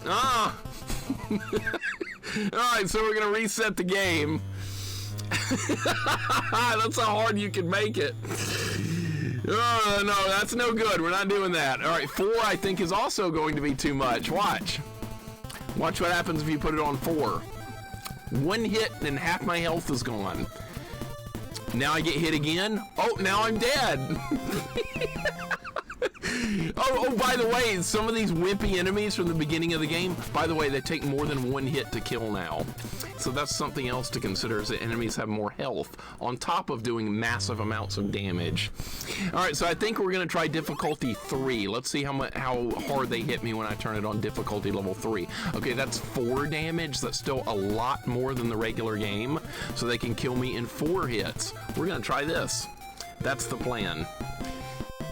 Ah! Alright, so we're gonna reset the game. That's how hard you can make it. Oh, no, that's no good. We're not doing that. Alright, 4 I think is also going to be too much. Watch. Watch what happens if you put it on 4. 1 hit and half my health is gone. Now I get hit again. Oh, now I'm dead. Oh, by the way, some of these wimpy enemies from the beginning of the game, by the way, they take more than 1 hit to kill now. So that's something else to consider, is that enemies have more health on top of doing massive amounts of damage. All right, so I think we're going to try difficulty 3. Let's see how hard they hit me when I turn it on difficulty level 3. Okay, that's 4 damage. That's still a lot more than the regular game. So they can kill me in 4 hits. We're going to try this. That's the plan.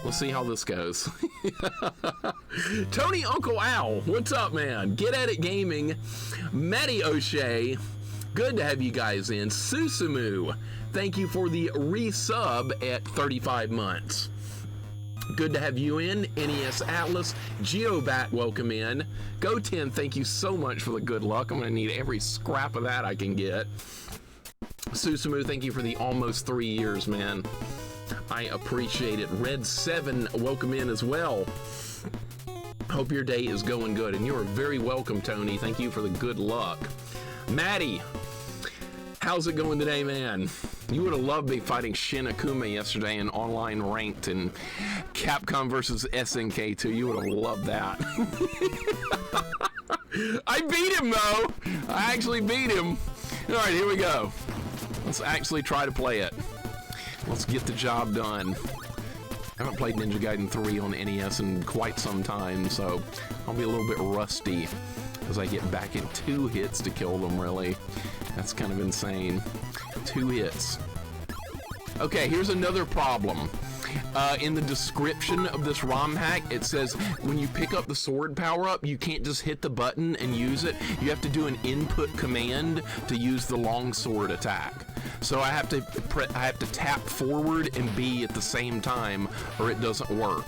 Let's see how this goes. Tony Uncle Al, what's up, man? Get at it gaming. Matty O'Shea, good to have you guys in. Susumu, thank you for the resub at 35 months. Good to have you in. NES Atlas, Geobat, welcome in. Go10, thank you so much for the good luck. I'm gonna need every scrap of that I can get. Susumu, thank you for the almost 3 years, man. I appreciate it. Red 7, welcome in as well. Hope your day is going good, and you are very welcome, Tony. Thank you for the good luck. Maddie, how's it going today, man? You would have loved me fighting Shin Akuma yesterday in online ranked and Capcom versus SNK 2. You would have loved that. I beat him, though. I actually beat him. All right, here we go. Let's actually try to play it. Let's get the job done. I haven't played Ninja Gaiden 3 on NES in quite some time, so I'll be a little bit rusty as I get back in 2 hits to kill them, really. That's kind of insane. 2 hits. Okay, here's another problem. In the description of this ROM hack, it says when you pick up the sword power-up, you can't just hit the button and use it. You have to do an input command to use the long sword attack. So I have to tap forward and B at the same time, or it doesn't work.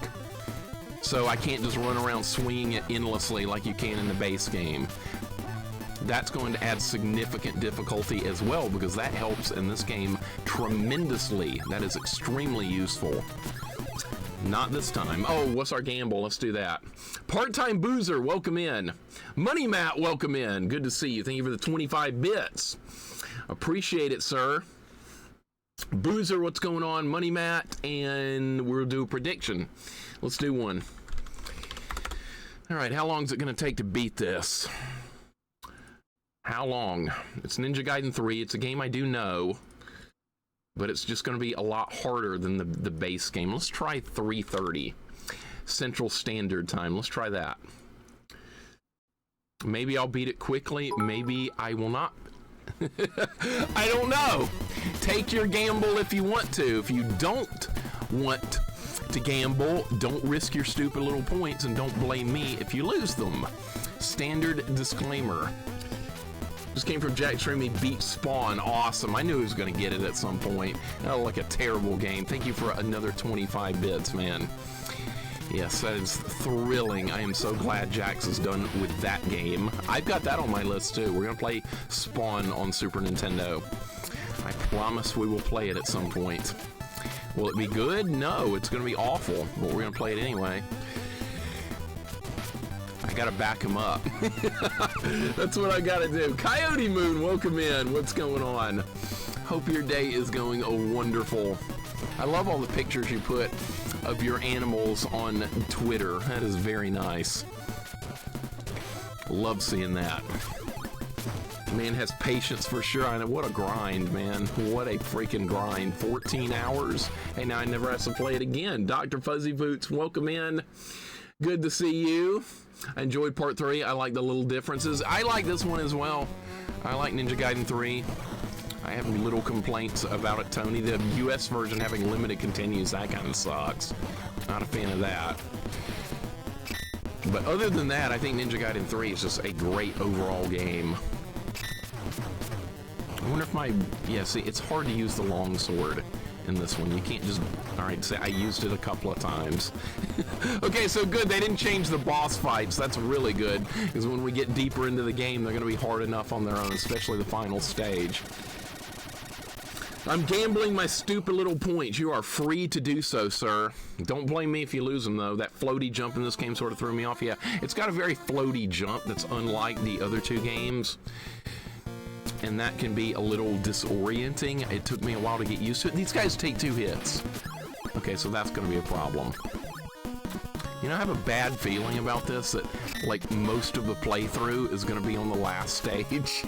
So I can't just run around swinging it endlessly like you can in the base game. That's going to add significant difficulty as well, because that helps in this game tremendously. That is extremely useful. Not this time. Oh, what's our gamble? Let's do that. Part-time Boozer, welcome in. Money Matt, welcome in. Good to see you. Thank you for the 25 bits. Appreciate it, sir. Boozer, what's going on? Money Matt, and we'll do a prediction. Let's do one. All right, how long is it going to take to beat this? How long? It's Ninja Gaiden 3. It's a game I do know, but it's just going to be a lot harder than the base game. Let's try 3:30 Central Standard Time. Let's try that. Maybe I'll beat it quickly. Maybe I will not. I don't know. Take your gamble if you want to. If you don't want to gamble, don't risk your stupid little points, and don't blame me if you lose them. Standard disclaimer. Just came from Jack Streamy, beat Spawn. Awesome. I knew he was going to get it at some point. That looked like a terrible game. Thank you for another 25 bits, man. Yes, that is thrilling. I am so glad Jax is done with that game. I've got that on my list, too. We're going to play Spawn on Super Nintendo. I promise we will play it at some point. Will it be good? No, it's going to be awful, but we're going to play it anyway. I gotta back him up. That's what I gotta do. Coyote Moon, welcome in. What's going on? Hope your day is going wonderful. I love all the pictures you put of your animals on Twitter. That is very nice. Love seeing that. Man has patience for sure. I know, what a grind, man. What a freaking grind. 14 hours. Hey, now I never have to play it again. Dr. Fuzzy Boots, welcome in. Good to see you. I enjoyed part 3. I like the little differences. I like this one as well. I like Ninja Gaiden 3. I have little complaints about it, Tony. The US version having limited continues, that kind of sucks. Not a fan of that. But other than that, I think Ninja Gaiden 3 is just a great overall game. I wonder if my... Yeah, see, it's hard to use the long sword. in this one. You can't just, all right, say I used it a couple of times. Okay, so good, they didn't change the boss fights. That's really good, because when we get deeper into the game, they're gonna be hard enough on their own, especially the final stage. I'm gambling my stupid little points. You are free to do so, sir. Don't blame me if you lose them, though. That floaty jump in this game sort of threw me off. Yeah, it's got a very floaty jump that's unlike the other two games. And that can be a little disorienting. It took me a while to get used to it. These guys take 2 hits. Okay, so that's going to be a problem. You know, I have a bad feeling about this, that like most of the playthrough is going to be on the last stage.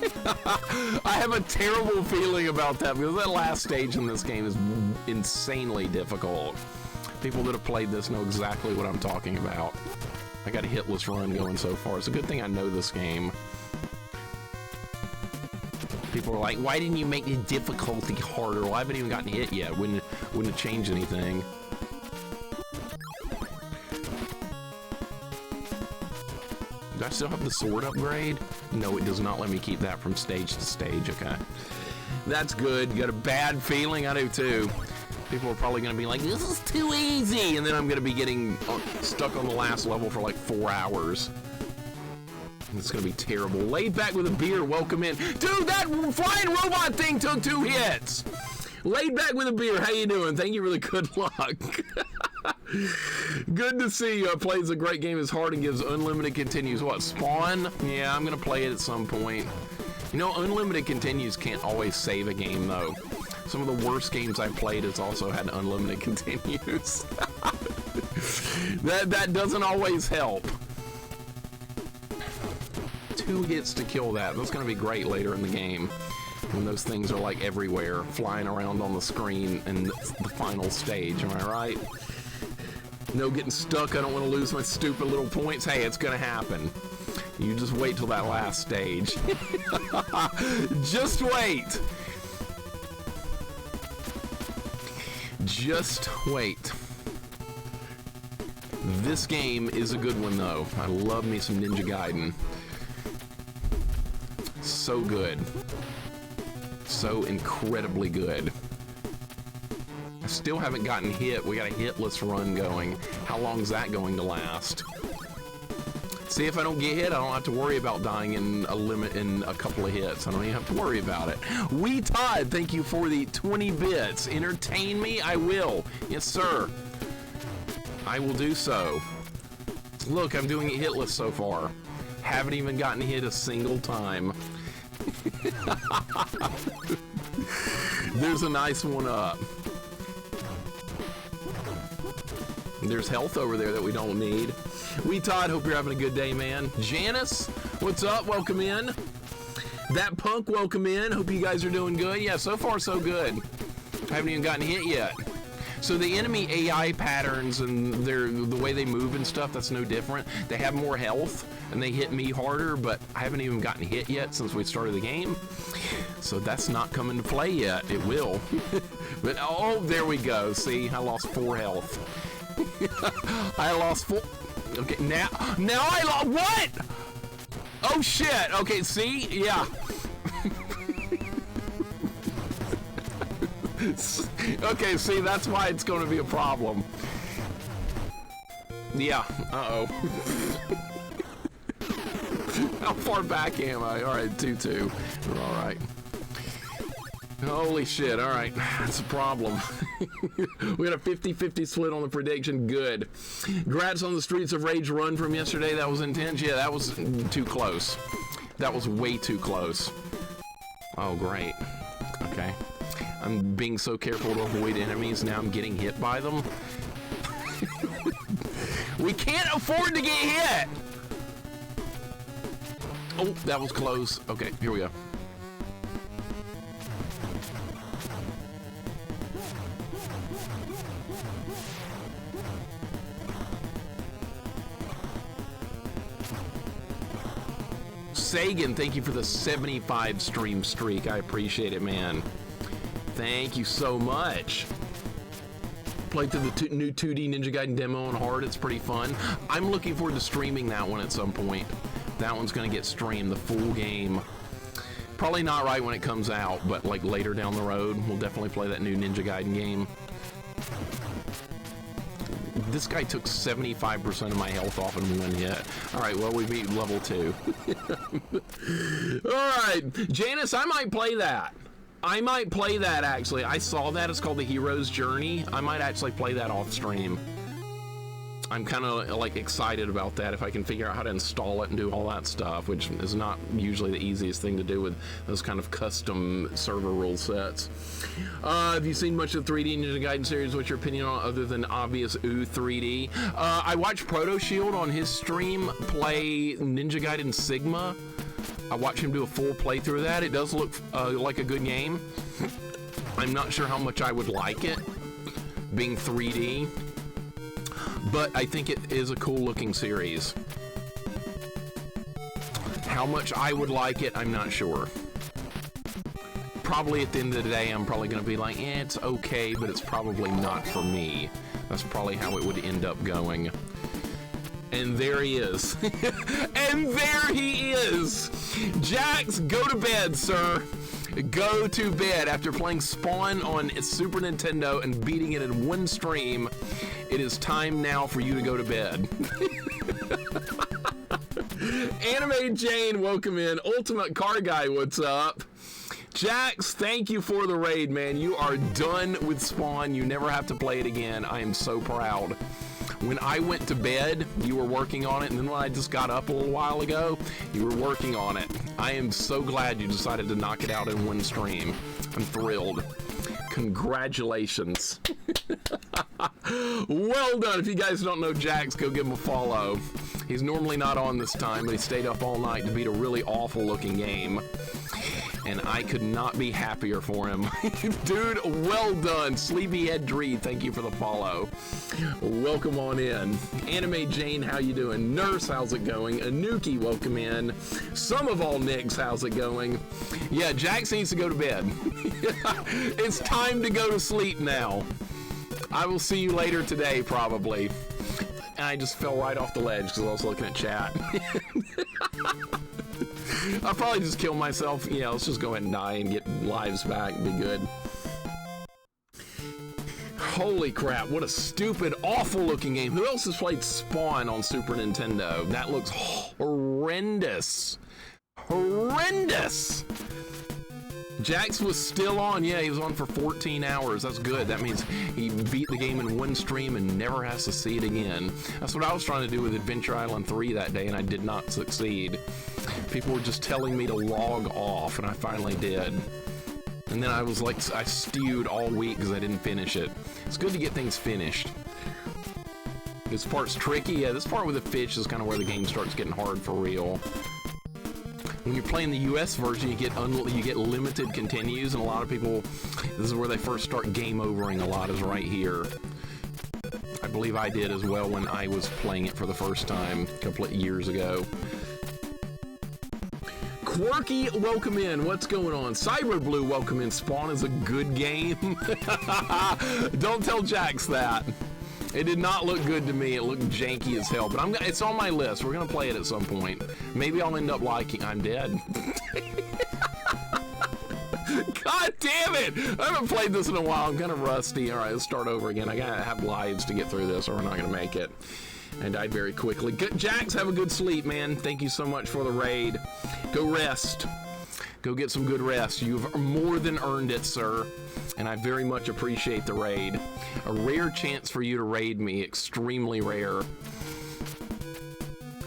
I have a terrible feeling about that, because that last stage in this game is insanely difficult. People that have played this know exactly what I'm talking about. I got a hitless run going so far. It's a good thing I know this game. People are like, why didn't you make the difficulty harder? Well, I haven't even gotten hit yet. Wouldn't have changed anything. Do I still have the sword upgrade? No, it does not let me keep that from stage to stage. Okay. That's good. You got a bad feeling? I do too. People are probably going to be like, this is too easy. And then I'm going to be getting stuck on the last level for like 4 hours. It's going to be terrible. Laid back with a beer. Welcome in. Dude, that flying robot thing took 2 hits. Laid back with a beer. How you doing? Thank you for the good luck. Good to see you. Plays a great game. It's hard and gives unlimited continues. What, Spawn? Yeah, I'm going to play it at some point. You know, unlimited continues can't always save a game, though. Some of the worst games I've played has also had unlimited continues. That doesn't always help. 2 hits to kill that. That's going to be great later in the game, when those things are like everywhere, flying around on the screen in the final stage. Am I right? No getting stuck. I don't want to lose my stupid little points. Hey, it's going to happen. You just wait till that last stage. Just wait. Just wait. This game is a good one, though. I love me some Ninja Gaiden. So good. So incredibly good. I still haven't gotten hit. We got a hitless run going. How long is that going to last? See, if I don't get hit, I don't have to worry about dying in a couple of hits. I don't even have to worry about it. Wee Todd, thank you for the 20 bits. Entertain me? I will. Yes, sir. I will do so. Look, I'm doing it hitless so far. Haven't even gotten hit a single time. There's a nice one up. There's health over there that we don't need. Wee Todd, hope you're having a good day, man. Janice, what's up? Welcome in. That Punk, welcome in. Hope you guys are doing good. Yeah, so far so good. Haven't even gotten hit yet. So the enemy AI patterns and the way they move and stuff, that's no different. They have more health and they hit me harder, but I haven't even gotten hit yet since we started the game. So that's not coming to play yet. It will. But oh, there we go. See, I lost 4 health. I lost 4. Okay, now I lost. What? Oh shit. Okay, see? Yeah. Okay, see, that's why it's going to be a problem. Yeah, uh-oh. How far back am I? All right, 2-2. We're all right. Holy shit, all right. That's a problem. We got a 50-50 split on the prediction. Good. Congrats on the Streets of Rage run from yesterday. That was intense. Yeah, that was too close. That was way too close. Oh, great. Okay. I'm being so careful to avoid enemies, now I'm getting hit by them. We can't afford to get hit! Oh, that was close. Okay, here we go. Sagan, thank you for the 75 stream streak. I appreciate it, man. Thank you so much. Played through the new 2D Ninja Gaiden demo on hard. It's pretty fun. I'm looking forward to streaming that one at some point. That one's going to get streamed, the full game. Probably not right when it comes out, but like later down the road, we'll definitely play that new Ninja Gaiden game. This guy took 75% of my health off in one hit. All right, well, we beat level 2. All right, Janice, I might play that. I might play that, actually. I saw that. It's called The Hero's Journey. I might actually play that off stream. I'm kind of like excited about that if I can figure out how to install it and do all that stuff, which is not usually the easiest thing to do with those kind of custom server rule sets. Have you seen much of the 3D Ninja Gaiden series? What's your opinion on other than obvious 3D? I watched Proto Shield on his stream play Ninja Gaiden Sigma. I watched him do a full playthrough of that. It does look like a good game. I'm not sure how much I would like it being 3D. But I think it is a cool looking series. How much I would like it, I'm not sure. Probably at the end of the day, I'm probably going to be like, it's okay, but it's probably not for me. That's probably how it would end up going. And there he is. And there he is! Jax, go to bed, sir. Go to bed. After playing Spawn on Super Nintendo and beating it in one stream, it is time now for you to go to bed. Anime Jane, welcome in. Ultimate Car Guy, what's up? Jax, thank you for the raid, man. You are done with Spawn. You never have to play it again. I am so proud. When I went to bed, you were working on it, and then when I just got up a little while ago, you were working on it. I am so glad you decided to knock it out in one stream. I'm thrilled. Congratulations. Well done. If you guys don't know Jax, go give him a follow. He's normally not on this time, but he stayed up all night to beat a really awful looking game. And I could not be happier for him. Dude, well done. Sleepyhead Dree, thank you for the follow. Welcome on in. Anime Jane, how you doing? Nurse, how's it going? Anuki, welcome in. Some of all Nicks, how's it going? Yeah, Jax needs to go to bed. It's time to go to sleep now. I will see you later today, probably. And I just fell right off the ledge because I was looking at chat. I'll probably just kill myself. Yeah, let's just go ahead and die and get lives back and be good. Holy crap, what a stupid, awful looking game. Who else has played Spawn on Super Nintendo? That looks horrendous. Horrendous! Jax was still on. Yeah, he was on for 14 hours. That's good. That means he beat the game in one stream and never has to see it again. That's what I was trying to do with Adventure Island 3 that day, and I did not succeed. People were just telling me to log off, and I finally did. And then I was like, I stewed all week because I didn't finish it. It's good to get things finished. This part's tricky. Yeah, this part with the fish is kind of where the game starts getting hard for real. When you're playing the US version, you get limited continues, and a lot of people, this is where they first start game overing a lot, is right here. I believe I did as well when I was playing it for the first time a couple of years ago. Quirky, welcome in. What's going on? Cyberblue, welcome in. Spawn is a good game. Don't tell Jax that. It did not look good to me. It looked janky as hell, but it's on my list. We're gonna play it at some point. Maybe I'll end up liking. I'm dead. God damn it! I haven't played this in a while. I'm kind of rusty. All right, let's start over again. I gotta have lives to get through this, or we're not gonna make it. I died very quickly. Jax, have a good sleep, man. Thank you so much for the raid. Go rest. Go get some good rest. You've more than earned it, sir. And I very much appreciate the raid. A rare chance for you to raid me. Extremely rare.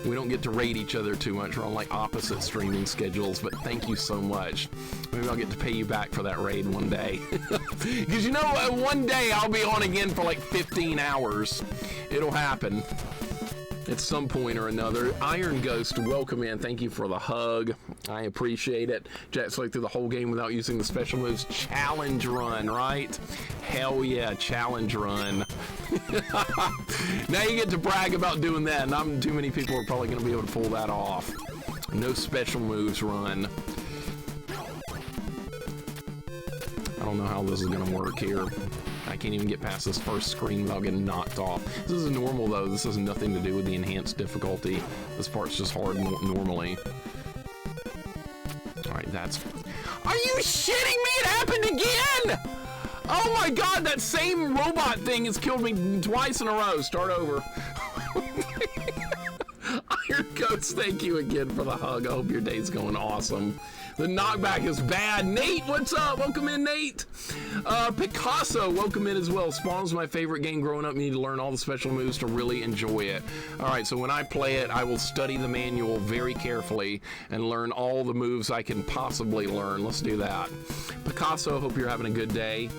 We don't get to raid each other too much. We're on like opposite streaming schedules, but thank you so much. Maybe I'll get to pay you back for that raid one day. Because you know what? One day I'll be on again for like 15 hours. It'll happen. At some point or another. Iron Ghost, welcome in. Thank you for the hug. I appreciate it. Jack's like through the whole game without using the special moves. Challenge run, right? Hell yeah, challenge run. Now you get to brag about doing that. Not too many people are probably going to be able to pull that off. No special moves run. I don't know how this is going to work here. I can't even get past this first screen without getting knocked off. This is normal though. This has nothing to do with the enhanced difficulty. This part's just hard normally. Alright, that's... Are you shitting me? It happened again! Oh my god, that same robot thing has killed me twice in a row. Start over. Iron Ghost, thank you again for the hug. I hope your day's going awesome. The knockback is bad. Nate, what's up? Welcome in, Nate. Picasso, welcome in as well. Spawn was my favorite game growing up. You need to learn all the special moves to really enjoy it. All right, so when I play it, I will study the manual very carefully and learn all the moves I can possibly learn. Let's do that. Picasso, hope you're having a good day.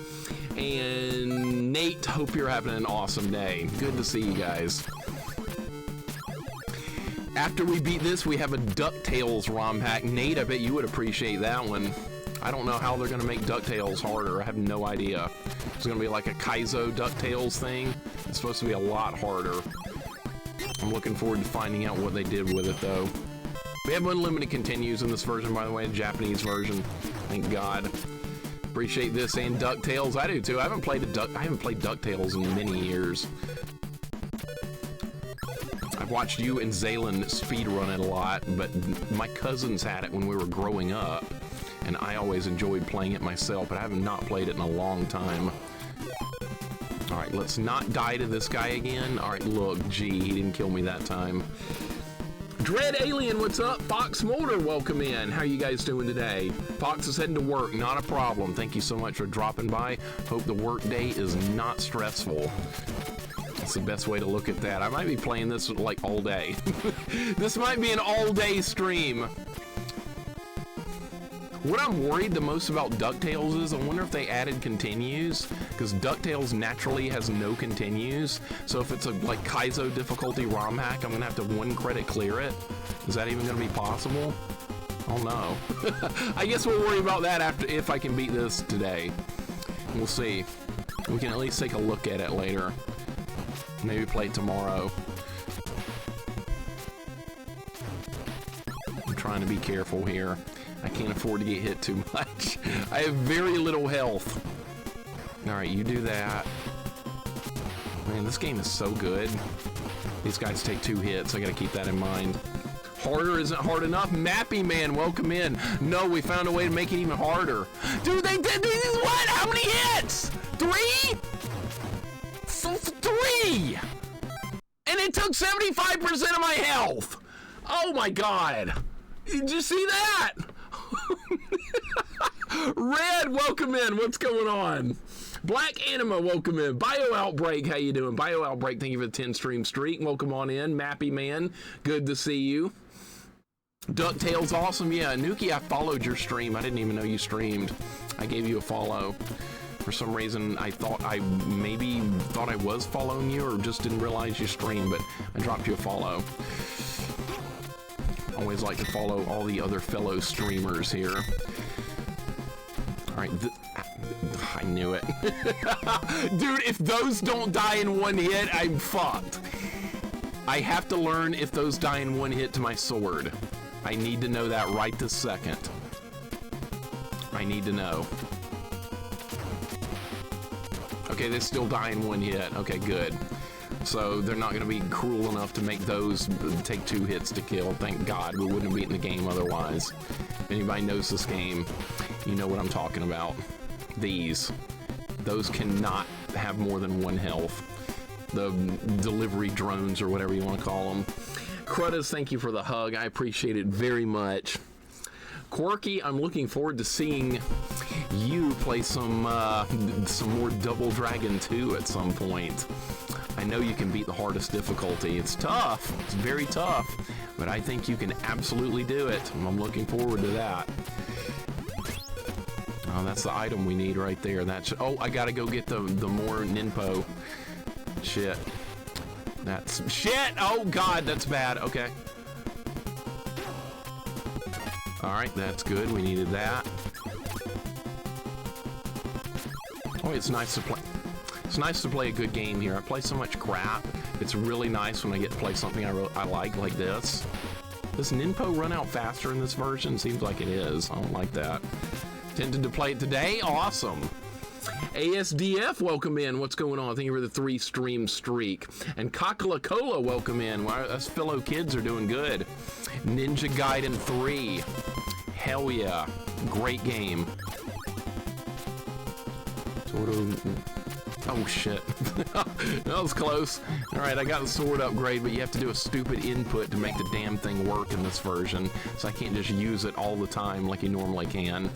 And Nate, hope you're having an awesome day. Good to see you guys. After we beat this, we have a DuckTales ROM hack. Nate, I bet you would appreciate that one. I don't know how they're going to make DuckTales harder. I have no idea. It's going to be like a Kaizo DuckTales thing. It's supposed to be a lot harder. I'm looking forward to finding out what they did with it, though. We have unlimited continues in this version, by the way, the Japanese version. Thank God. Appreciate this and DuckTales. I do, too. I haven't played DuckTales in many years. I've watched you and Zaylin speedrun it a lot, but my cousins had it when we were growing up, and I always enjoyed playing it myself, but I have not played it in a long time. All right, let's not die to this guy again. All right, look, gee, he didn't kill me that time. Dread Alien, what's up? Fox Molder, welcome in. How are you guys doing today? Fox is heading to work, not a problem. Thank you so much for dropping by. Hope the work day is not stressful. That's the best way to look at that. I might be playing this like all day. This might be an all-day stream. What I'm worried the most about DuckTales is I wonder if they added continues, because DuckTales naturally has no continues. So if it's a like Kaizo difficulty ROM hack, I'm gonna have to 1 credit clear it. Is that even gonna be possible? Oh no. I guess we'll worry about that after if I can beat this today. We'll see. We can at least take a look at it later. Maybe play it tomorrow. I'm trying to be careful here. I can't afford to get hit too much. I have very little health. Alright, you do that. Man, this game is so good. These guys take 2 hits. I gotta keep that in mind. Harder isn't hard enough. Mappy Man, welcome in. No, we found a way to make it even harder. Dude, they did these what? How many hits? 3? 3! And it took 75% of my health! Oh my god! Did you see that? Red, welcome in. What's going on? Black Anima, welcome in. Bio Outbreak, how you doing? Bio Outbreak, thank you for the 10 stream streak. Welcome on in. Mappy Man, good to see you. DuckTales, awesome. Yeah, Nuki, I followed your stream. I didn't even know you streamed. I gave you a follow. For some reason, I thought I was following you or just didn't realize you streamed, but I dropped you a follow. Always like to follow all the other fellow streamers here. All right, I knew it. Dude, if those don't die in 1 hit, I'm fucked. I have to learn if those die in 1 hit to my sword. I need to know that right this second. I need to know. Okay, they still die in 1 hit. Okay, good. So they're not going to be cruel enough to make those take 2 hits to kill. Thank God. We wouldn't have beaten the game otherwise. If anybody knows this game, you know what I'm talking about. Those cannot have more than 1 health. The delivery drones or whatever you want to call them. Cruddas, thank you for the hug. I appreciate it very much. Quirky, I'm looking forward to seeing you play some more Double Dragon 2 at some point. I know you can beat the hardest difficulty. It's tough. It's very tough. But I think you can absolutely do it. I'm looking forward to that. Oh, that's the item we need right there. Oh, I gotta go get the more Ninpo. Shit. Shit! Oh, God, that's bad. Okay. Alright, that's good. We needed that. Oh, it's nice to play. It's nice to play a good game here. I play so much crap. It's really nice when I get to play something I like this. Does Ninpo run out faster in this version? Seems like it is. I don't like that. Intended to play it today? Awesome. ASDF, welcome in. What's going on? Thank you for the 3 stream streak. And Kakala Cola, welcome in. Wow, us fellow kids are doing good. Ninja Gaiden 3. Hell yeah. Great game. Oh shit. That was close. Alright, I got the sword upgrade, but you have to do a stupid input to make the damn thing work in this version. So I can't just use it all the time like you normally can.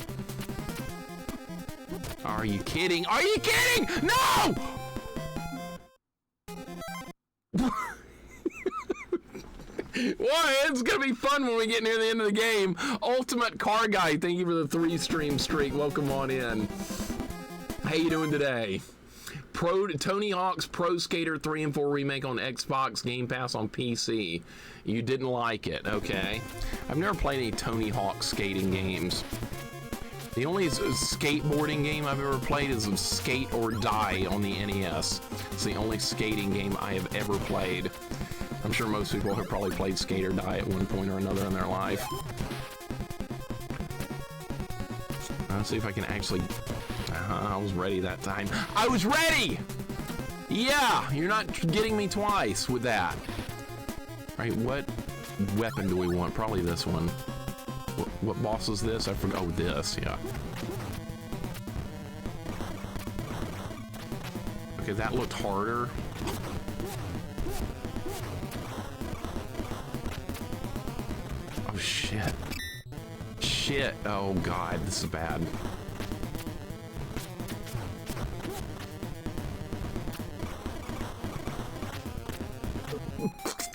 Are you kidding? Are you kidding? No! Well, it's gonna be fun when we get near the end of the game. Ultimate Car Guy, thank you for the 3 stream streak. Welcome on in. How you doing today? Tony Hawk's Pro Skater 3 and 4 remake on Xbox, Game Pass on PC. You didn't like it, okay. I've never played any Tony Hawk skating games. The only skateboarding game I've ever played is Skate or Die on the NES. It's the only skating game I have ever played. I'm sure most people have probably played Skate or Die at one point or another in their life. Let's see if I can actually... I was ready that time. I was ready! Yeah, you're not getting me twice with that. All right, what weapon do we want? Probably this one. What boss is this? I forgot. Oh, this, yeah. Okay, that looked harder. Oh, shit. Shit. Oh, God, this is bad.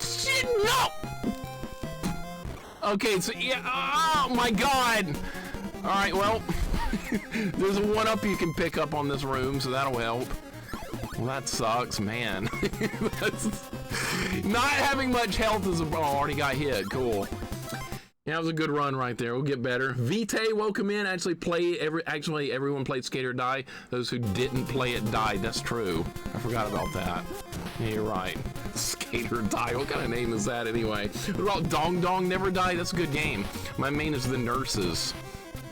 Shit, no! Okay, so yeah, oh my God! All right, well, there's a 1-up you can pick up on this room, so that'll help. Well, that sucks, man. Not having much health is already got hit. Cool. Yeah, that was a good run right there. We'll get better. Vite, welcome in. Actually, everyone played Skate or Die. Those who didn't play it died. That's true. I forgot about that. Yeah, you're right. Skate or Die. What kind of name is that anyway? What about Dong Dong Never Die? That's a good game. My main is The Nurses.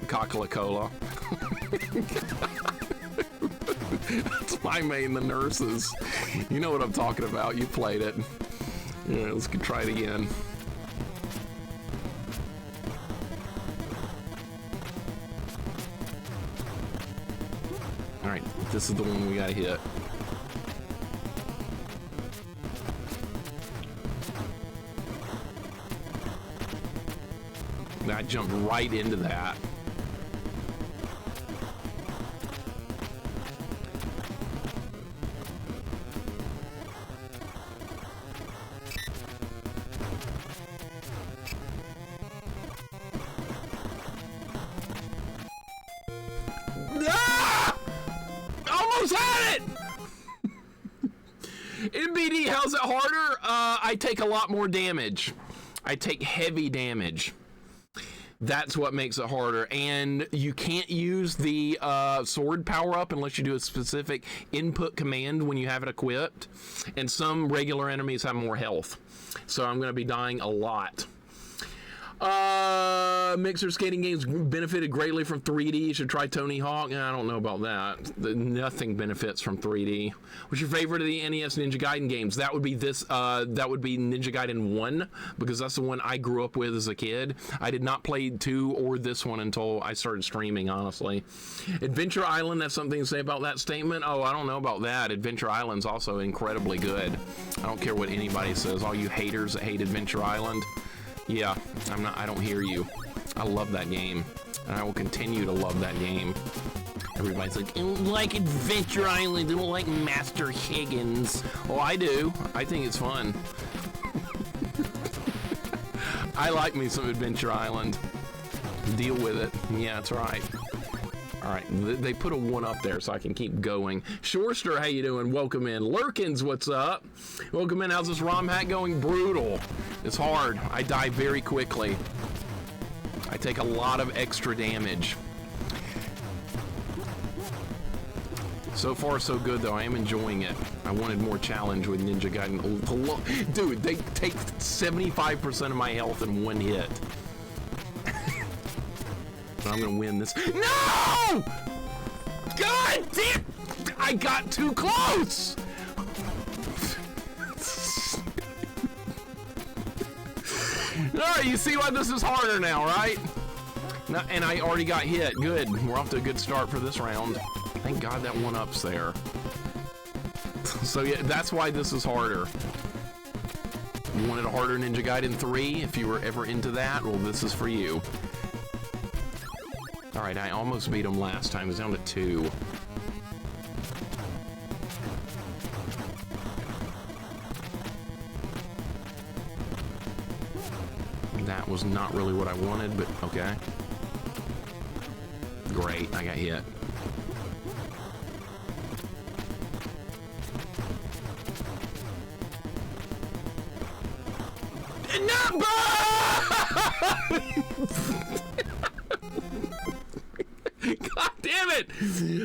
Coca-Cola. That's my main, The Nurses. You know what I'm talking about. You played it. Yeah, let's try it again. All right, this is the one we gotta hit. I jumped right into that. Ah! Almost had it! MBD, how's it harder? I take a lot more damage. I take heavy damage. That's what makes it harder, and you can't use the sword power-up unless you do a specific input command when you have it equipped, and some regular enemies have more health, so I'm going to be dying a lot. Mixer skating games benefited greatly from 3D. You should try Tony Hawk. I don't know about that. Nothing benefits from 3D. What's your favorite of the NES Ninja Gaiden games? That would be this. That would be Ninja Gaiden 1, because that's the one I grew up with as a kid. I did not play 2 or this one until I started streaming, honestly. Adventure Island, that's something to say about that statement? Oh, I don't know about that. Adventure Island's also incredibly good. I don't care what anybody says. All you haters that hate Adventure Island. Yeah, I don't hear you. I love that game, and I will continue to love that game. Everybody's like, I don't like Adventure Island, I don't like Master Higgins. Oh, I do. I think it's fun. I like me some Adventure Island. Deal with it. Yeah, that's right. All right, they put a 1 up there so I can keep going. Shorster, how you doing? Welcome in. Lurkins, what's up? Welcome in. How's this ROM hack going? Brutal. It's hard. I die very quickly. I take a lot of extra damage. So far, so good, though. I am enjoying it. I wanted more challenge with Ninja Gaiden. Dude, they take 75% of my health in 1 hit. I'm gonna win this. No! God damn! I got too close! Alright, you see why this is harder now, right? No, and I already got hit. Good. We're off to a good start for this round. Thank God that one-up's there. So yeah, that's why this is harder. You wanted a harder Ninja Gaiden 3? If you were ever into that, well, this is for you. Alright, I almost beat him last time. It was down to 2. That was not really what I wanted, but okay. Great, I got hit. God damn it!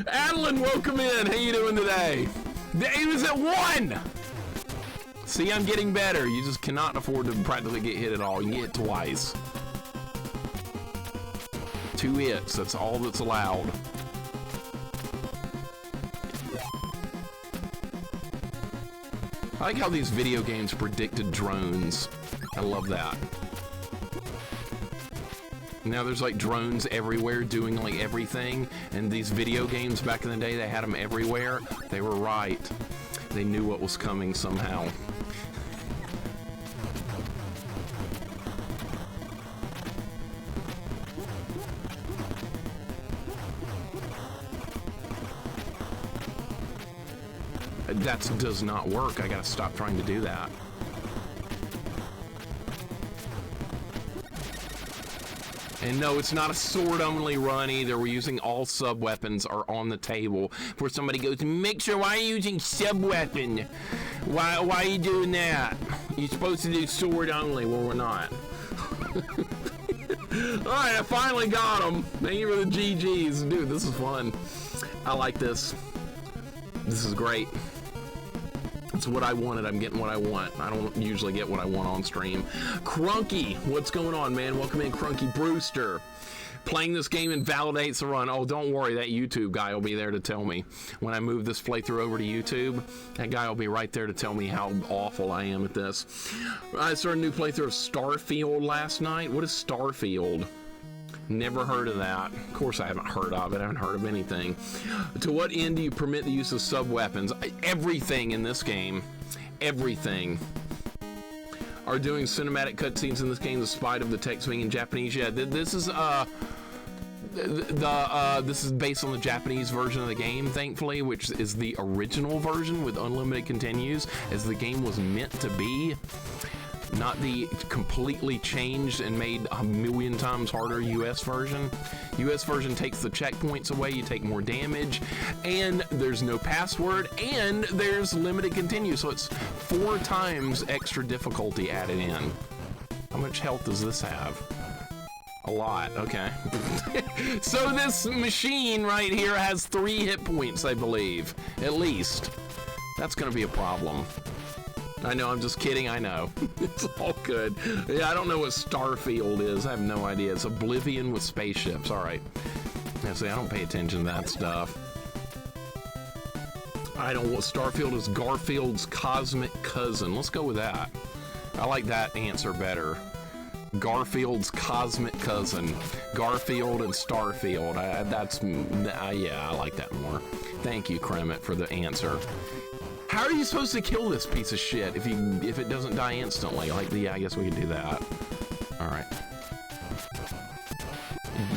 Adeline, welcome in. How you doing today? He was at 1! See, I'm getting better. You just cannot afford to practically get hit at all. You can get hit twice. 2 hits, that's all that's allowed. I like how these video games predicted drones. I love that. Now there's like drones everywhere doing like everything, and these video games back in the day, they had them everywhere. They were right. They knew what was coming somehow. That does not work. I gotta stop trying to do that. And no, it's not a sword-only run either. We're using all sub-weapons are on the table. Before somebody goes, Mixer, why are you using sub-weapon? Why are you doing that? You're supposed to do sword-only. Well, we're not. Alright, I finally got him. Thank you for the GGs. Dude, this is fun. I like this. This is great. It's what I wanted. I'm getting what I want. I don't usually get what I want on stream. Crunky, what's going on, man? Welcome in, Crunky Brewster. Playing this game invalidates the run. Oh, don't worry. That YouTube guy will be there to tell me. When I move this playthrough over to YouTube, that guy will be right there to tell me how awful I am at this. I started a new playthrough of Starfield last night. What is Starfield? Never heard of that. Of course I haven't heard of it. I haven't heard of anything. To what end do you permit the use of sub-weapons? Everything in this game. Everything. Are doing cinematic cutscenes in this game despite of the text being in Japanese? Yeah, this is this is based on the Japanese version of the game, thankfully, which is the original version with unlimited continues, as the game was meant to be. Not the completely changed and made a million times harder US version. US version takes the checkpoints away, you take more damage, and there's no password, and there's limited continue, so it's 4 times extra difficulty added in. How much health does this have? A lot, okay. So this machine right here has 3 hit points, I believe, at least. That's gonna be a problem. I know, I'm just kidding, I know. It's all good. Yeah, I don't know what Starfield is. I have no idea. It's Oblivion with spaceships. All right. Yeah, see, I don't pay attention to that stuff. I don't know what Starfield is. Garfield's cosmic cousin. Let's go with that. I like that answer better. Garfield's cosmic cousin. Garfield and Starfield. Yeah, I like that more. Thank you, Kremet, for the answer. How are you supposed to kill this piece of shit if it doesn't die instantly? Like, yeah, I guess we can do that. All right.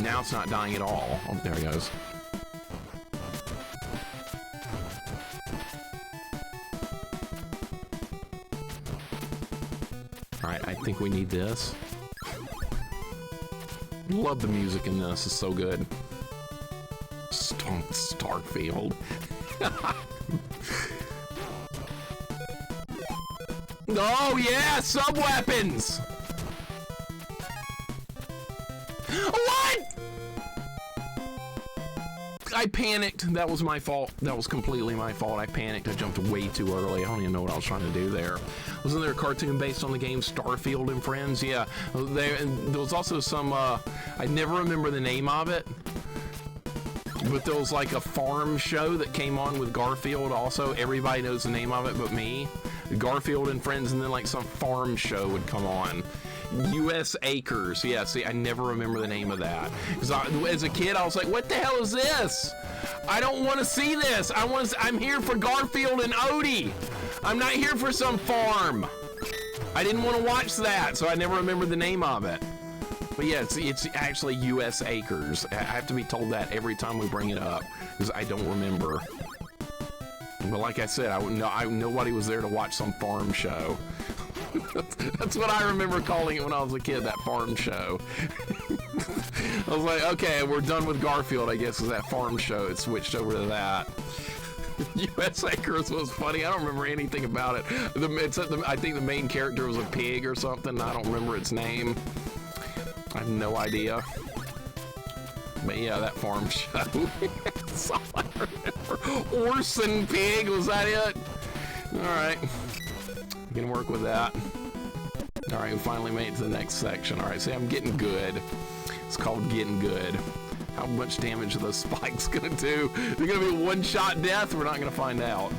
Now it's not dying at all. Oh, there he goes. All right, I think we need this. Love the music in this. It's so good. Starfield. Oh yeah, sub-weapons! What? I panicked. That was my fault. That was completely my fault. I panicked. I jumped way too early. I don't even know what I was trying to do there. Wasn't there a cartoon based on the game Starfield and Friends? Yeah. There was also some, I never remember the name of it. But there was like a farm show that came on with Garfield also. Everybody knows the name of it but me. Garfield and Friends, and then like some farm show would come on. U.S. Acres. Yeah, see, I never remember the name of that. Because as a kid, I was like, what the hell is this? I don't want to see this. I'm here for Garfield and Odie. I'm not here for some farm. I didn't want to watch that, so I never remembered the name of it. But yeah, it's actually U.S. Acres. I have to be told that every time we bring it up, because I don't remember. But like I said, nobody was there to watch some farm show. That's what I remember calling it when I was a kid, that farm show. I was like, okay, we're done with Garfield, I guess, is that farm show. It switched over to that. U.S. Acres was funny. I don't remember anything about it. I think the main character was a pig or something. I don't remember its name. I have no idea. But yeah, that farm show. That's all I remember. Orson Pig, was that it? Alright. We can work with that. Alright, we finally made it to the next section. Alright, see, I'm getting good. It's called getting good. How much damage are those spikes gonna do? They're gonna be a one-shot death? We're not gonna find out.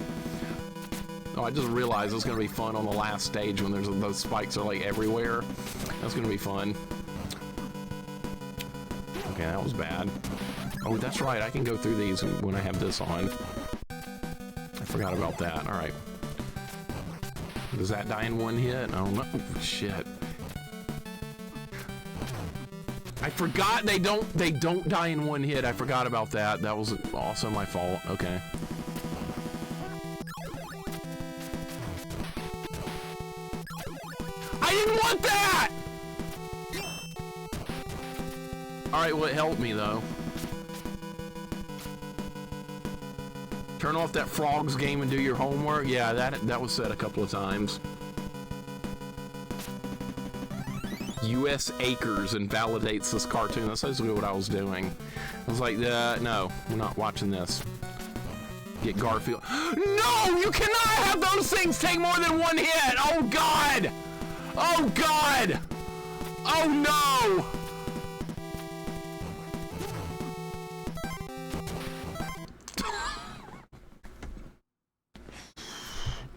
Oh, I just realized it's gonna be fun on the last stage when those spikes are like everywhere. That's gonna be fun. Okay, that was bad. Oh, that's right, I can go through these when I have this on. I forgot about that. Alright. Does that die in one hit? I don't know. Oh, shit. I forgot they don't die in one hit. I forgot about that. That was also my fault. Okay. I didn't want that! Alright, well, it helped me, though. Turn off that frogs game and do your homework. Yeah, that was said a couple of times. U.S. Acres invalidates this cartoon. That's basically what I was doing. I was like, no, we're not watching this. Get Garfield. No, you cannot have those things take more than one hit. Oh, God. Oh, God. Oh, no.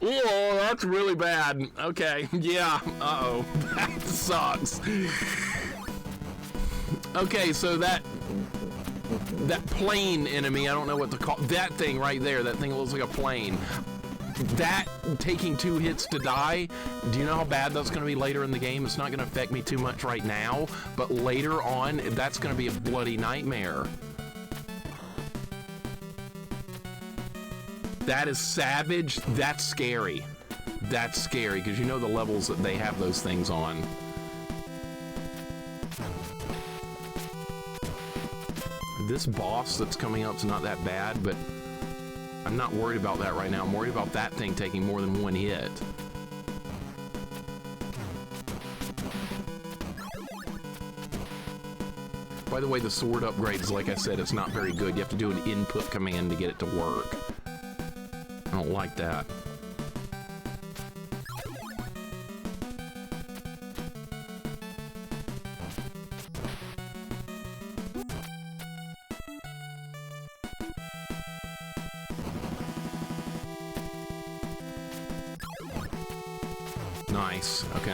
Oh, that's really bad. Okay, yeah, uh-oh. That sucks. Okay, so that plane enemy, I don't know what to call that thing right there, that thing that looks like a plane. That taking 2 hits to die, do you know how bad that's gonna be later in the game? It's not gonna affect me too much right now, but later on, that's gonna be a bloody nightmare. That is savage. That's scary. That's scary, because you know the levels that they have those things on. This boss that's coming up is not that bad, but I'm not worried about that right now. I'm worried about that thing taking more than one hit. By the way, the sword upgrades, like I said, it's not very good. You have to do an input command to get it to work. I don't like that. Nice, okay.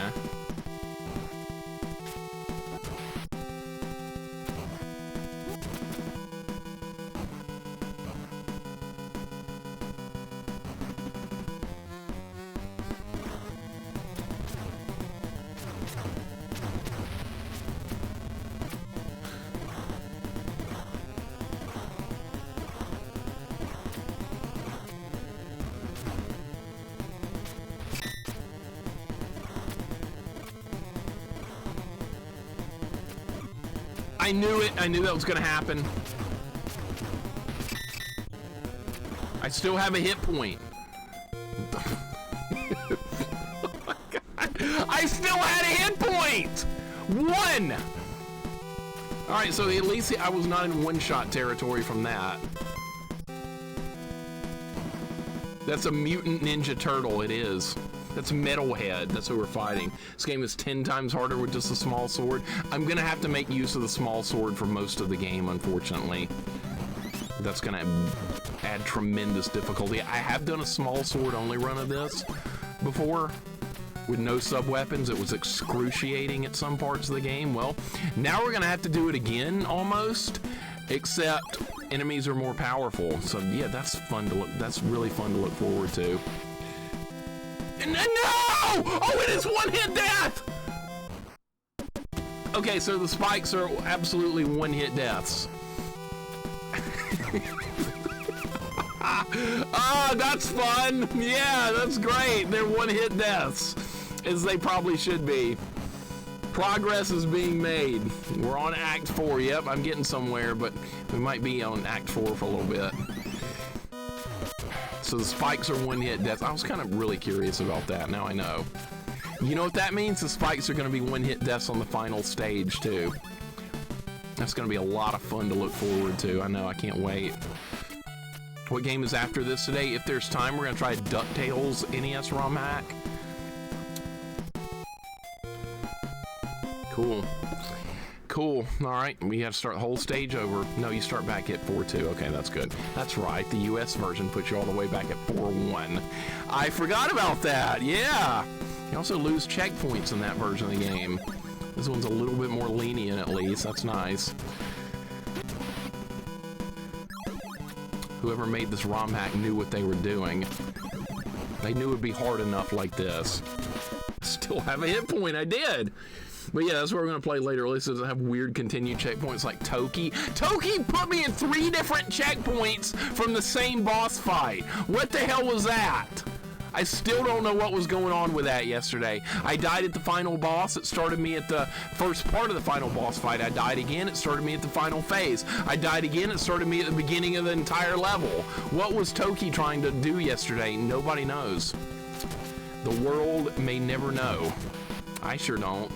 I knew it. I knew that was gonna happen. I still have a hit point. Oh my God. I still had a hit point! 1! Alright, so at least I was not in one-shot territory from that. That's a mutant ninja turtle, it is. That's Metalhead, that's who we're fighting. This game is 10 times harder with just a small sword. I'm gonna have to make use of the small sword for most of the game, unfortunately. That's gonna add tremendous difficulty. I have done a small sword only run of this before, with no sub-weapons. It was excruciating at some parts of the game. Well, now we're gonna have to do it again, almost, except enemies are more powerful. So yeah, that's fun to look. That's really fun to look forward to. And no! Oh, it is one-hit death! Okay, so the spikes are absolutely one-hit deaths. Ah, that's fun. Yeah, that's great. They're one-hit deaths, as they probably should be. Progress is being made. We're on Act 4. Yep, I'm getting somewhere, but we might be on Act 4 for a little bit. So the spikes are one-hit deaths. I was kind of really curious about that. Now I know. You know what that means? The spikes are going to be one-hit deaths on the final stage, too. That's going to be a lot of fun to look forward to. I know, I can't wait. What game is after this today? If there's time, we're going to try DuckTales NES ROM hack. Cool. Cool. All right, we have to start the whole stage over. No, you start back at 4-2. Okay, that's good. That's right. The US version puts you all the way back at 4-1. I forgot about that. Yeah. You also lose checkpoints in that version of the game. This one's a little bit more lenient, at least. That's nice. Whoever made this ROM hack knew what they were doing. They knew it'd be hard enough like this. Still have a hit point. I did. But yeah, that's what we're going to play later. At least it doesn't have weird continued checkpoints like Toki. Toki put me in 3 different checkpoints from the same boss fight. What the hell was that? I still don't know what was going on with that yesterday. I died at the final boss. It started me at the first part of the final boss fight. I died again. It started me at the final phase. I died again. It started me at the beginning of the entire level. What was Toki trying to do yesterday? Nobody knows. The world may never know. I sure don't.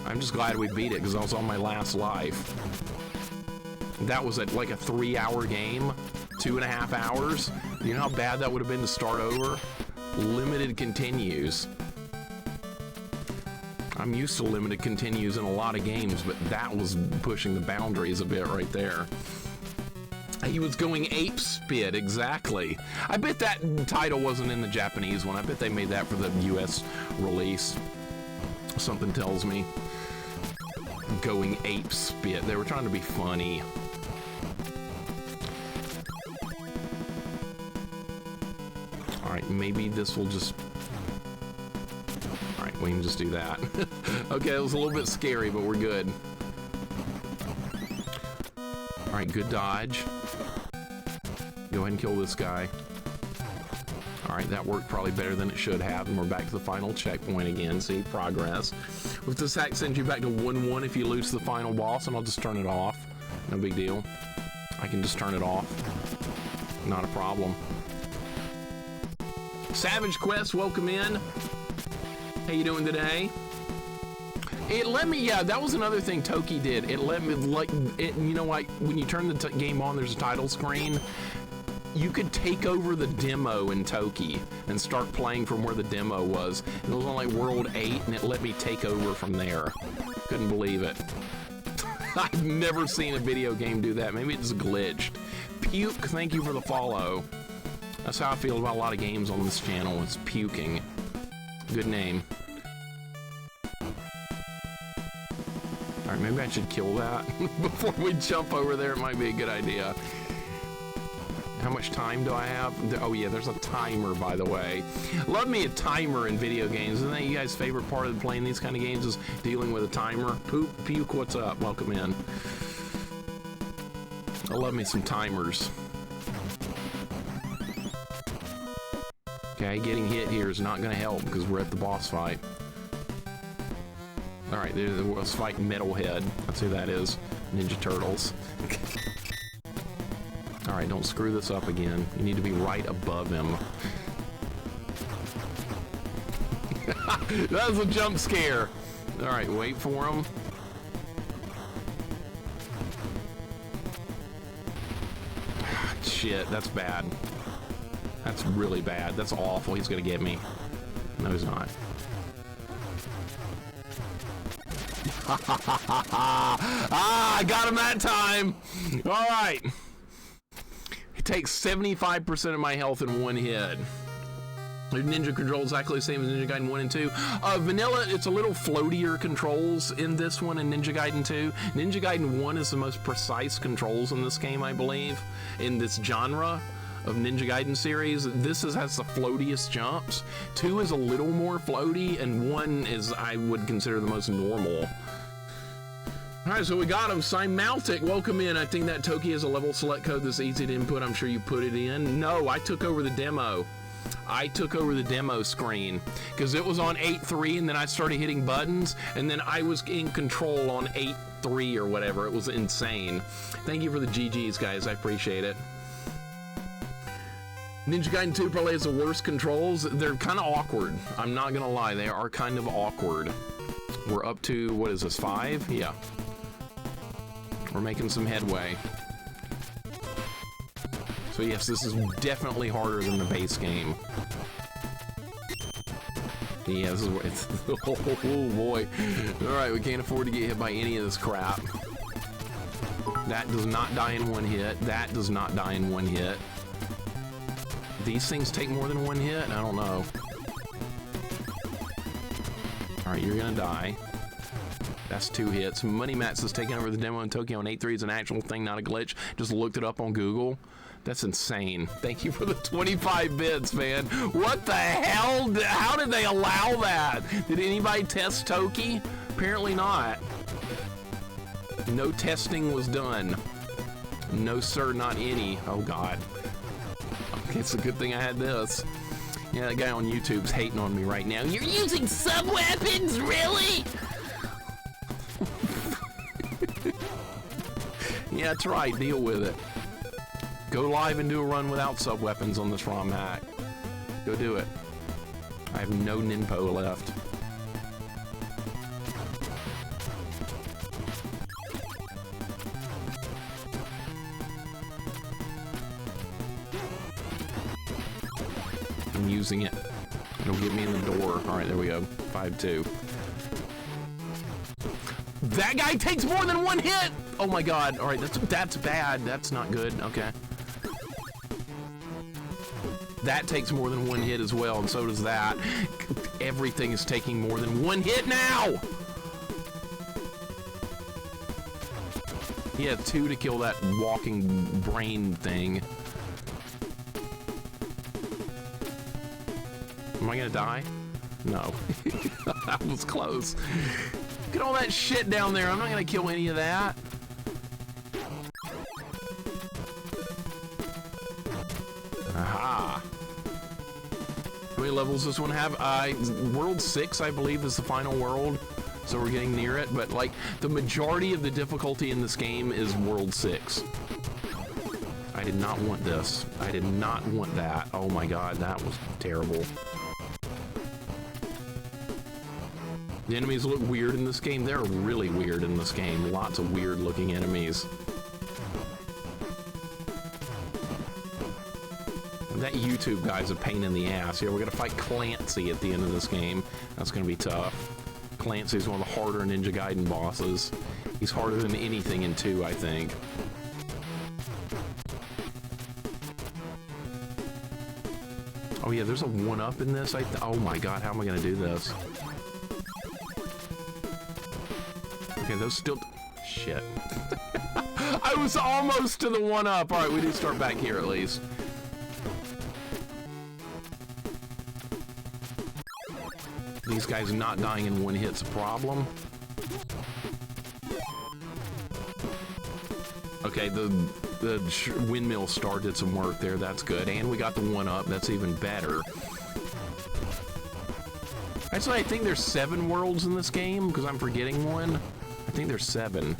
I'm just glad we beat it because I was on my last life. That was like a 3-hour game, 2.5 hours. You know how bad that would have been to start over? Limited continues. I'm used to limited continues in a lot of games, but that was pushing the boundaries a bit right there. He was going ape spit, exactly. I bet that title wasn't in the Japanese one. I bet they made that for the US release. Something tells me. Going ape spit. They were trying to be funny. Alright, maybe this will just... Alright, we can just do that. Okay, it was a little bit scary, but we're good. Alright, good dodge. Go ahead and kill this guy. Alright, that worked probably better than it should have, and we're back to the final checkpoint again. See, progress. If this hack sends you back to 1-1 if you lose the final boss, and I'll just turn it off. No big deal. I can just turn it off. Not a problem. Savage Quest, welcome in. How you doing today? It let me, yeah, that was another thing Toki did. It let me, like, it, you know, like, when you turn the game on, there's a title screen. You could take over the demo in Toki and start playing from where the demo was. And it was on like World 8, and it let me take over from there. Couldn't believe it. I've never seen a video game do that. Maybe it's glitched. Puke, thank you for the follow. That's how I feel about a lot of games on this channel. It's puking. Good name. Alright, maybe I should kill that before we jump over there. It might be a good idea. How much time do I have? Oh yeah, there's a timer, by the way. Love me a timer in video games. Isn't that you guys' favorite part of playing these kind of games is dealing with a timer? Puke, what's up? Welcome in. I love me some timers. Okay, getting hit here is not going to help because we're at the boss fight. Alright, let's fight Metalhead. That's who that is. Ninja Turtles. Alright, don't screw this up again. You need to be right above him. That was a jump scare. Alright, wait for him. Shit, that's bad. That's really bad. That's awful. He's gonna get me. No, he's not. Ah, I got him that time. All right. It takes 75% of my health in one hit. Ninja controls exactly the same as Ninja Gaiden 1 and 2. Vanilla, it's a little floatier controls in this one in Ninja Gaiden 2. Ninja Gaiden 1 is the most precise controls in this game, I believe, in this genre of Ninja Gaiden series. This has the floatiest jumps. 2 is a little more floaty, and 1 is, I would consider, the most normal. All right, so we got him. Symaltic, welcome in. I think that Toki has a level select code that's easy to input. I'm sure you put it in. No, I took over the demo. I took over the demo screen because it was on 8.3 and then I started hitting buttons and then I was in control on 8.3 or whatever. It was insane. Thank you for the GGs, guys. I appreciate it. Ninja Gaiden 2 probably has the worst controls. They're kind of awkward. I'm not gonna lie, they are kind of awkward. We're up to, what is this, 5? Yeah. We're making some headway. So yes, this is definitely harder than the base game. Yeah, this is what it's, oh boy. All right, we can't afford to get hit by any of this crap. That does not die in one hit. That does not die in one hit. These things take more than one hit? I don't know. All right, you're gonna die. That's 2 hits. Money Mats is taking over the demo in Tokyo on 8.3. It's an actual thing, not a glitch. Just looked it up on Google. That's insane. Thank you for the 25 bits, man. What the hell? How did they allow that? Did anybody test Toki? Apparently not. No testing was done. No, sir, not any. Oh, God. Okay, it's a good thing I had this. Yeah, that guy on YouTube's hating on me right now. You're using sub-weapons, really? Yeah, that's right. Deal with it. Go live and do a run without sub-weapons on this ROM hack. Go do it. I have no Ninpo left. I'm using it. It'll get me in the door. All right, there we go. 5-2. That guy takes more than one hit! Oh my God. All right, that's bad. That's not good. Okay. That takes more than one hit as well, and so does that. Everything is taking more than one hit now! He had 2 to kill that walking brain thing. Am I gonna die? No. That was close. Look at all that shit down there. I'm not gonna kill any of that. Aha. How many levels does this one have? World 6, I believe, is the final world. So we're getting near it, but like the majority of the difficulty in this game is World 6. I did not want this. I did not want that. Oh my God, that was terrible. The enemies look weird in this game. They're really weird in this game. Lots of weird looking enemies. That YouTube guy's a pain in the ass. Yeah, we're gonna fight Clancy at the end of this game. That's gonna be tough. Clancy's one of the harder Ninja Gaiden bosses. He's harder than anything in 2, I think. Oh yeah, there's a 1-up in this. Oh my God, how am I gonna do this? Okay, those still... Shit. I was almost to the 1-up. All right, we do start back here at least. These guys not dying in one hit's a problem. Okay, the windmill star did some work there. That's good. And we got the 1-up. That's even better. Actually, I think there's 7 worlds in this game because I'm forgetting one. I think there's 7.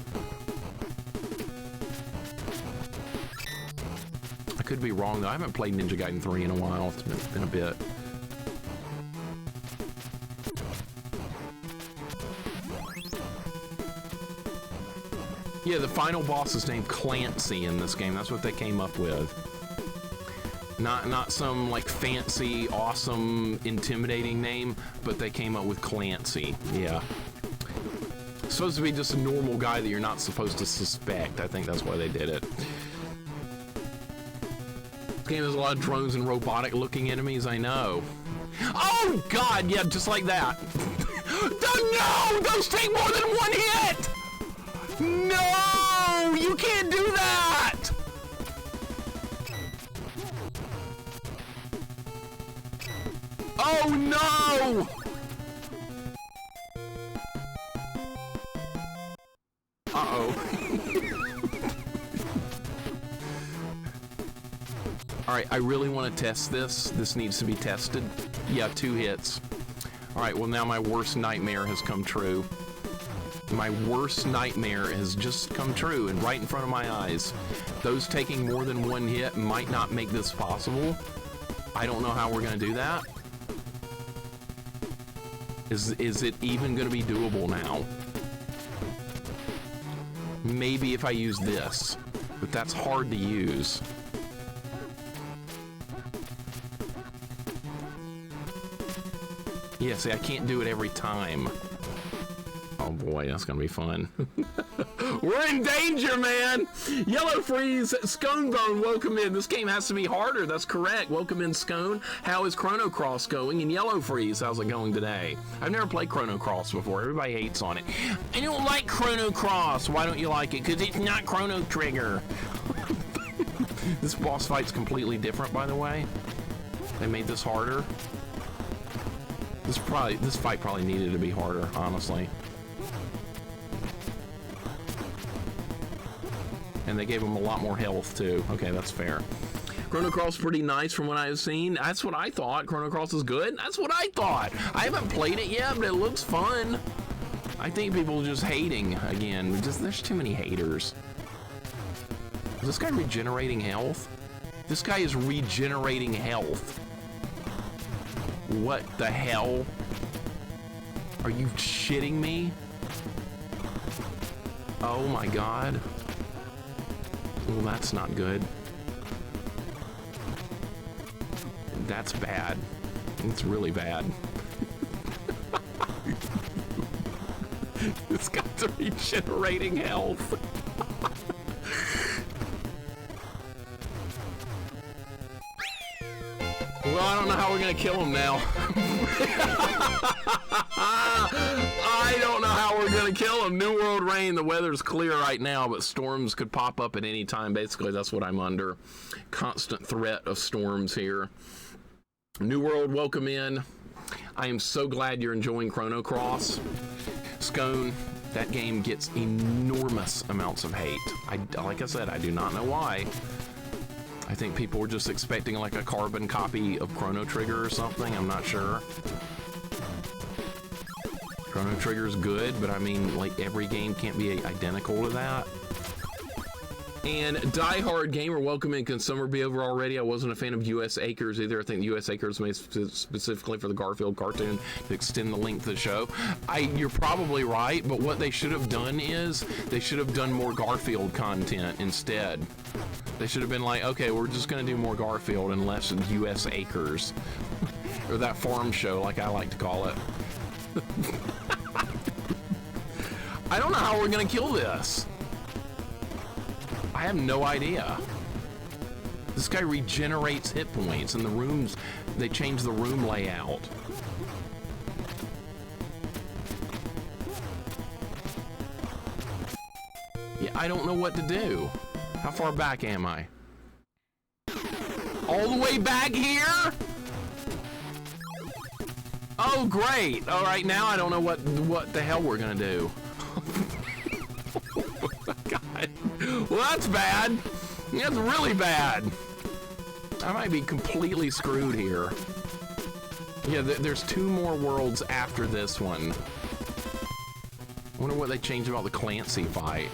I could be wrong though. I haven't played Ninja Gaiden 3 in a while. It's been a bit. Yeah, the final boss is named Clancy in this game. That's what they came up with. Not some like fancy, awesome, intimidating name, but they came up with Clancy. Yeah. It's supposed to be just a normal guy that you're not supposed to suspect. I think that's why they did it. This game has a lot of drones and robotic looking enemies, I know. Oh, God, yeah, just like that. No! Those take more than one hit! No! You can't do that! Oh, no! Uh-oh. Alright, I really want to test this. This needs to be tested. Yeah, 2 hits. Alright, well now my worst nightmare has come true. My worst nightmare has just come true and right in front of my eyes. Those taking more than 1 hit might not make this possible. I don't know how we're going to do that. Is it even going to be doable now? Maybe if I use this, but that's hard to use. Yeah, see, I can't do it every time. Oh boy, that's gonna be fun. We're in danger, man! Yellow Freeze, Scone Bone, welcome in. This game has to be harder, that's correct. Welcome in, Scone. How is Chrono Cross going? And Yellow Freeze, how's it going today? I've never played Chrono Cross before. Everybody hates on it. I don't like Chrono Cross. Why don't you like it? Because it's not Chrono Trigger. This boss fight's completely different, by the way. They made this harder. This fight probably needed to be harder, honestly. And they gave him a lot more health too. Okay, that's fair. Chrono Cross is pretty nice from what I've seen. That's what I thought. Chrono Cross is good. That's what I thought. I haven't played it yet, but it looks fun. I think people are just hating again. There's too many haters. Is this guy regenerating health? This guy is regenerating health. What the hell? Are you shitting me? Oh my god. Well, that's not good. That's bad. It's really bad. This guy's regenerating health. Well, I don't know how we're gonna kill him now. I don't know how we're gonna kill him. New World Rain, the weather's clear right now, but storms could pop up at any time. Basically, that's what I'm under. Constant threat of storms here. New World, welcome in. I am so glad you're enjoying Chrono Cross. Scone, that game gets enormous amounts of hate. Like I said, I do not know why. I think people were just expecting like a carbon copy of Chrono Trigger or something. I'm not sure. Chrono Trigger's good, but I mean, like, every game can't be identical to that. And Die Hard Gamer, welcome in. Can summer be over already? I wasn't a fan of U.S. Acres either. I think U.S. Acres made specifically for the Garfield cartoon to extend the length of the show. You're probably right, but what they should have done is they should have done more Garfield content instead. They should have been like, okay, we're just going to do more Garfield and less U.S. Acres. Or that farm show, like I like to call it. I don't know how we're going to kill this. I have no idea. This guy regenerates hit points, and the rooms, they change the room layout. Yeah, I don't know what to do. How far back am I? All the way back here? Oh, great. All right, now I don't know what the hell we're gonna do. Oh my God. Well, that's bad. That's really bad. I might be completely screwed here. Yeah, there's 2 more worlds after this one. I wonder what they changed about the Clancy fight.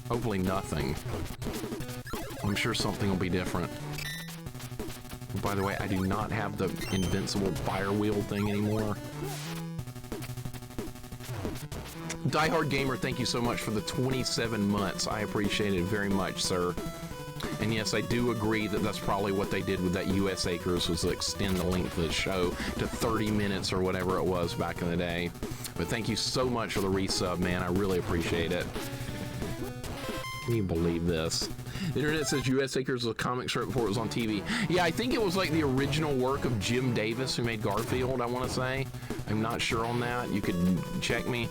Hopefully nothing. I'm sure something will be different. By the way, I do not have the invincible fire wheel thing anymore. Die Hard Gamer, thank you so much for the 27 months. I appreciate it very much, sir. And yes, I do agree that that's probably what they did with that U.S. Acres, was to extend the length of the show to 30 minutes or whatever it was back in the day. But thank you so much for the resub, man. I really appreciate it. Can you believe this? The internet says U.S. Acres was a comic strip before it was on TV. Yeah, I think it was like the original work of Jim Davis, who made Garfield, I want to say. I'm not sure on that. You could check me.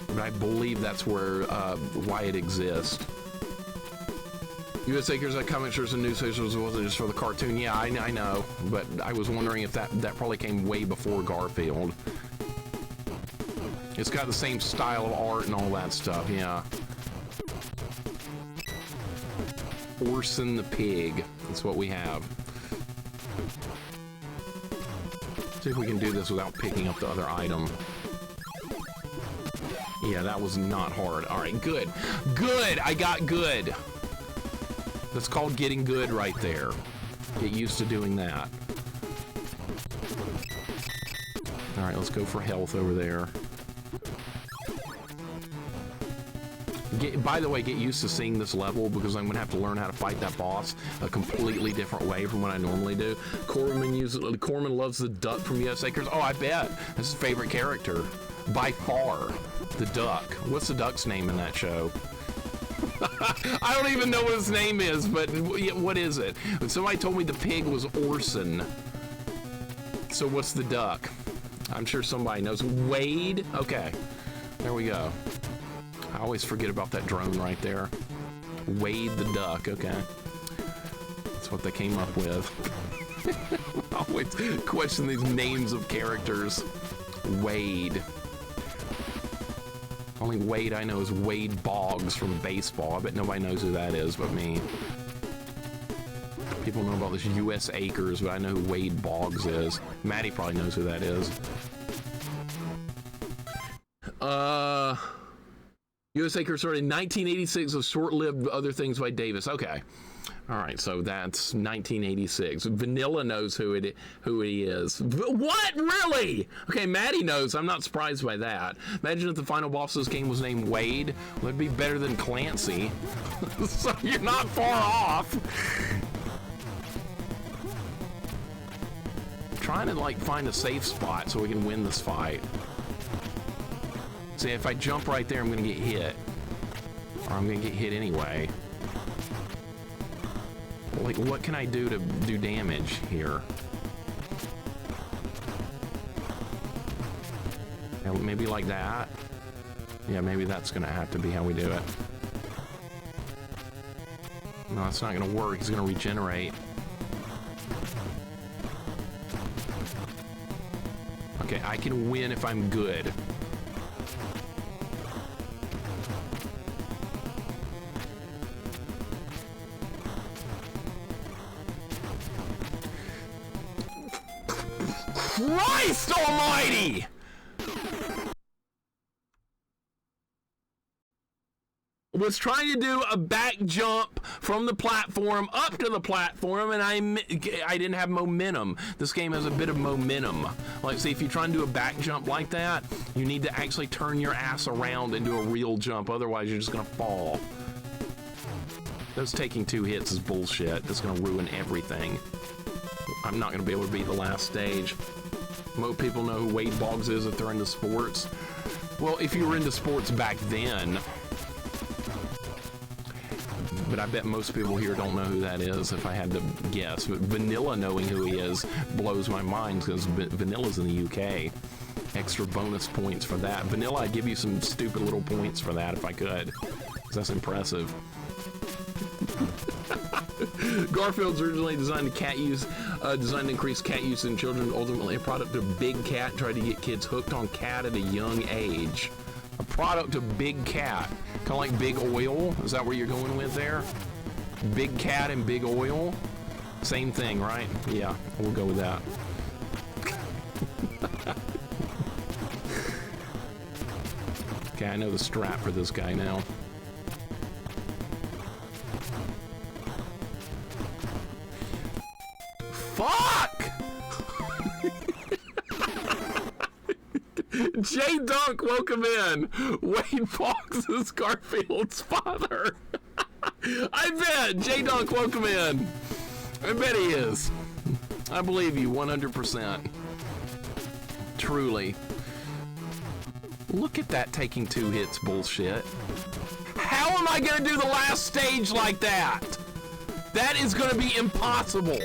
But I believe that's why it exists. U.S. Acres had comic strips and newspapers. It wasn't just for the cartoon. Yeah, I know. But I was wondering if that probably came way before Garfield. It's got the same style of art and all that stuff, yeah. Orson the Pig. That's what we have. See if we can do this without picking up the other item. Yeah, that was not hard. All right, good. Good! I got good. That's called getting good right there. Get used to doing that. All right, let's go for health over there. By the way, get used to seeing this level because I'm gonna have to learn how to fight that boss a completely different way from what I normally do. Corman loves the duck from U.S. Acres. Oh, I bet. That's his favorite character. By far. The duck. What's the duck's name in that show? I don't even know what his name is, but what is it? Somebody told me the pig was Orson. So what's the duck? I'm sure somebody knows. Wade? Okay. There we go. I always forget about that drone right there. Wade the duck, okay. That's what they came up with. I always question these names of characters. Wade. Only Wade I know is Wade Boggs from baseball. I bet nobody knows who that is but me. People know about this U.S. Acres, but I know who Wade Boggs is. Maddie probably knows who that is. U.S. Acres started in 1986 with short-lived Other Things by Davis. Okay. All right, so that's 1986. Vanilla knows who he is. What? Really? Okay, Maddie knows. I'm not surprised by that. Imagine if the final boss of this game was named Wade. Well, it'd be better than Clancy. So you're not far off. I'm trying to, like, find a safe spot so we can win this fight. See, if I jump right there, I'm gonna get hit. Or I'm gonna get hit anyway. Like, what can I do to do damage here? Maybe like that? Yeah, maybe that's gonna have to be how we do it. No, it's not gonna work. It's gonna regenerate. Okay, I can win if I'm good. Christ almighty! Was trying to do a back jump from the platform up to the platform, and I didn't have momentum. This game has a bit of momentum. Like, see, if you try and do a back jump like that, you need to actually turn your ass around and do a real jump. Otherwise, you're just gonna fall. Those taking 2 hits is bullshit. That's gonna ruin everything. I'm not gonna be able to beat the last stage. Most people know who Wade Boggs is if they're into sports. Well, if you were into sports back then. But I bet most people here don't know who that is if I had to guess. But Vanilla knowing who he is blows my mind because Vanilla's in the UK. Extra bonus points for that. Vanilla, I'd give you some stupid little points for that if I could. Because that's impressive. Garfield's originally designed to increase cat use in children. Ultimately, a product of Big Cat tried to get kids hooked on cat at a young age. A product of Big Cat, kind of like Big Oil. Is that where you're going with there? Big Cat and Big Oil, same thing, right? Yeah, we'll go with that. Okay, I know the strat for this guy now. Fuck! Jay Dunk, welcome in. Wade Fox is Garfield's father. I bet. Jay Dunk, welcome in. I bet he is. I believe you 100%. Truly. Look at that taking 2 hits bullshit. How How am I gonna do the last stage like that? That is gonna be impossible.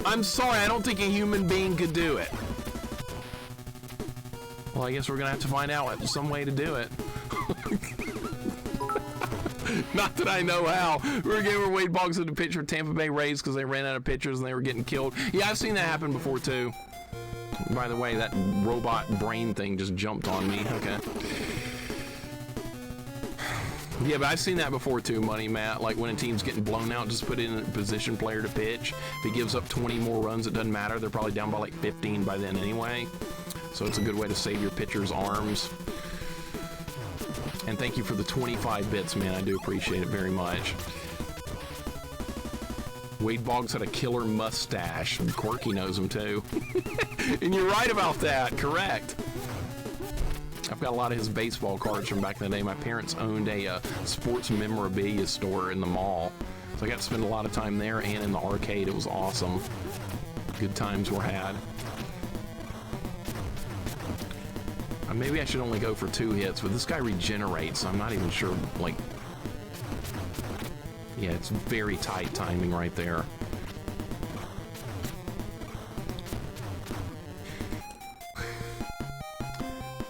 I'm sorry, I don't think a human being could do it. Well, I guess we're gonna have to find out some way to do it. Not that I know how. We're getting Wade Boggs in the picture of Tampa Bay Rays because they ran out of pitchers and they were getting killed. Yeah, I've seen that happen before too. By the way, that robot brain thing just jumped on me. Okay. Yeah, but I've seen that before too, Money Matt. Like when a team's getting blown out, just put in a position player to pitch. If he gives up 20 more runs, it doesn't matter. They're probably down by like 15 by then anyway. So it's a good way to save your pitcher's arms. And thank you for the 25 bits, man. I do appreciate it very much. Wade Boggs had a killer mustache. Quirky knows him too. And you're right about that. Correct. I've got a lot of his baseball cards from back in the day. My parents owned a sports memorabilia store in the mall. So I got to spend a lot of time there and in the arcade. It was awesome. Good times were had. Maybe I should only go for 2 hits, but this guy regenerates. I'm not even sure, like... Yeah, it's very tight timing right there.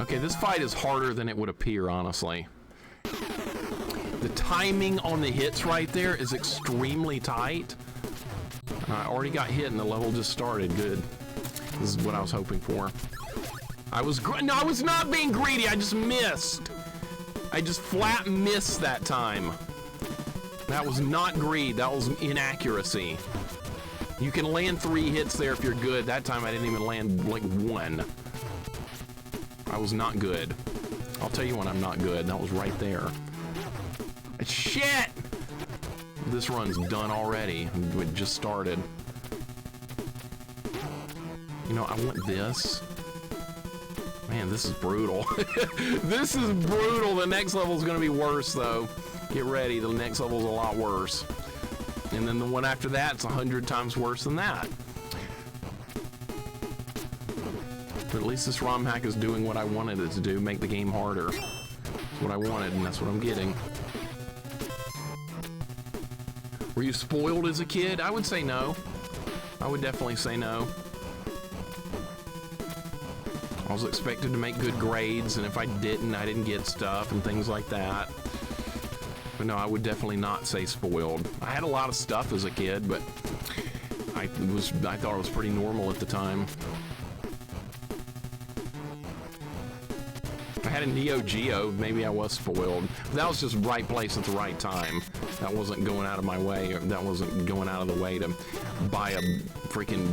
Okay, this fight is harder than it would appear, honestly. The timing on the hits right there is extremely tight. I already got hit and the level just started. Good. This is what I was hoping for. I was not being greedy. I just missed. I just flat missed that time. That was not greed. That was inaccuracy. You can land 3 hits there if you're good. That time I didn't even land like 1. I was not good. I'll tell you when I'm not good. That was right there. Shit! This run's done already. It just started. You know, I want this. Man, this is brutal. This is brutal. The next level is going to be worse, though. Get ready. The next level is a lot worse. And then the one after that's 100 times worse than that. But at least this ROM hack is doing what I wanted it to do, make the game harder. That's what I wanted, and that's what I'm getting. Were you spoiled as a kid? I would say no. I would definitely say no. I was expected to make good grades, and if I didn't get stuff and things like that. But no, I would definitely not say spoiled. I had a lot of stuff as a kid, but I thought it was pretty normal at the time. If I had a Neo Geo, maybe I was spoiled. That was just right place at the right time. That wasn't going out of my way, or that wasn't going out of the way to buy a freaking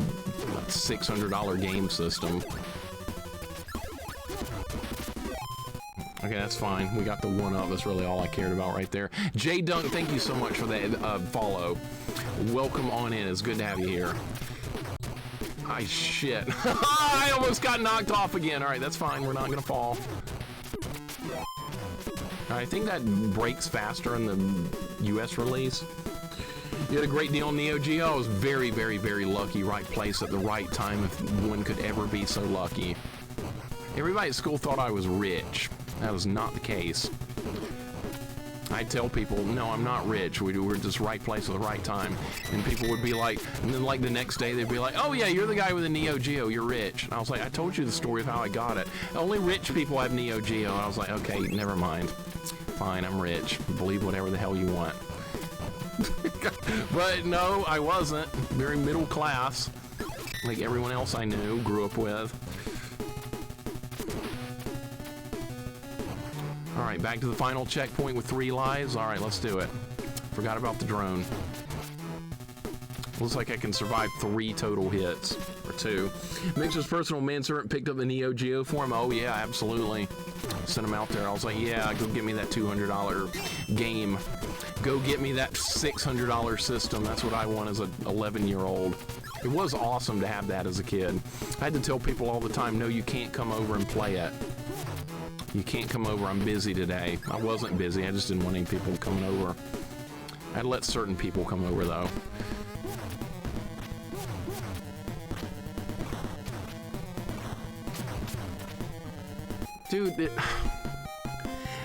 $600 game system. Okay, that's fine. We got the 1-up. That's really all I cared about right there. Jay Dunk, thank you so much for that follow. Welcome on in. It's good to have you here. Ah, shit. I almost got knocked off again. All right, that's fine. We're not going to fall. I think that breaks faster in the US release. You had a great deal on Neo Geo. I was very, very, very lucky. Right place at the right time, if one could ever be so lucky. Everybody at school thought I was rich. That was not the case. I tell people, no, I'm not rich. We're just right place at the right time. And people would be like, and then like the next day they'd be like, oh yeah, you're the guy with the Neo Geo, you're rich. And I was like, I told you the story of how I got it. Only rich people have Neo Geo. And I was like, okay, never mind. Fine, I'm rich. Believe whatever the hell you want. But no, I wasn't. Very middle class. Like everyone else I knew, grew up with. Alright, back to the final checkpoint with 3 lives. Alright, let's do it. Forgot about the drone. Looks like I can survive 3 total hits. Or 2. Mixer's personal manservant picked up the Neo Geo for him. Oh yeah, absolutely. Sent him out there. I was like, yeah, go get me that $200 game. Go get me that $600 system. That's what I want as an 11-year-old. It was awesome to have that as a kid. I had to tell people all the time, no, you can't come over and play it. You can't come over, I'm busy today. I wasn't busy, I just didn't want any people coming over. I'd let certain people come over though. Dude,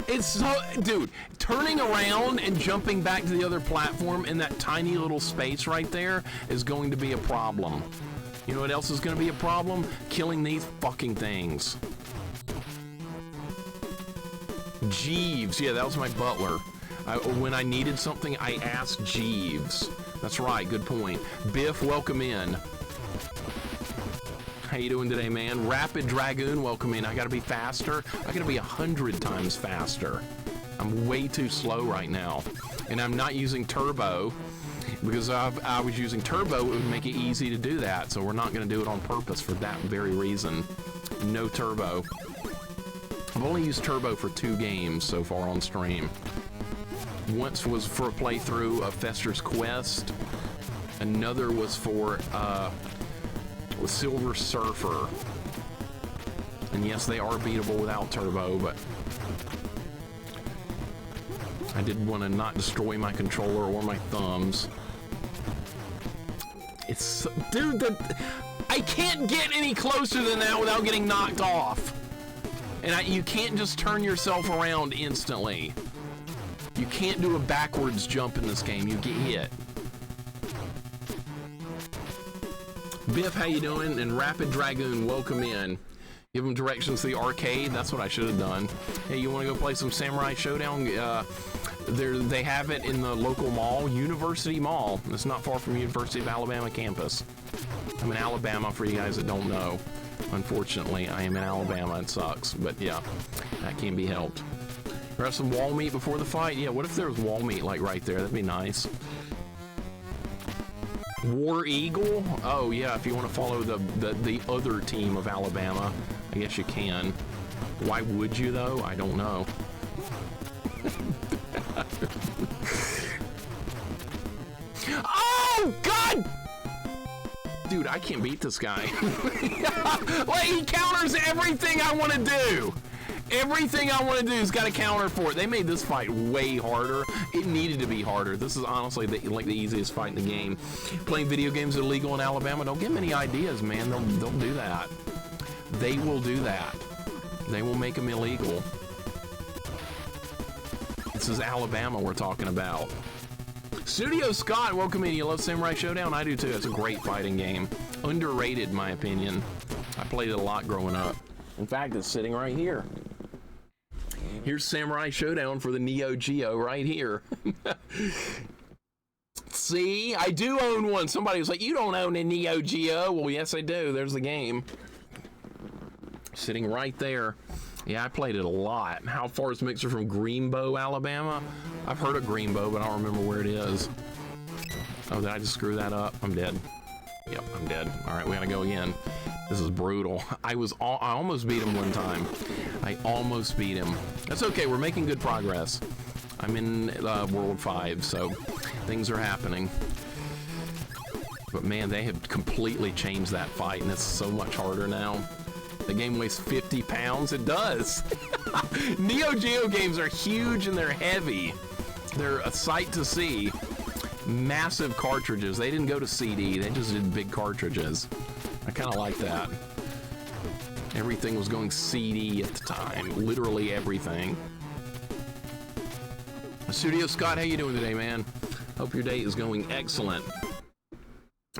it's so, dude, turning around and jumping back to the other platform in that tiny little space right there is going to be a problem. You know what else is going to be a problem? Killing these fucking things. Jeeves, yeah, that was my butler. When I needed something, I asked Jeeves. That's right, good point. Biff, welcome in. How you doing today, man? Rapid Dragoon, welcome in. I gotta be faster. I gotta be 100 times faster. I'm way too slow right now. And I'm not using turbo, because if I was using turbo, it would make it easy to do that. So we're not gonna do it on purpose for that very reason. No turbo. I've only used turbo for 2 games so far on stream. Once was for a playthrough of Fester's Quest. Another was for Silver Surfer. And yes, they are beatable without turbo, but I did want to not destroy my controller or my thumbs. It's... Dude, I can't get any closer than that without getting knocked off. And you can't just turn yourself around instantly. You can't do a backwards jump in this game. You get hit. Biff, how you doing? And Rapid Dragoon, welcome in. Give them directions to the arcade. That's what I should have done. Hey, you want to go play some Samurai Showdown? They have it in the local mall, University Mall. It's not far from University of Alabama campus. I'm in Alabama, for you guys that don't know. Unfortunately, I am in Alabama. It sucks, but yeah, that can be helped. Grab some wall meat before the fight. Yeah, what if there was wall meat like right there? That'd be nice. War Eagle? Oh yeah, if you want to follow the other team of Alabama, I guess you can. Why would you though? I don't know. Oh God! Dude, I can't beat this guy. Like, he counters everything I want to do. Everything I want to do has got a counter for it. They made this fight way harder. It needed to be harder. This is honestly like the easiest fight in the game. Playing video games illegal in Alabama. Don't give them any ideas, man. They'll do that. They will do that. They will make them illegal. This is Alabama we're talking about. Studio Scott, welcome in. You love Samurai Showdown? I do too. It's a great fighting game. Underrated, in my opinion. I played it a lot growing up. In fact, it's sitting right here. Here's Samurai Showdown for the Neo Geo right here. See, I do own one. Somebody was like, you don't own a Neo Geo. Well, yes, I do. There's the game. Sitting right there. Yeah, I played it a lot. How far is Mixer from Greenbow, Alabama? I've heard of Greenbow, but I don't remember where it is. Oh, did I just screw that up? I'm dead. Yep, I'm dead. All right, we gotta go again. This is brutal. I almost beat him one time. I almost beat him. That's okay, we're making good progress. I'm in World 5, so things are happening. But man, they have completely changed that fight, and it's so much harder now. The game weighs 50 pounds. It does. Neo Geo games are huge and they're heavy. They're a sight to see. Massive cartridges. They didn't go to CD. They just did big cartridges. I kind of like that. Everything was going CD at the time. Literally everything. Studio Scott, how you doing today, man? Hope your day is going excellent.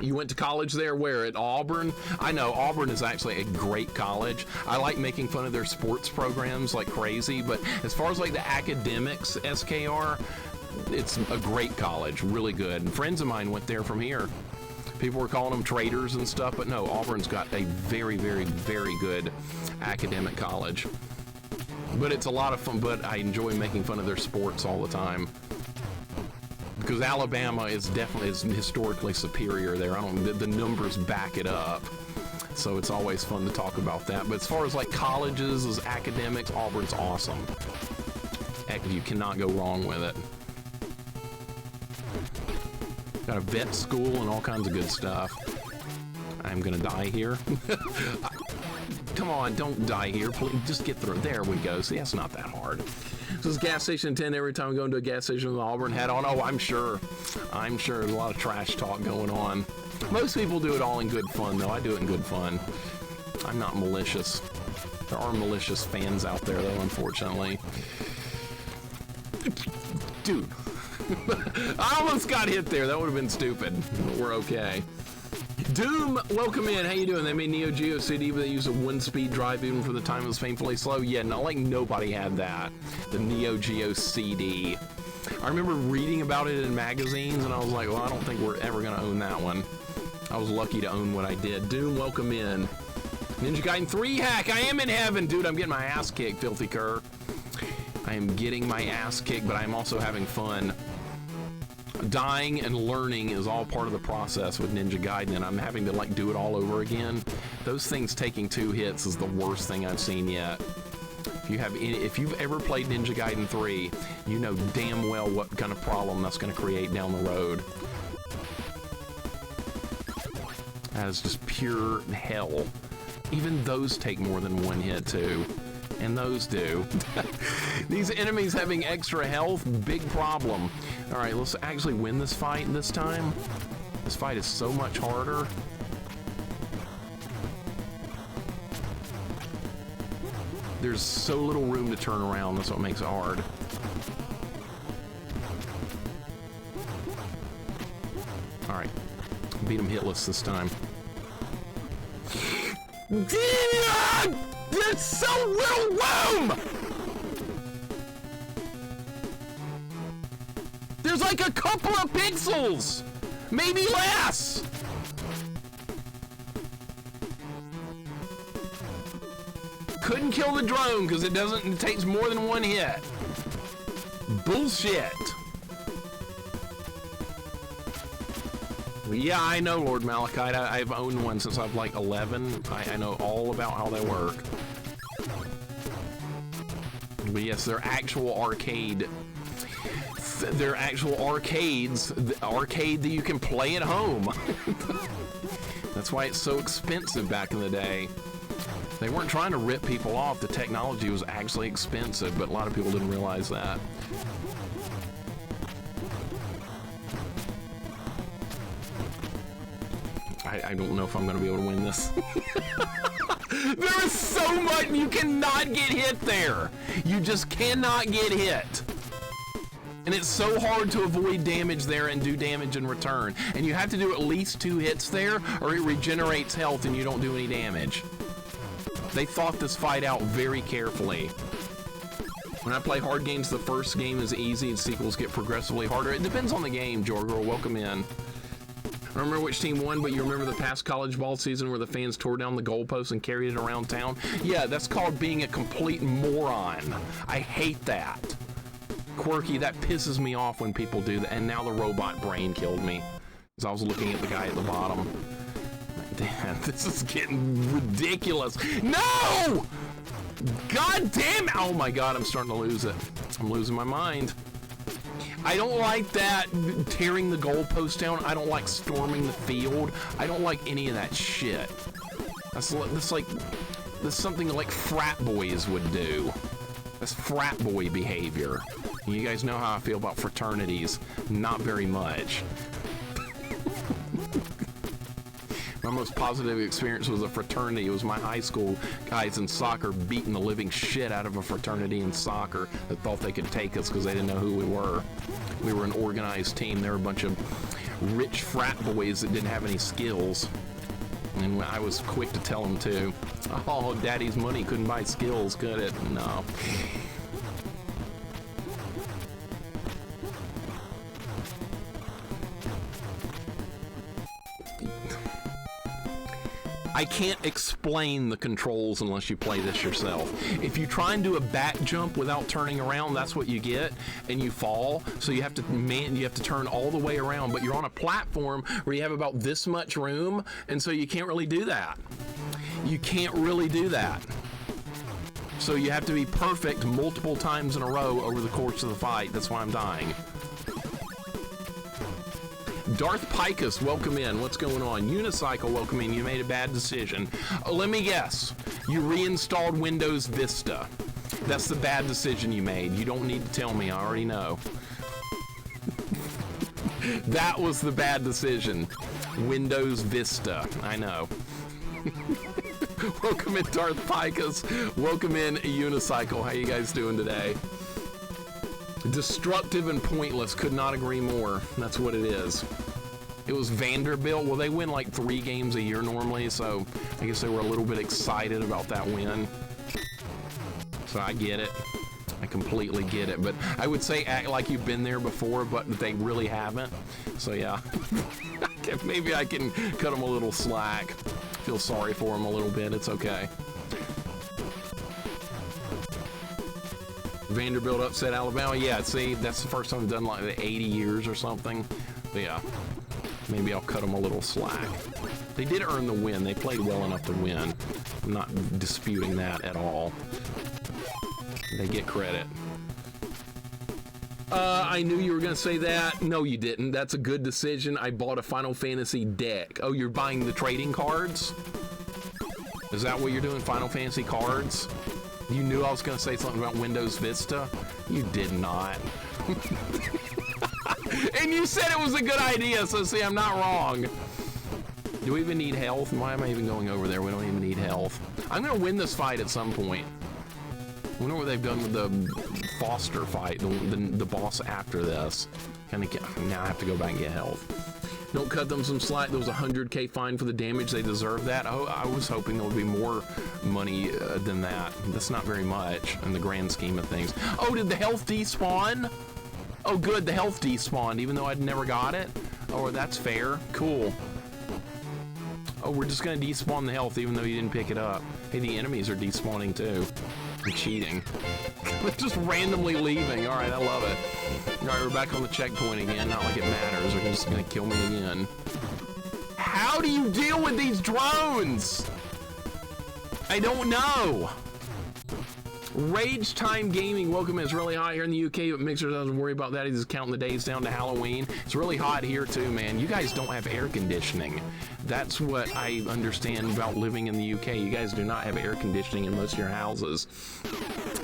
You went to college there, where, at Auburn? I know, Auburn is actually a great college. I like making fun of their sports programs like crazy, but as far as like the academics, SKR, it's a great college, really good. And friends of mine went there from here. People were calling them traitors and stuff, but no, Auburn's got a very, very, very good academic college. But it's a lot of fun, but I enjoy making fun of their sports all the time. Because Alabama is definitely historically superior there. The numbers back it up. So it's always fun to talk about that. But as far as like colleges, as academics, Auburn's awesome. Heck, you cannot go wrong with it. Got a vet school and all kinds of good stuff. I'm gonna die here. Come on, don't die here. Please, just get through. There we go. See, that's not that hard. This is gas station 10 every time we go into a gas station with an Auburn hat on. Oh, I'm sure. I'm sure there's a lot of trash talk going on. Most people do it all in good fun, though. I do it in good fun. I'm not malicious. There are malicious fans out there, though, unfortunately. Dude. I almost got hit there. That would have been stupid. But we're okay. Doom, welcome in. How you doing? They made Neo Geo CD, but they use a 1-speed drive even for the time it was painfully slow. Yeah, not like nobody had that. The Neo Geo CD. I remember reading about it in magazines, and I was like, well, I don't think we're ever going to own that one. I was lucky to own what I did. Doom, welcome in. Ninja Gaiden 3 hack. I am in heaven. Dude, I'm getting my ass kicked, filthy cur. I am getting my ass kicked, but I'm also having fun. Dying and learning is all part of the process with Ninja Gaiden, and I'm having to like do it all over again. Those things taking 2 hits is the worst thing I've seen yet. If you've ever played Ninja Gaiden 3, you know damn well what kind of problem that's going to create down the road. That is just pure hell. Even those take more than 1 hit too. And those do. These enemies having extra health, big problem. All right, let's actually win this fight this time. This fight is so much harder. There's so little room to turn around. That's what makes it hard. All right, beat him hitless this time. There's so little room! There's like a couple of pixels! Maybe less! Couldn't kill the drone because it takes more than 1 hit. Bullshit. Yeah, I know, Lord Malachite. I've owned one since I've like 11. I know all about how they work. But yes, they're actual arcade. They're actual arcades. The arcade that you can play at home. That's why it's so expensive back in the day. They weren't trying to rip people off. The technology was actually expensive, but a lot of people didn't realize that. I don't know if I'm going to be able to win this. There is so much. You cannot get hit there. You just cannot get hit. And it's so hard to avoid damage there and do damage in return. And you have to do at least 2 hits there, or it regenerates health and you don't do any damage. They thought this fight out very carefully. When I play hard games, the first game is easy and sequels get progressively harder. It depends on the game, Jorgirl. Welcome in. I don't remember which team won, but you remember the past college ball season where the fans tore down the goalpost and carried it around town? Yeah, that's called being a complete moron. I hate that. Quirky, that pisses me off when people do that. And now the robot brain killed me as I was looking at the guy at the bottom. Damn, this is getting ridiculous. No! God damn it! Oh my God, I'm starting to lose it. I'm losing my mind. I don't like that tearing the goalpost down. I don't like storming the field. I don't like any of that shit. That's something like frat boys would do. That's frat boy behavior. You guys know how I feel about fraternities. Not very much. My most positive experience was a fraternity. It was my high school guys in soccer beating the living shit out of a fraternity in soccer that thought they could take us because they didn't know who we were. We were an organized team. There were a bunch of rich frat boys that didn't have any skills. And I was quick to tell them too. Oh, daddy's money couldn't buy skills, could it? No. I can't explain the controls unless you play this yourself. If you try and do a back jump without turning around, that's what you get, and you fall. So you have to turn all the way around, but you're on a platform where you have about this much room, and so you can't really do that. You can't really do that. So you have to be perfect multiple times in a row over the course of the fight. That's why I'm dying. Darth Picus, welcome in. What's going on? Unicycle, welcome in. You made a bad decision. Let me guess. You reinstalled Windows Vista. That's the bad decision you made. You don't need to tell me. I already know. That was the bad decision. Windows Vista. I know. Welcome in, Darth Picus. Welcome in, Unicycle. How you guys doing today? Destructive and pointless. Could not agree more. That's what it is. It was Vanderbilt. Well, they win like 3 games a year normally, so I guess they were a little bit excited about that win. So I get it. I completely get it. But I would say act like you've been there before, but they really haven't. So yeah. Maybe I can cut them a little slack. Feel sorry for them a little bit. It's okay. Vanderbilt upset Alabama. Yeah, see, that's the first time I've done like 80 years or something. But yeah, maybe I'll cut them a little slack. They did earn the win. They played well enough to win. I'm not disputing that at all. They get credit. I knew you were going to say that. No, you didn't. That's a good decision. I bought a Final Fantasy deck. Oh, you're buying the trading cards? Is that what you're doing? Final Fantasy cards? You knew I was going to say something about Windows Vista? You did not. And you said it was a good idea, so see, I'm not wrong. Do we even need health? Why am I even going over there? We don't even need health. I'm going to win this fight at some point. I wonder what they've done with the Foster fight, the boss after this. Now I have to go back and get health. Don't cut them some slack. There was a 100K fine for the damage. They deserve that. Oh, I was hoping there would be more money than that. That's not very much in the grand scheme of things. Oh, did the health despawn? Oh, good. The health despawned, even though I'd never got it. Oh, that's fair. Cool. Oh, we're just going to despawn the health, even though you didn't pick it up. Hey, the enemies are despawning, too. I'm cheating. They're just randomly leaving. All right, I love it. All right, we're back on the checkpoint again. Not like it matters. They're just going to kill me again. How do you deal with these drones? I don't know. Rage Time Gaming, welcome. It's really hot here in the UK, but Mixer doesn't worry about that. He's just counting the days down to Halloween. It's really hot here too, man. You guys don't have air conditioning. That's what I understand about living in the UK. You guys do not have air conditioning in most of your houses.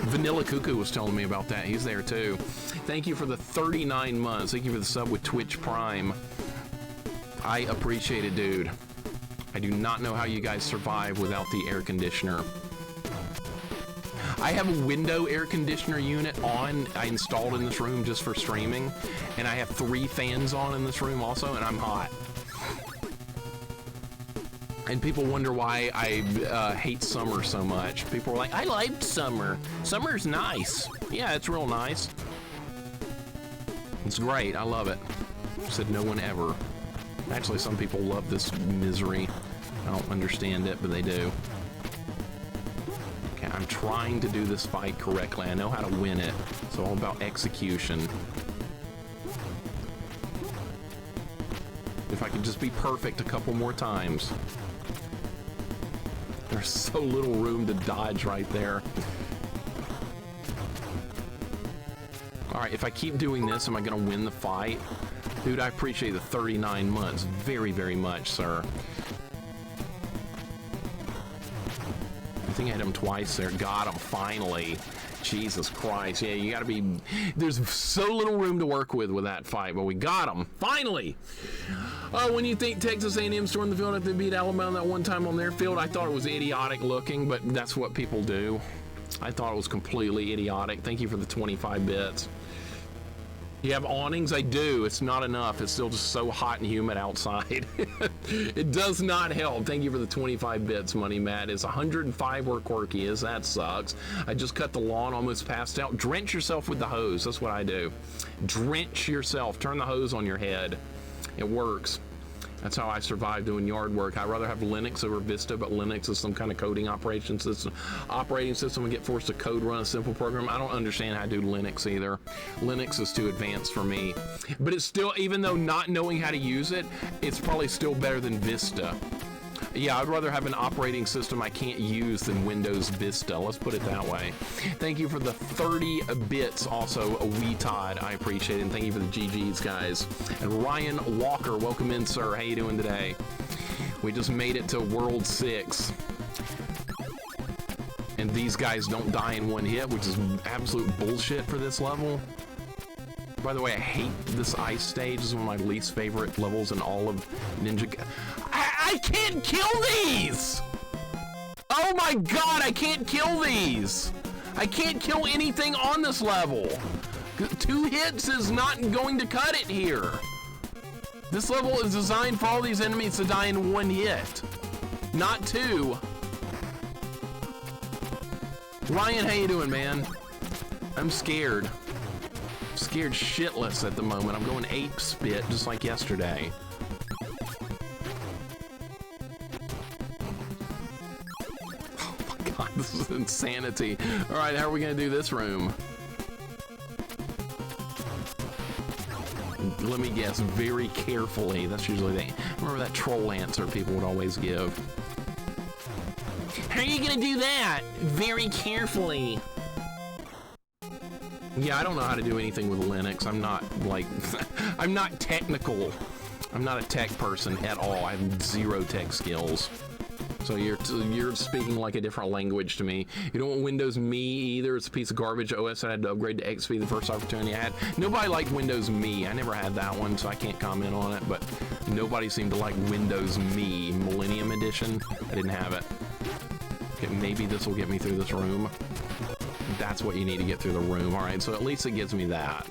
Vanilla Cuckoo was telling me about that. He's there too. Thank you for the 39 months. Thank you for the sub with Twitch Prime. I appreciate it, dude. I do not know how you guys survive without the air conditioner. I have a window air conditioner unit on. I installed in this room just for streaming, and I have 3 fans on in this room also, and I'm hot. And people wonder why I hate summer so much. People are like, I liked summer. Summer's nice. Yeah, it's real nice. It's great. I love it. Said no one ever. Actually, some people love this misery. I don't understand it, but they do. Okay, I'm trying to do this fight correctly. I know how to win it. It's all about execution. If I could just be perfect a couple more times. There's so little room to dodge right there. All right, if I keep doing this, am I gonna win the fight? Dude, I appreciate the 39 months very, very much, sir. I think I hit him twice there. Got him, finally. Jesus Christ. Yeah, you gotta be... There's so little room to work with that fight, but we got him. Finally! When you think Texas A&M stormed the field after they beat Alabama that one time on their field, I thought it was idiotic looking, but that's what people do. I thought it was completely idiotic. Thank you for the 25 bits. You have awnings? I do. It's not enough. It's still just so hot and humid outside. It does not help. Thank you for the 25 bits, Money Matt. It's 105 where quirky is. That sucks. I just cut the lawn, almost passed out. Drench yourself with the hose. That's what I do. Drench yourself. Turn the hose on your head. It works. That's how I survive doing yard work. I'd rather have Linux over Vista, but Linux is some kind of coding operating system and get forced to code run a simple program. I don't understand how to do Linux either. Linux is too advanced for me. But it's still, even though not knowing how to use it, it's probably still better than Vista. Yeah, I'd rather have an operating system I can't use than Windows Vista. Let's put it that way. Thank you for the 30 bits also, a wee Todd. I appreciate it. And thank you for the GGs, guys. And Ryan Walker, welcome in, sir. How you doing today? We just made it to World 6. And these guys don't die in one hit, which is absolute bullshit for this level. By the way, I hate this ice stage. This is one of my least favorite levels in all of Ninja. I can't kill these! Oh my god, I can't kill these! I can't kill anything on this level! 2 hits is not going to cut it here. This level is designed for all these enemies to die in 1 hit, not 2. Ryan, how you doing, man? I'm scared. Scared shitless at the moment. I'm going ape spit just like yesterday. Oh my god, this is insanity. All right, how are we gonna do this room? Let me guess, very carefully. That's usually the, remember that troll answer people would always give. How are you gonna do that? Very carefully. Yeah, I don't know how to do anything with Linux. I'm not like, I'm not technical. I'm not a tech person at all. I have 0 tech skills. So you're speaking like a different language to me. You don't want Windows Me either. It's a piece of garbage OS. I had to upgrade to XP the first opportunity I had. Nobody liked Windows Me. I never had that one, so I can't comment on it, but nobody seemed to like Windows Me Millennium Edition. I didn't have it. Okay, maybe this will get me through this room. That's what you need to get through the room. All right, so at least it gives me that.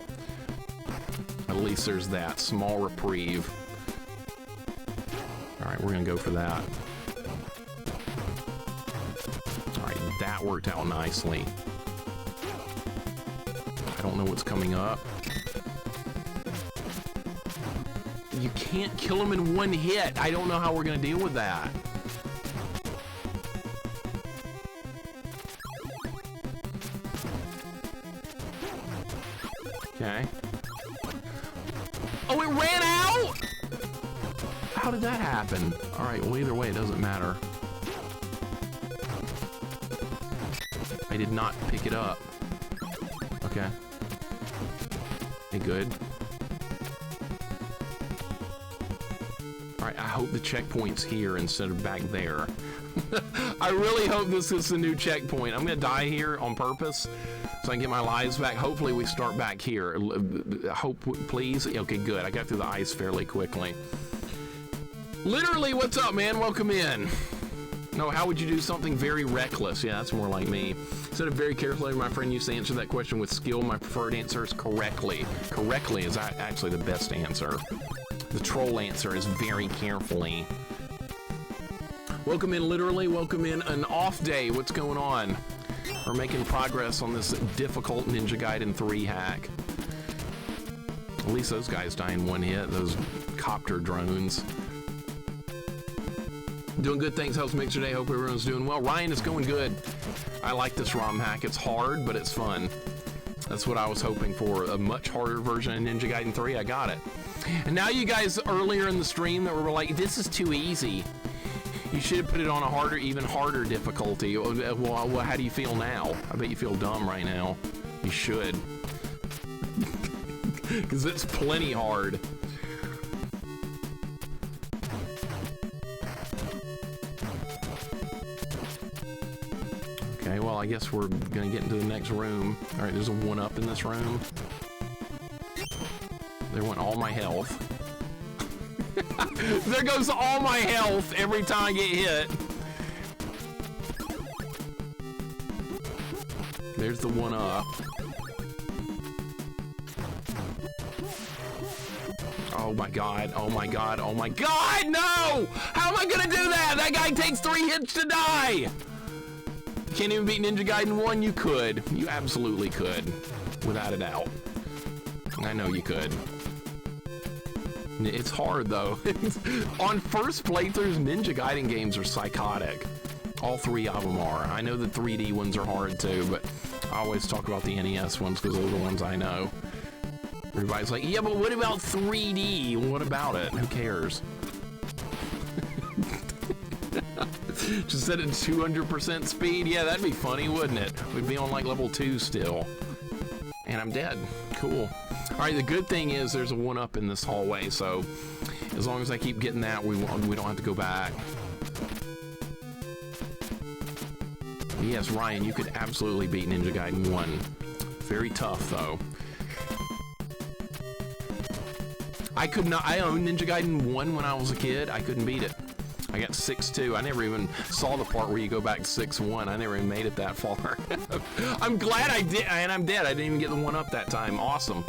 At least there's that small reprieve. All right, we're gonna go for that. All right, that worked out nicely. I don't know what's coming up. You can't kill him in 1 hit. I don't know how we're gonna deal with that. Okay. Oh, it ran out? How did that happen? All right, well, either way, it doesn't matter. I did not pick it up. Okay. Hey, good. All right, I hope the checkpoint's here instead of back there. I really hope this is the new checkpoint. I'm gonna die here on purpose so I can get my lives back. Hopefully we start back here. Hope, please. Okay, good. I got through the ice fairly quickly. Literally, what's up, man? Welcome in. No, how would you do something very reckless? Yeah, that's more like me. Instead of very carefully, my friend used to answer that question with skill. My preferred answer is correctly. Correctly is actually the best answer. The troll answer is very carefully. Welcome in, literally. Welcome in an off day. What's going on? We're making progress on this difficult Ninja Gaiden 3 hack. At least those guys die in 1 hit, those copter drones. Doing good, thanks. How's Mixer Day? Hope everyone's doing well. Ryan, is going good. I like this ROM hack. It's hard, but it's fun. That's what I was hoping for. A much harder version of Ninja Gaiden 3. I got it. And now you guys earlier in the stream that were like, this is too easy. You should have put it on a harder, even harder difficulty. Well, how do you feel now? I bet you feel dumb right now. You should. Because it's plenty hard. Okay, well, I guess we're gonna get into the next room. All right, there's a 1-up in this room. There went all my health. There goes all my health every time I get hit. There's the 1-up. Oh my god, oh my god, oh my god, no! How am I gonna do that? That guy takes 3 hits to die! You can't even beat Ninja Gaiden 1? You could. You absolutely could. Without a doubt. I know you could. It's hard though. On first playthroughs, Ninja Gaiden games are psychotic. All 3 of them are. I know the 3D ones are hard too, but I always talk about the NES ones because those are the ones I know. Everybody's like, yeah, but what about 3D? What about it? Who cares? Just set it to 200% speed? Yeah, that'd be funny, wouldn't it? We'd be on like level 2 still. And I'm dead. Cool. All right, the good thing is there's a 1-up in this hallway, so as long as I keep getting that, we don't have to go back. But yes, Ryan, you could absolutely beat Ninja Gaiden 1. Very tough, though. I could not. I owned Ninja Gaiden 1 when I was a kid. I couldn't beat it. I got 6-2. I never even saw the part where you go back to 6-1. I never even made it that far. I'm glad I did, and I'm dead. I didn't even get the 1-up that time. Awesome.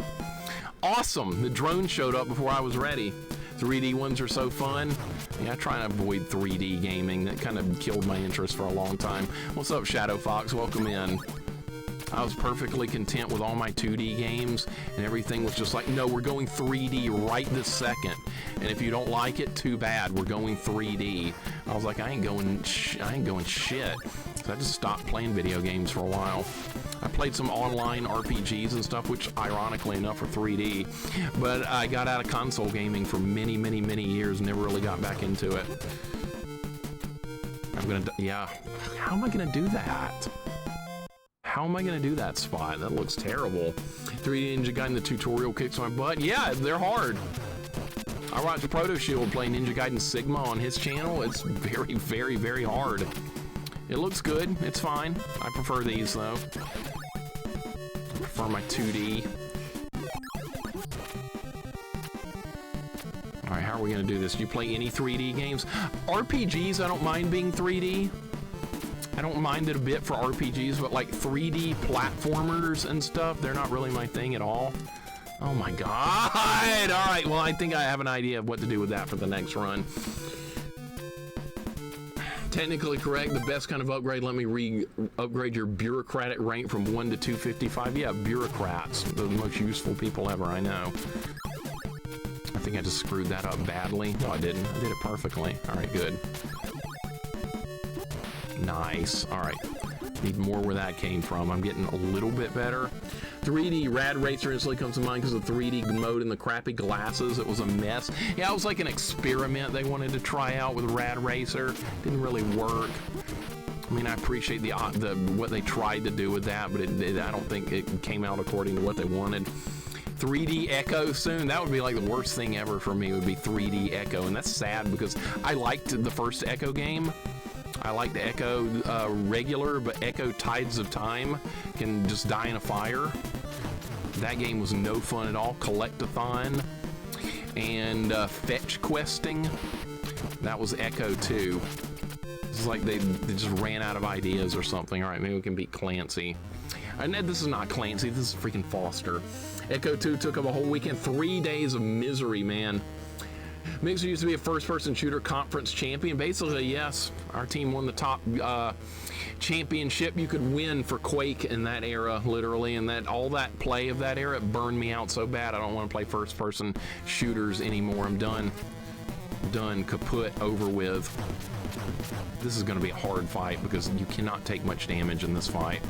Awesome. The drone showed up before I was ready. 3D ones are so fun. Yeah, I try to avoid 3D gaming. That kind of killed my interest for a long time. What's up, Shadow Fox? Welcome in. I was perfectly content with all my 2D games, and everything was just like, no, we're going 3D right this second. And if you don't like it, too bad. We're going 3D. I was like, I ain't going shit. So I just stopped playing video games for a while. I played some online RPGs and stuff, which ironically enough are 3D. But I got out of console gaming for many, many, many years. Never really got back into it. Yeah. How am I gonna do that? How am I gonna do that spot? That looks terrible. 3D Ninja Gaiden, the tutorial kicks my butt. Yeah, they're hard. I watched Proto Shield play Ninja Gaiden Sigma on his channel. It's very, very, very hard. It looks good. It's fine. I prefer these though. I prefer my 2D. All right, how are we gonna do this? Do you play any 3D games? RPGs, I don't mind being 3D. I don't mind it a bit for RPGs, but like 3D platformers and stuff, they're not really my thing at all. Oh my god! All right, well, I think I have an idea of what to do with that for the next run. Technically correct, the best kind of upgrade, let me upgrade your bureaucratic rank from 1 to 255. Yeah, bureaucrats, the most useful people ever, I know. I think I just screwed that up badly. No, I didn't. I did it perfectly. All right, good. Nice. All right. Need more where that came from. I'm getting a little bit better. 3D Rad Racer instantly comes to mind because of 3D mode and the crappy glasses. It was a mess. Yeah, it was like an experiment they wanted to try out with Rad Racer. Didn't really work. I mean, I appreciate the what they tried to do with that, but I don't think it came out according to what they wanted. 3D Echo soon. That would be like the worst thing ever for me, would be 3D Echo, and that's sad because I liked the first Echo game. I like the Echo regular, but Echo Tides of Time can just die in a fire. That game was no fun at all. Collectathon and Fetch Questing. That was Echo 2. It's like they just ran out of ideas or something. All right, maybe we can beat Clancy. And this is not Clancy, this is freaking Foster. Echo 2 took up a whole weekend. 3 days of misery, man. Mixer used to be a first-person shooter conference champion. Basically, yes, our team won the top championship you could win for Quake in that era, literally, and that all that play of that era burned me out so bad. I don't want to play first-person shooters anymore. I'm done. Done. Kaput. Over with. This is going to be a hard fight because you cannot take much damage in this fight.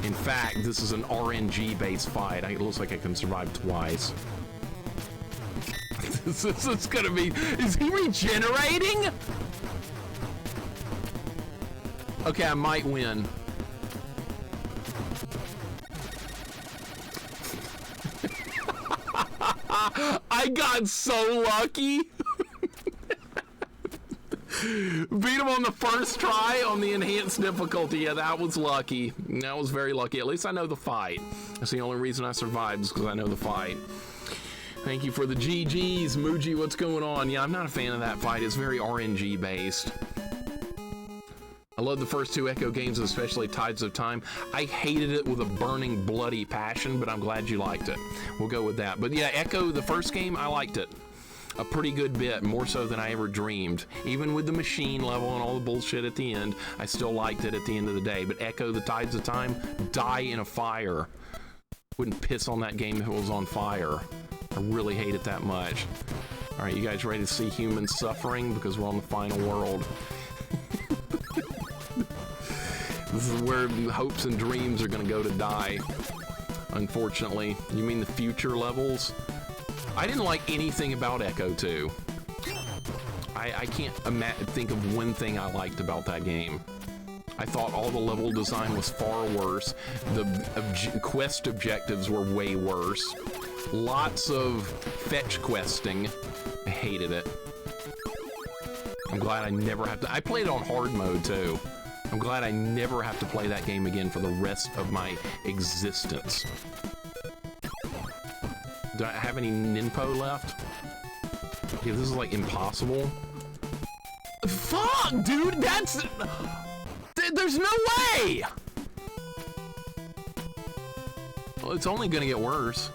In fact, this is an RNG-based fight. It looks like I can survive twice. This is gonna be... Is he regenerating? Okay, I might win. I got so lucky. Beat him on the first try on the enhanced difficulty. Yeah, that was lucky. That was very lucky. At least I know the fight. That's the only reason I survived, is because I know the fight. Thank you for the GGs. Muji, what's going on? Yeah, I'm not a fan of that fight. It's very RNG based. I love the first two Echo games, especially Tides of Time. I hated it with a burning, bloody passion, but I'm glad you liked it. We'll go with that. But yeah, Echo, the first game, I liked it a pretty good bit, more so than I ever dreamed. Even with the machine level and all the bullshit at the end, I still liked it at the end of the day. But Echo, the Tides of Time, die in a fire. Wouldn't piss on that game if it was on fire. I really hate it that much. All right, you guys ready to see humans suffering? Because we're on the final world. This is where hopes and dreams are gonna go to die, unfortunately. You mean the future levels? I didn't like anything about Echo 2. I can't think of one thing I liked about that game. I thought all the level design was far worse. The quest objectives were way worse. Lots of fetch questing. I hated it. I'm glad I never have to... I played it on hard mode, too. I'm glad I never have to play that game again for the rest of my existence. Do I have any Ninpo left? Yeah, this is like impossible. fuck, dude? That's... There's no way! Well, it's only gonna get worse.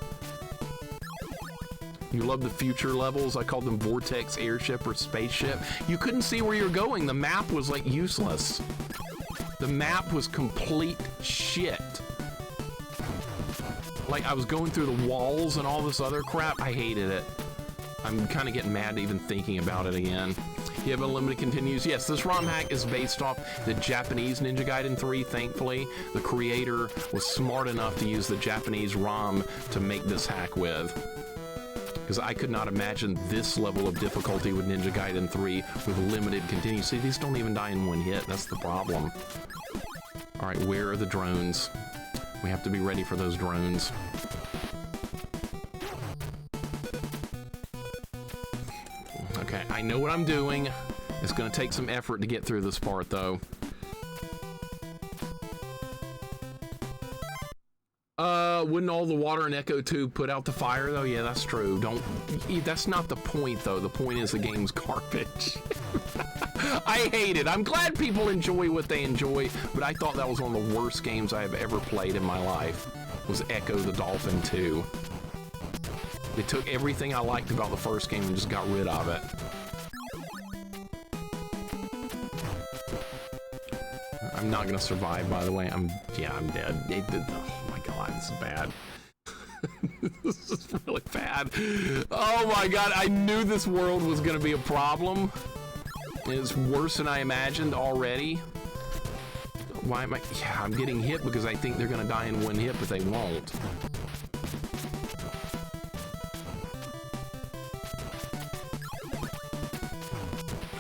You love the future levels. I called them Vortex Airship or Spaceship. You couldn't see where you're going. The map was like useless. The map was complete shit. Like I was going through the walls and all this other crap. I hated it. I'm kind of getting mad even thinking about it again. You have Unlimited continues. Yes, this ROM hack is based off the Japanese Ninja Gaiden 3, thankfully. The creator was smart enough to use the Japanese ROM to make this hack with. Because I could not imagine this level of difficulty with Ninja Gaiden 3 with limited continues. See, these don't even die in one hit. That's the problem. All right, where are the drones? We have to be ready for those drones. Okay, I know what I'm doing. It's gonna take some effort to get through this part, though. Wouldn't all the water in Echo 2 put out the fire, though? Yeah, that's true. That's not the point, though. The point is the game's garbage. I hate it. I'm glad people enjoy what they enjoy, but I thought that was one of the worst games I have ever played in my life, was Echo the Dolphin 2. They took everything I liked about the first game and just got rid of it. I'm not gonna survive, by the way. I'm dead. Oh my god, this is bad. This is really bad. Oh my god, I knew this world was gonna be a problem. It's worse than I imagined already. Why am I... Yeah, I'm getting hit because I think they're gonna die in one hit, but they won't.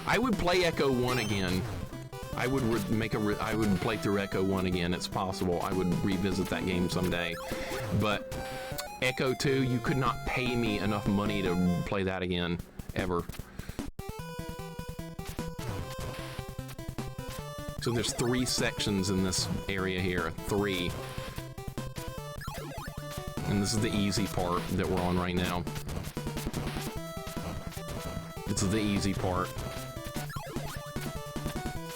I would play Echo 1 again. I would I would play through Echo 1 again. It's possible. I would revisit that game someday. But Echo 2, you could not pay me enough money to play that again, ever. So there's 3 sections in this area here. 3. And this is the easy part that we're on right now. It's the easy part.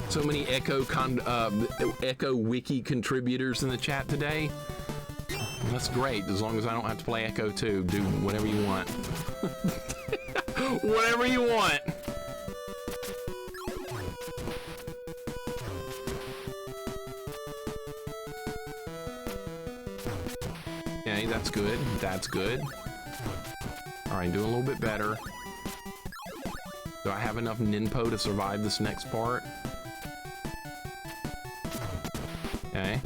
So many Echo Wiki contributors in the chat today. That's great, as long as I don't have to play Echo 2. Do whatever you want. Whatever you want. Okay, that's good. That's good. All right, doing a little bit better. Do I have enough ninpo to survive this next part? Okay.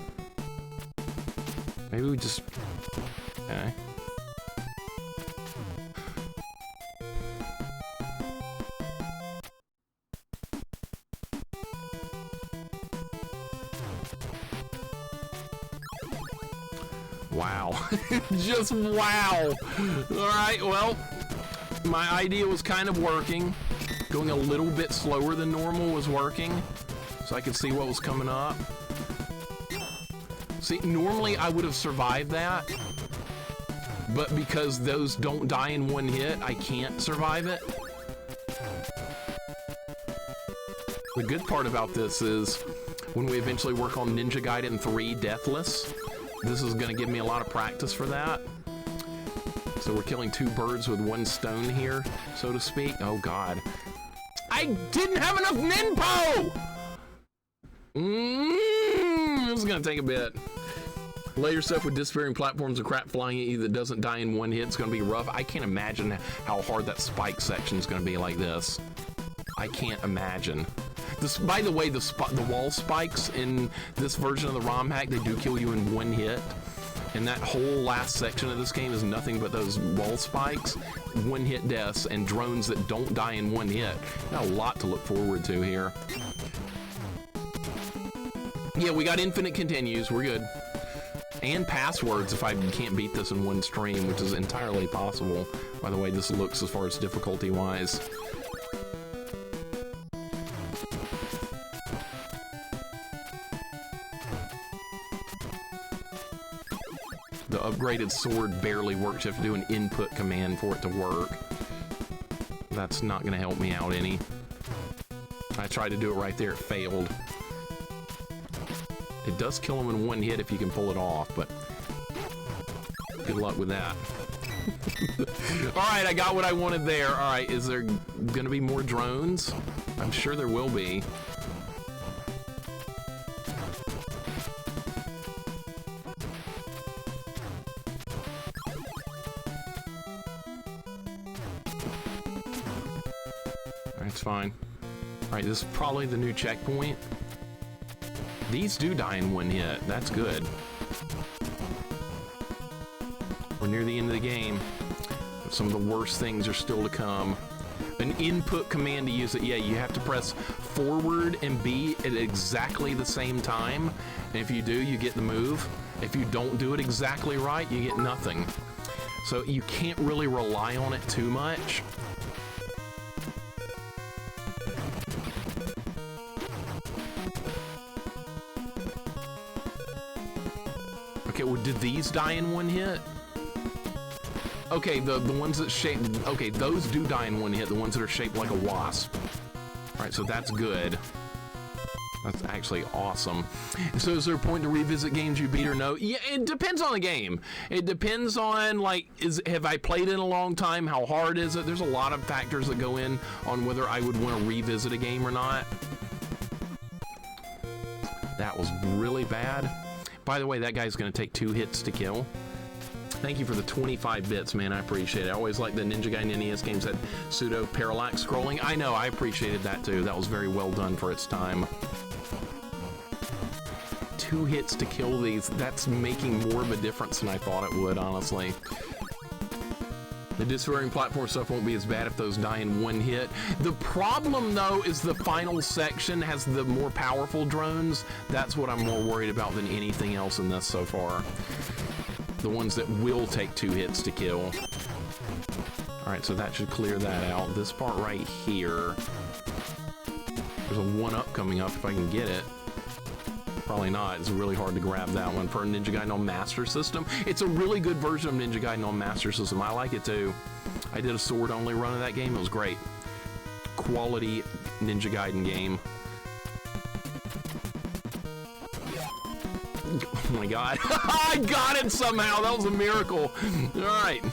Maybe we just... Okay. Wow. Just wow. Alright, well, my idea was kind of working. Going a little bit slower than normal was working, so I could see what was coming up. See, normally I would have survived that, but because those don't die in one hit, I can't survive it. The good part about this is, when we eventually work on Ninja Gaiden 3 Deathless, this is going to give me a lot of practice for that. So we're killing 2 birds with 1 stone here, so to speak. Oh god. I didn't have enough ninpo! This is going to take a bit. Layer stuff with disappearing platforms and crap flying at you that doesn't die in one hit. It's going to be rough. I can't imagine how hard that spike section is going to be like this. I can't imagine. This, by the way, the wall spikes in this version of the ROM hack, they do kill you in one hit. And that whole last section of this game is nothing but those wall spikes, one hit deaths, and drones that don't die in one hit. Got a lot to look forward to here. Yeah, we got infinite continues. We're good. And passwords if I can't beat this in one stream, which is entirely possible. By the way, this looks as far as difficulty-wise. The upgraded sword barely works. You have to do an input command for it to work. That's not going to help me out any. I tried to do it right there, it failed. It does kill him in one hit if you can pull it off, but good luck with that. Alright, I got what I wanted there. Alright, is there gonna be more drones? I'm sure there will be. Alright, it's fine. Alright, this is probably the new checkpoint. These do die in one hit. That's good. We're near the end of the game. Some of the worst things are still to come. An input command to use it. Yeah, you have to press forward and B at exactly the same time. And if you do, you get the move. If you don't do it exactly right, you get nothing. So you can't really rely on it too much. Okay, well, did these die in one hit? Okay, the ones that shape... Okay, those do die in one hit, the ones that are shaped like a wasp. Alright, so that's good. That's actually awesome. So is there a point to revisit games you beat or no? Yeah, it depends on the game. It depends on, like, have I played it in a long time? How hard is it? There's a lot of factors that go in on whether I would want to revisit a game or not. That was really bad. By the way, that guy's going to take 2 hits to kill. Thank you for the 25 bits, man. I appreciate it. I always like the Ninja Gaiden NES games that pseudo parallax scrolling. I know, I appreciated that too. That was very well done for its time. 2 hits to kill these. That's making more of a difference than I thought it would, honestly. The disappearing platform stuff won't be as bad if those die in one hit. The problem, though, is the final section has the more powerful drones. That's what I'm more worried about than anything else in this so far. The ones that will take 2 hits to kill. Alright, so that should clear that out. This part right here. There's a 1-up coming up if I can get it. Probably not. It's really hard to grab that one for a Ninja Gaiden on Master System. It's a really good version of Ninja Gaiden on Master System. I like it too. I did a sword-only run of that game. It was great. Quality Ninja Gaiden game. Oh my god. I got it somehow! That was a miracle! Alright.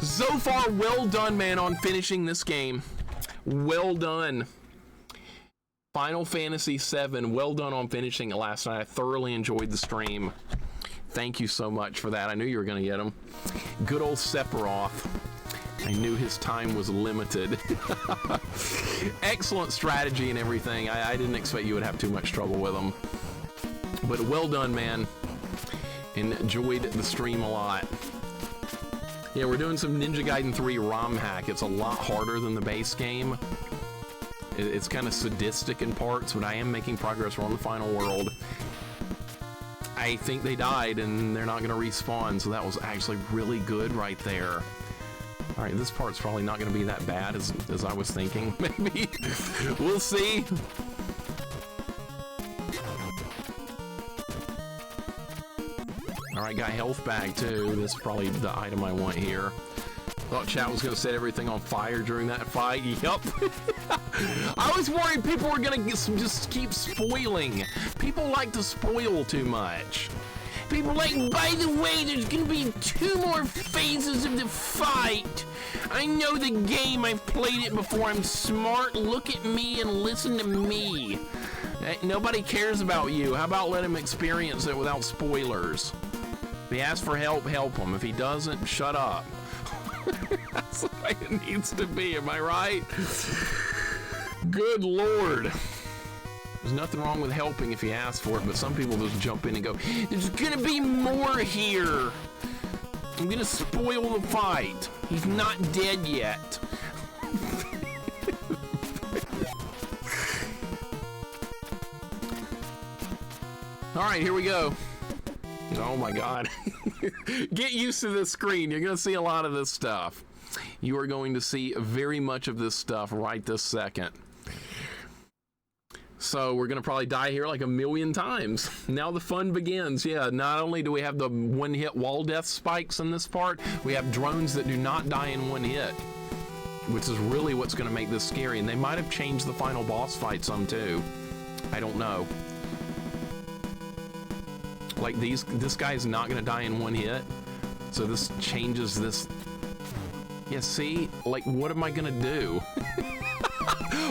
So far, well done, man, on finishing this game. Well done. Final Fantasy VII, well done on finishing it last night. I thoroughly enjoyed the stream. Thank you so much for that. I knew you were going to get him. Good old Sephiroth. I knew his time was limited. Excellent strategy and everything. I didn't expect you would have too much trouble with him. But well done, man. Enjoyed the stream a lot. Yeah, we're doing some Ninja Gaiden 3 ROM hack. It's a lot harder than the base game. It's kind of sadistic in parts, but I am making progress. We're on the final world. I think they died and they're not going to respawn, so that was actually really good right there. Alright, this part's probably not going to be that bad as I was thinking, maybe. We'll see. Alright, got health bag too. This is probably the item I want here. Thought chat was going to set everything on fire during that fight. Yup. I was worried people were going to just keep spoiling. People like to spoil too much. People like, by the way, there's gonna be 2 more phases of the fight. I know the game, I've played it before, I'm smart, look at me and listen to me. Nobody cares about you. How about let him experience it without spoilers? If he asks for help, help him. If he doesn't, shut up. That's the way it needs to be, am I right? Good Lord. There's nothing wrong with helping if you ask for it, but some people just jump in and go, there's gonna be more here. I'm gonna spoil the fight. He's not dead yet. All right, here we go. Oh my God. Get used to this screen. You're gonna see a lot of this stuff. You are going to see very much of this stuff right this second. So we're gonna probably die here like a million times. Now the fun begins. Yeah, not only do we have the one-hit wall death spikes in this part, we have drones that do not die in one hit, which is really what's gonna make this scary. And they might have changed the final boss fight some too. I don't know. Like this guy's not gonna die in one hit. So this changes this. Yeah, see? Like, what am I gonna do?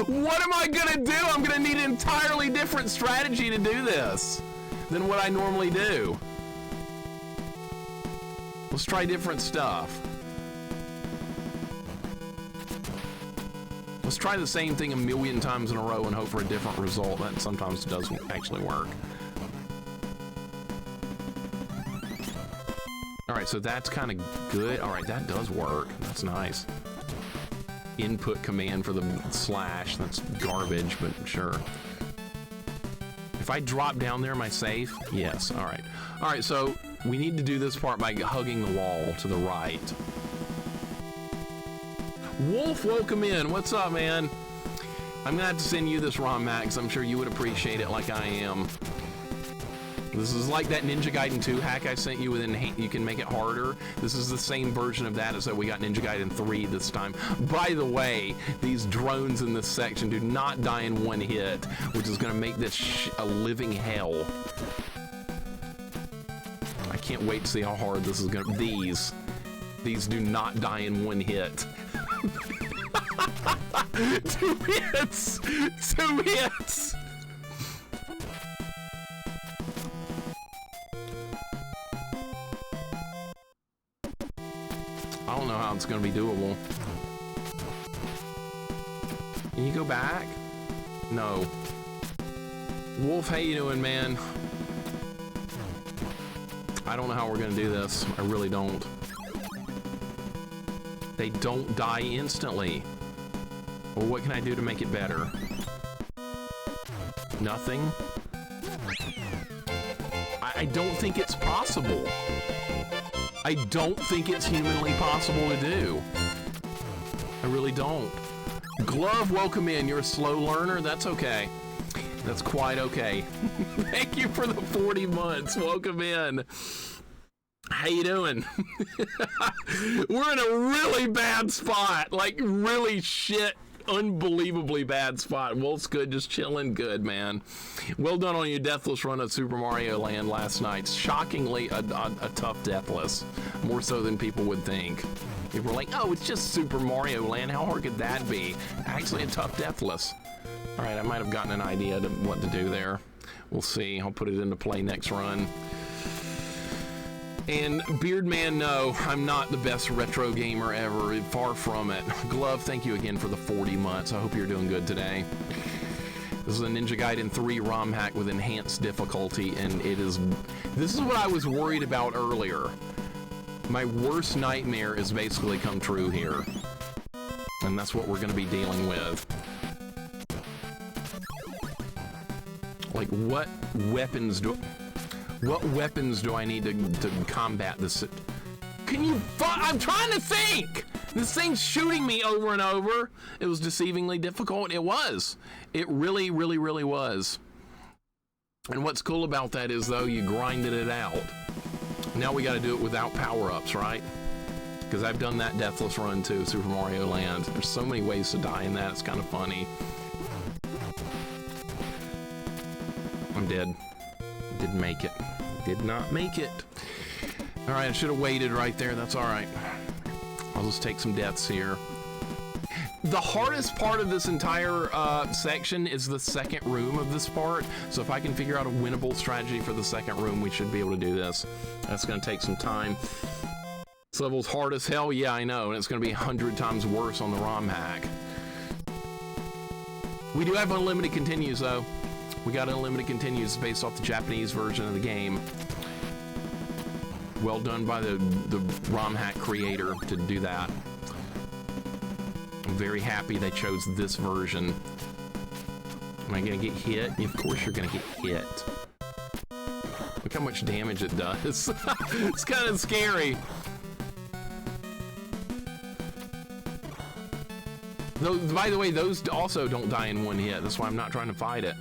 What am I gonna do? I'm gonna need an entirely different strategy to do this than what I normally do. Let's try different stuff. Let's try the same thing a million times in a row and hope for a different result. That sometimes doesn't actually work. All right, so that's kind of good. All right, that does work. That's nice. Input command for the slash. That's garbage, but sure. If I drop down there, am I safe? Yes, all right. All right, so we need to do this part by hugging the wall to the right. Wolf, welcome in. What's up, man? I'm gonna have to send you this ROM hack, because I'm sure you would appreciate it like I am. This is like that Ninja Gaiden 2 hack I sent you with you can make it harder. This is the same version of that as that we got Ninja Gaiden 3 this time. By the way, these drones in this section do not die in one hit, which is gonna make this a living hell. I can't wait to see how hard this is gonna be. These do not die in one hit. 2 hits! 2 hits! I don't know how it's gonna be doable. Can you go back? No. Wolf, how you doing, man? I don't know how we're gonna do this. I really don't. They don't die instantly. Well, what can I do to make it better? Nothing? I don't think it's possible. I don't think it's humanly possible to do. I really don't. Glove, welcome in. You're a slow learner? That's okay. That's quite okay. Thank you for the 40 months. Welcome in. How you doing? We're in a really bad spot. Like, really shit, unbelievably bad spot. Wolf's good, just chilling good, man. Well done on your deathless run of Super Mario Land last night. Shockingly a tough deathless. More so than people would think. People were like, oh, it's just Super Mario Land. How hard could that be? Actually a tough deathless. All right, I might have gotten an idea to what to do there. We'll see. I'll put it into play next run. And Beardman, no, I'm not the best retro gamer ever. Far from it. Glove, thank you again for the 40 months. I hope you're doing good today. This is a Ninja Gaiden 3 ROM hack with enhanced difficulty, and this is what I was worried about earlier. My worst nightmare is basically come true here. And that's what we're going to be dealing with. Like, what weapons do I need to combat this? Can you I'm trying to think! This thing's shooting me over and over. It was deceivingly difficult. It was. It really, really, really was. And what's cool about that is, though, you grinded it out. Now we gotta do it without power-ups, right? Because I've done that deathless run too, Super Mario Land. There's so many ways to die in that, it's kind of funny. I'm dead. Didn't make it. Did not make it. All right, I should have waited right there. That's all right. I'll just take some deaths here. The hardest part of this entire section is the second room of this part. So if I can figure out a winnable strategy for the second room, we should be able to do this. That's going to take some time. This level's hard as hell. Yeah, I know. And it's going to be 100 times worse on the ROM hack. We do have unlimited continues, though. We got unlimited continues based off the Japanese version of the game. Well done by the ROM hack creator to do that. I'm very happy they chose this version. Am I gonna get hit? Of course you're gonna get hit. Look how much damage it does. It's kind of scary. Though, by the way, those also don't die in one hit. That's why I'm not trying to fight it.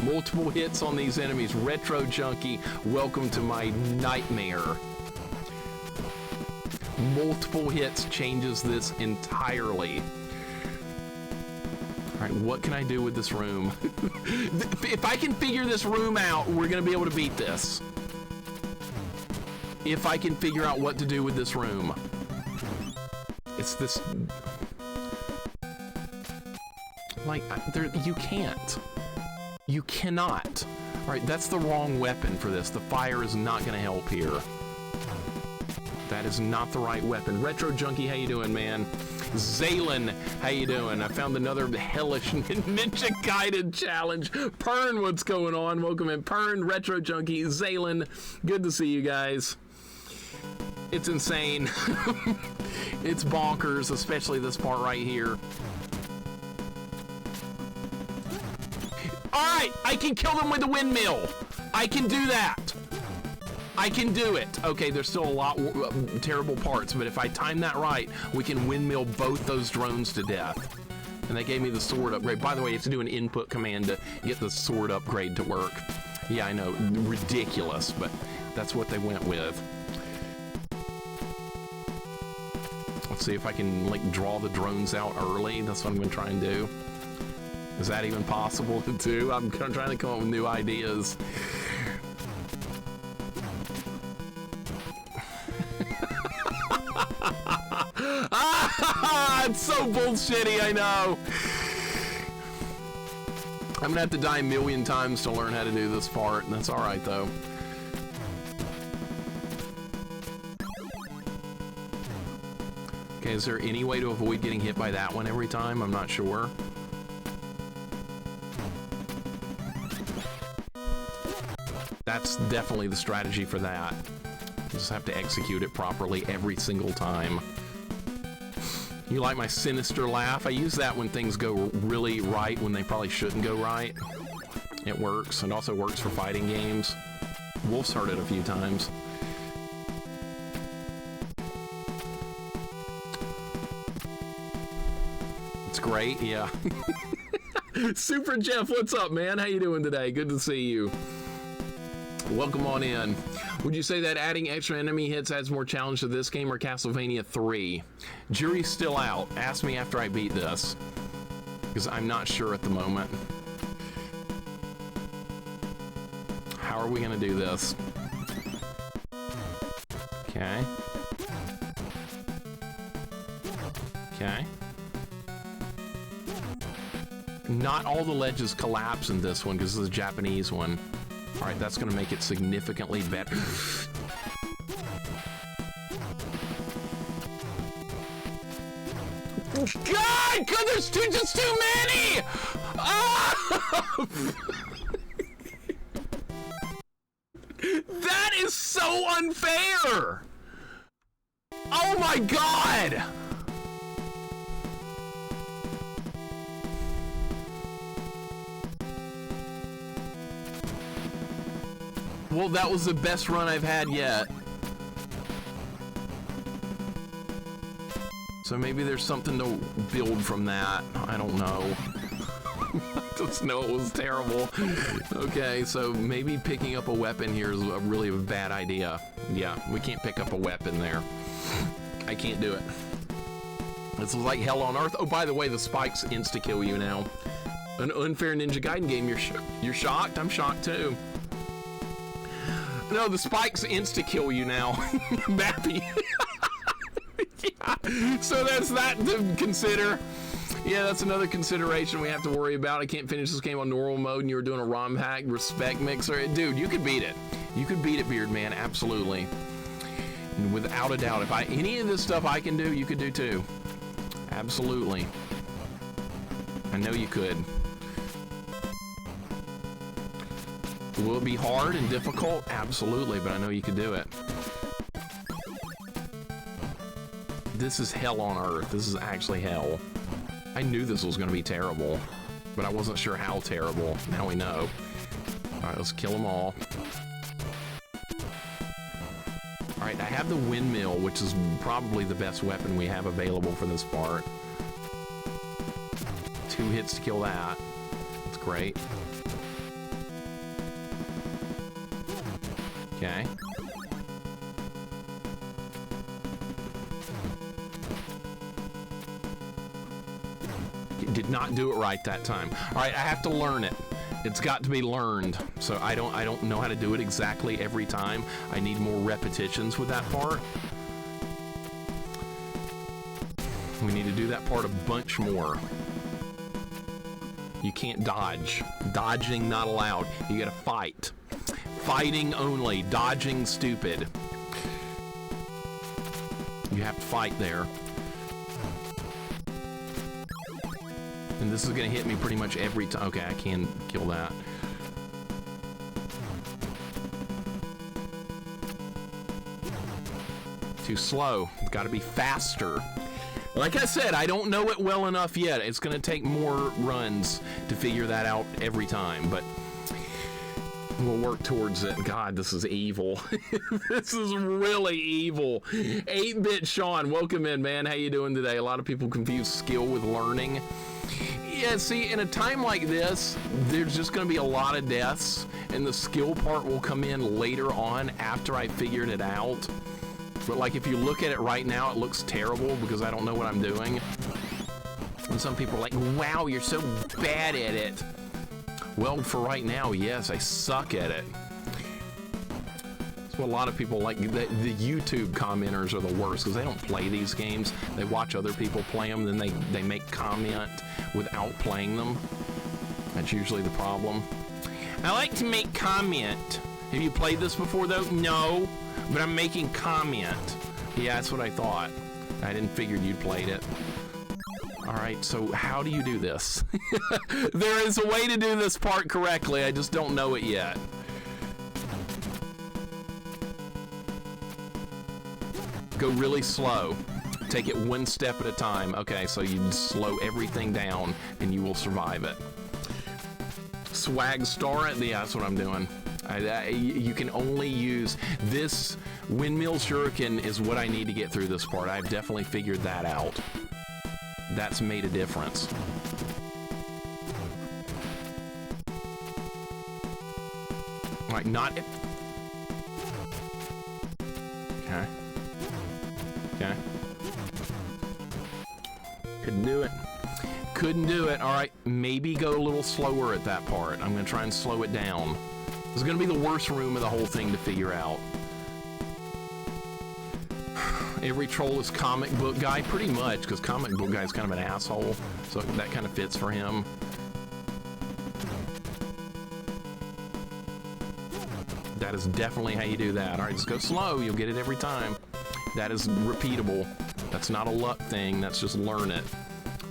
Multiple hits on these enemies. Retro Junkie, welcome to my nightmare. Multiple hits changes this entirely. All right, what can I do with this room? If I can figure this room out, we're gonna be able to beat this. If I can figure out what to do with this room. It's this... Like, you can't. You cannot. All right, that's the wrong weapon for this. The fire is not gonna help here. That is not the right weapon. Retro Junkie, how you doing, man? Zaylen, how you doing? I found another hellish Ninja Gaiden challenge. Pern, what's going on? Welcome in. Pern, Retro Junkie, Zaylen. Good to see you guys. It's insane. It's bonkers, especially this part right here. All right, I can kill them with a windmill. I can do that. I can do it. Okay, there's still a lot terrible parts, but if I time that right, we can windmill both those drones to death. And they gave me the sword upgrade. By the way, you have to do an input command to get the sword upgrade to work. Yeah, I know, ridiculous, but that's what they went with. Let's see if I can, like, draw the drones out early. That's what I'm gonna try and do. Is that even possible to do? I'm trying to come up with new ideas. It's so bullshitty, I know. I'm gonna have to die a million times to learn how to do this part, and that's all right, though. Okay, is there any way to avoid getting hit by that one every time? I'm not sure. That's definitely the strategy for that. You just have to execute it properly every single time. You like my sinister laugh? I use that when things go really right when they probably shouldn't go right. It works. It also works for fighting games. Wolf's heard it a few times. It's great, yeah. Super Jeff, what's up, man? How you doing today? Good to see you. Welcome on in. Would you say that adding extra enemy hits adds more challenge to this game or Castlevania 3? Jury's still out. Ask me after I beat this, because I'm not sure at the moment. How are we gonna do this? Okay. Okay. Not all the ledges collapse in this one because this is a Japanese one. All right, that's gonna make it significantly better. God, there's just too many! Oh! That is so unfair! Oh my God! Well, that was the best run I've had yet. So maybe there's something to build from that. I don't know. I just know it was terrible. Okay, so maybe picking up a weapon here is really a bad idea. Yeah, we can't pick up a weapon there. I can't do it. It's like hell on earth. Oh, by the way, the spikes insta-kill you now. An unfair Ninja Gaiden game. You're shocked? I'm shocked too. No, the spikes insta-kill you now. Mappy. Yeah. So that's that to consider. Yeah, that's another consideration we have to worry about. I can't finish this game on normal mode and you were doing a ROM hack. Respect, Mixer. Dude, you could beat it. You could beat it, Beardman, absolutely. And without a doubt, if any of this stuff I can do, you could do too. Absolutely. I know you could. Will it be hard and difficult? Absolutely, but I know you could do it. This is hell on earth. This is actually hell. I knew this was going to be terrible, but I wasn't sure how terrible. Now we know. All right, let's kill them all. All right, I have the windmill, which is probably the best weapon we have available for this part. 2 hits to kill that. That's great. Okay. Did not do it right that time. All right, I have to learn it. It's got to be learned. So I don't know how to do it exactly every time. I need more repetitions with that part. We need to do that part a bunch more. You can't dodge. Dodging not allowed. You gotta fight. Fighting only. Dodging stupid. You have to fight there. And this is gonna hit me pretty much every time. Okay, I can kill that. Too slow. It's gotta be faster. Like I said, I don't know it well enough yet. It's gonna take more runs to figure that out every time, but we'll work towards it. God, this is evil. This is really evil. 8-Bit Sean, welcome in, man. How you doing today? A lot of people confuse skill with learning. Yeah, see, in a time like this, there's just going to be a lot of deaths, and the skill part will come in later on after I figured it out. But like, if you look at it right now, it looks terrible because I don't know what I'm doing. And some people are like, wow, you're so bad at it. Well, for right now, yes, I suck at it. That's what a lot of people like. The YouTube commenters are the worst because they don't play these games. They watch other people play them, then they make comment without playing them. That's usually the problem. I like to make comment. Have you played this before, though? No, but I'm making comment. Yeah, that's what I thought. I didn't figure you'd played it. All right, so how do you do this? There is a way to do this part correctly. I just don't know it yet. Go really slow. Take it one step at a time. Okay, so you slow everything down and you will survive it. Swag star it. Yeah, that's what I'm doing. You can only use this windmill shuriken is what I need to get through this part. I've definitely figured that out. That's made a difference. Like, not... Okay. Okay. Couldn't do it. Couldn't do it. All right, maybe go a little slower at that part. I'm gonna try and slow it down. This is gonna be the worst room of the whole thing to figure out. Every troll is comic book guy, pretty much, because comic book guy is kind of an asshole, so that kind of fits for him. That is definitely how you do that. All right, just go slow. You'll get it every time. That is repeatable. That's not a luck thing. That's just learn it.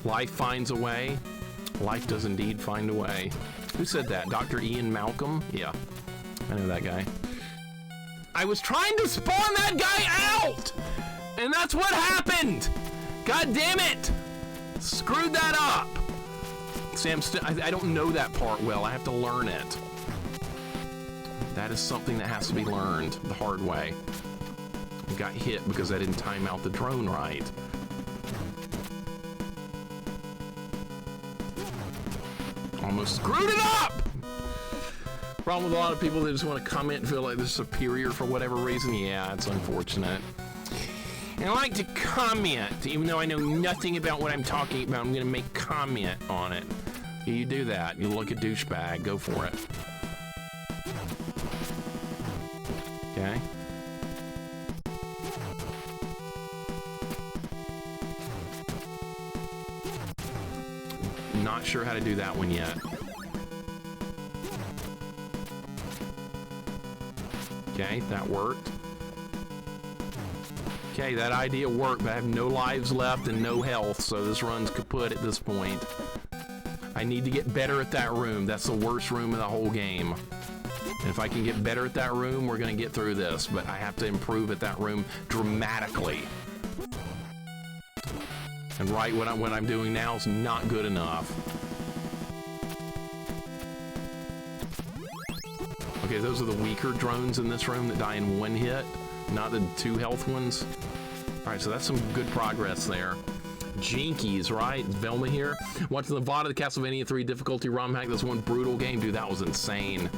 Life finds a way. Life does indeed find a way. Who said that? Dr. Ian Malcolm? Yeah, I know that guy. I was trying to spawn that guy out! And that's what happened! God damn it! Screwed that up! Sam, I don't know that part well. I have to learn it. That is something that has to be learned the hard way. I got hit because I didn't time out the drone right. Almost screwed it up! Problem with a lot of people, they just want to comment and feel like they're superior for whatever reason. Yeah, it's unfortunate. And I like to comment, even though I know nothing about what I'm talking about. I'm going to make comment on it. You do that. You look a douchebag. Go for it. Okay. Not sure how to do that one yet. Okay, that worked. Okay, that idea worked, but I have no lives left and no health, so this run's kaput at this point. I need to get better at that room. That's the worst room in the whole game. And if I can get better at that room, we're gonna get through this, but I have to improve at that room dramatically. And right, what I'm doing now is not good enough. Okay, those are the weaker drones in this room that die in one hit, not the 2 health ones. All right, so that's some good progress there. Jinkies, right? Velma here. Watching the VOD of the Castlevania 3 difficulty ROM hack. This one brutal game. Dude, that was insane.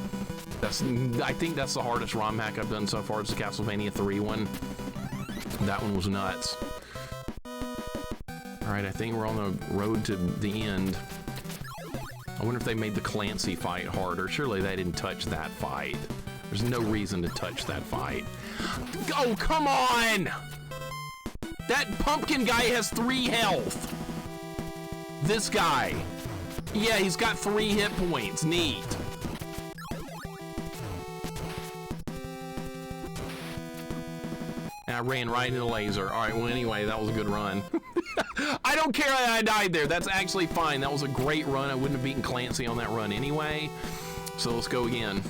I think that's the hardest ROM hack I've done so far. It's the Castlevania 3 one. That one was nuts. All right, I think we're on the road to the end. I wonder if they made the Clancy fight harder. Surely they didn't touch that fight. There's no reason to touch that fight. Oh, come on! That pumpkin guy has 3 health. This guy. Yeah, he's got 3 hit points. Neat. And I ran right into the laser. All right, well, anyway, that was a good run. I don't care that I died there. That's actually fine. That was a great run. I wouldn't have beaten Clancy on that run anyway. So let's go again.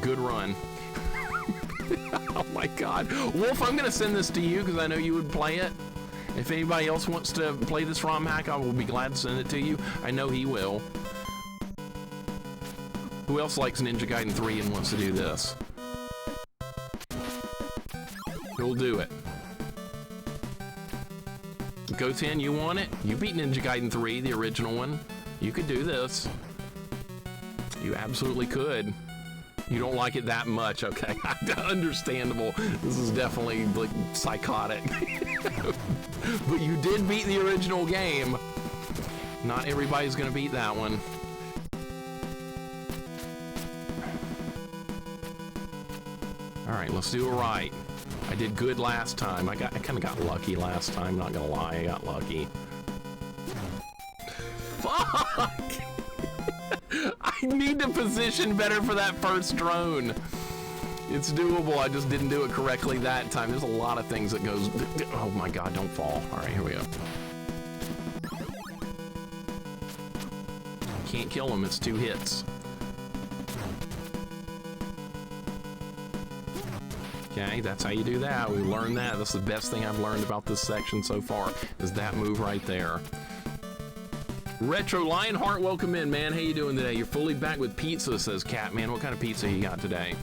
Good run. Oh my God. Wolf, I'm going to send this to you because I know you would play it. If anybody else wants to play this ROM hack, I will be glad to send it to you. I know he will. Who else likes Ninja Gaiden 3 and wants to do this? He'll do it. Goten, you want it? You beat Ninja Gaiden 3, the original one. You could do this. You absolutely could. You don't like it that much, okay? Understandable. This is definitely like psychotic. But you did beat the original game. Not everybody's gonna beat that one. All right, let's do it right. I did good last time. I kind of got lucky last time, not gonna lie, I got lucky. Fuck! I need to position better for that first drone. It's doable, I just didn't do it correctly that time. There's a lot of things that goes... Oh my God, don't fall. All right, here we go. Can't kill him, it's 2 hits. Okay, that's how you do that. We learned that. That's the best thing I've learned about this section so far, is that move right there. Retro Lionheart, welcome in, man. How you doing today? You're fully back with pizza, says Catman. What kind of pizza you got today?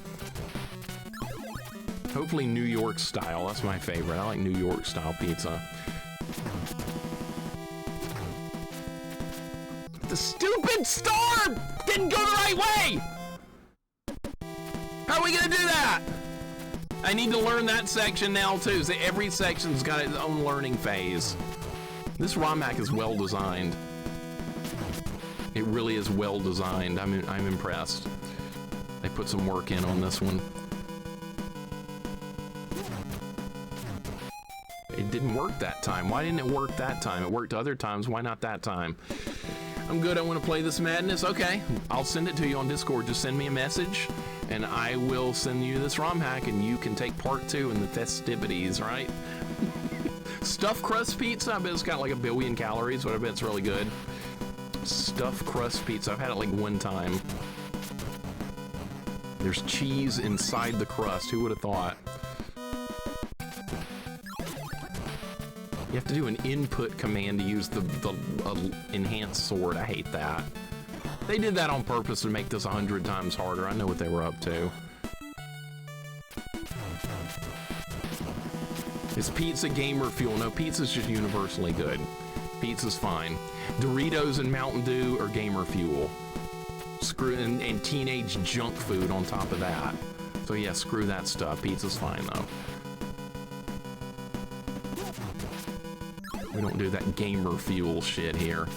Hopefully New York style. That's my favorite. I like New York style pizza. The stupid star didn't go the right way! How are we gonna do that? I need to learn that section now too. So every section's got its own learning phase. This ROM hack is well designed. It really is well designed. I'm impressed. They put some work in on this one. It didn't work that time. Why didn't it work that time? It worked other times. Why not that time? I'm good. I want to play this madness. Okay, I'll send it to you on Discord. Just send me a message, and I will send you this ROM hack, and you can take part 2 in the festivities, right? Stuffed crust pizza. I bet it's got like 1 billion calories, but I bet it's really good. Stuffed crust pizza. I've had it like 1 time. There's cheese inside the crust. Who would have thought? You have to do an input command to use the enhanced sword. I hate that. They did that on purpose to make this 100 times harder. I know what they were up to. Is pizza gamer fuel? No, pizza's just universally good. Pizza's fine. Doritos and Mountain Dew are gamer fuel. Screw and teenage junk food on top of that. So yeah, screw that stuff. Pizza's fine though. We don't do that gamer fuel shit here.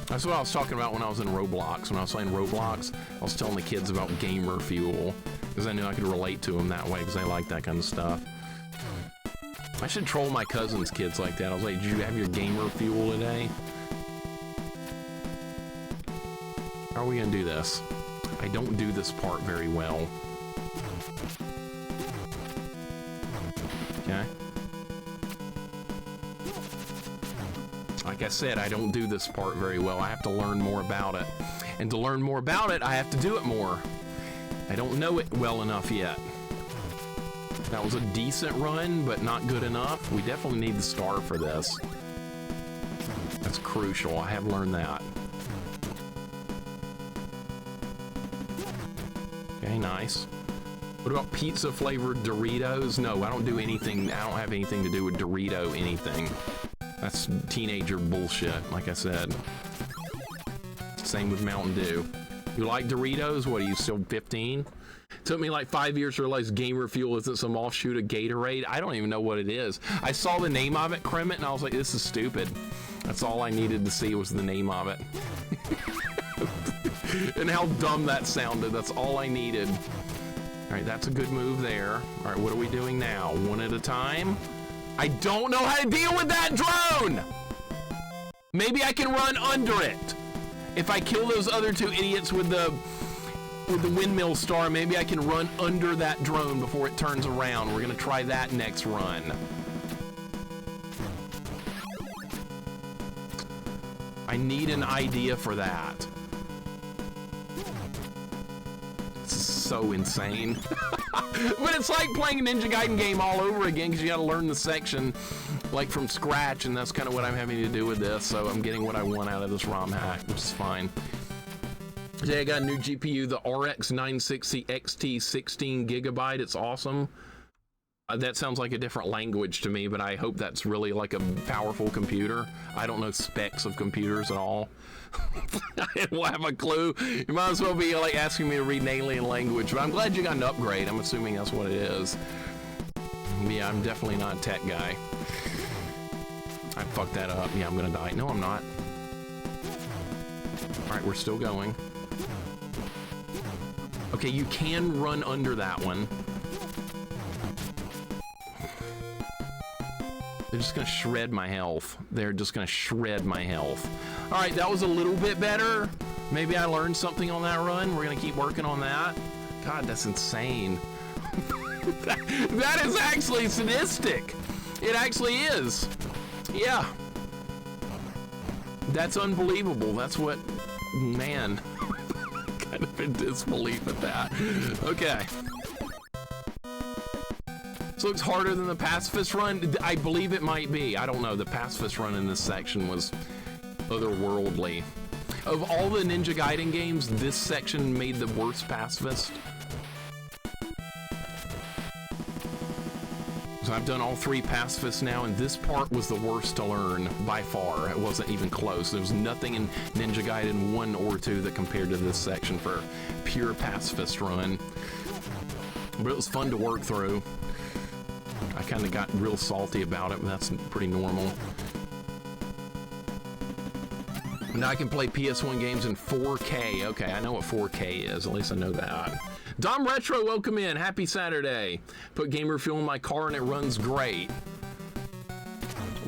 That's what I was talking about when I was in Roblox. When I was playing Roblox, I was telling the kids about gamer fuel because I knew I could relate to them that way because they like that kind of stuff. I should troll my cousin's kids like that. I was like, did you have your gamer fuel today? How are we gonna do this? I don't do this part very well. Okay. Like I said, I don't do this part very well. I have to learn more about it. And to learn more about it, I have to do it more. I don't know it well enough yet. That was a decent run, but not good enough. We definitely need the star for this. That's crucial. I have learned that. Okay, nice. What about pizza flavored Doritos? No, I don't do anything. I don't have anything to do with Dorito anything. That's teenager bullshit, like I said. Same with Mountain Dew. You like Doritos? What, are you still 15? Took me like 5 years to realize Gamer Fuel isn't some offshoot of Gatorade. I don't even know what it is. I saw the name of it, Kremit, and I was like, this is stupid. That's all I needed to see was the name of it. And how dumb that sounded. That's all I needed. All right, that's a good move there. All right, what are we doing now? One at a time? I don't know how to deal with that drone! Maybe I can run under it. If I kill those other two idiots with the windmill star, maybe I can run under that drone before it turns around. We're gonna try that next run. I need an idea for that. This is so insane. But it's like playing a Ninja Gaiden game all over again because you gotta learn the section like from scratch, and that's kind of what I'm having to do with this, so I'm getting what I want out of this ROM hack, which is fine. Today I got a new GPU, the RX 960 XT 16 gigabyte. It's awesome. That sounds like a different language to me, but I hope that's really like a powerful computer. I don't know specs of computers at all. I don't have a clue. You might as well be like asking me to read an alien language, but I'm glad you got an upgrade. I'm assuming that's what it is. Yeah, I'm definitely not a tech guy. I fucked that up. Yeah, I'm gonna die. No, I'm not. All right, we're still going. Okay, you can run under that one. They're just gonna shred my health. They're just gonna shred my health. All right, that was a little bit better. Maybe I learned something on that run. We're gonna keep working on that. God, that's insane. That is actually sadistic. It actually is. Yeah. That's unbelievable. That's what, man. Kind of in disbelief at that. Okay. This looks harder than the pacifist run. I believe it might be. I don't know. The pacifist run in this section was otherworldly. Of all the Ninja Gaiden games, this section made the worst pacifist. So I've done all 3 pacifists now, and this part was the worst to learn by far. It wasn't even close. There was nothing in Ninja Gaiden 1 or 2 that compared to this section for pure pacifist run. But it was fun to work through. I kind of got real salty about it, but that's pretty normal. Now I can play PS1 games in 4K. Okay, I know what 4K is. At least I know that. Dom Retro, welcome in. Happy Saturday. Put Gamer Fuel in my car and it runs great.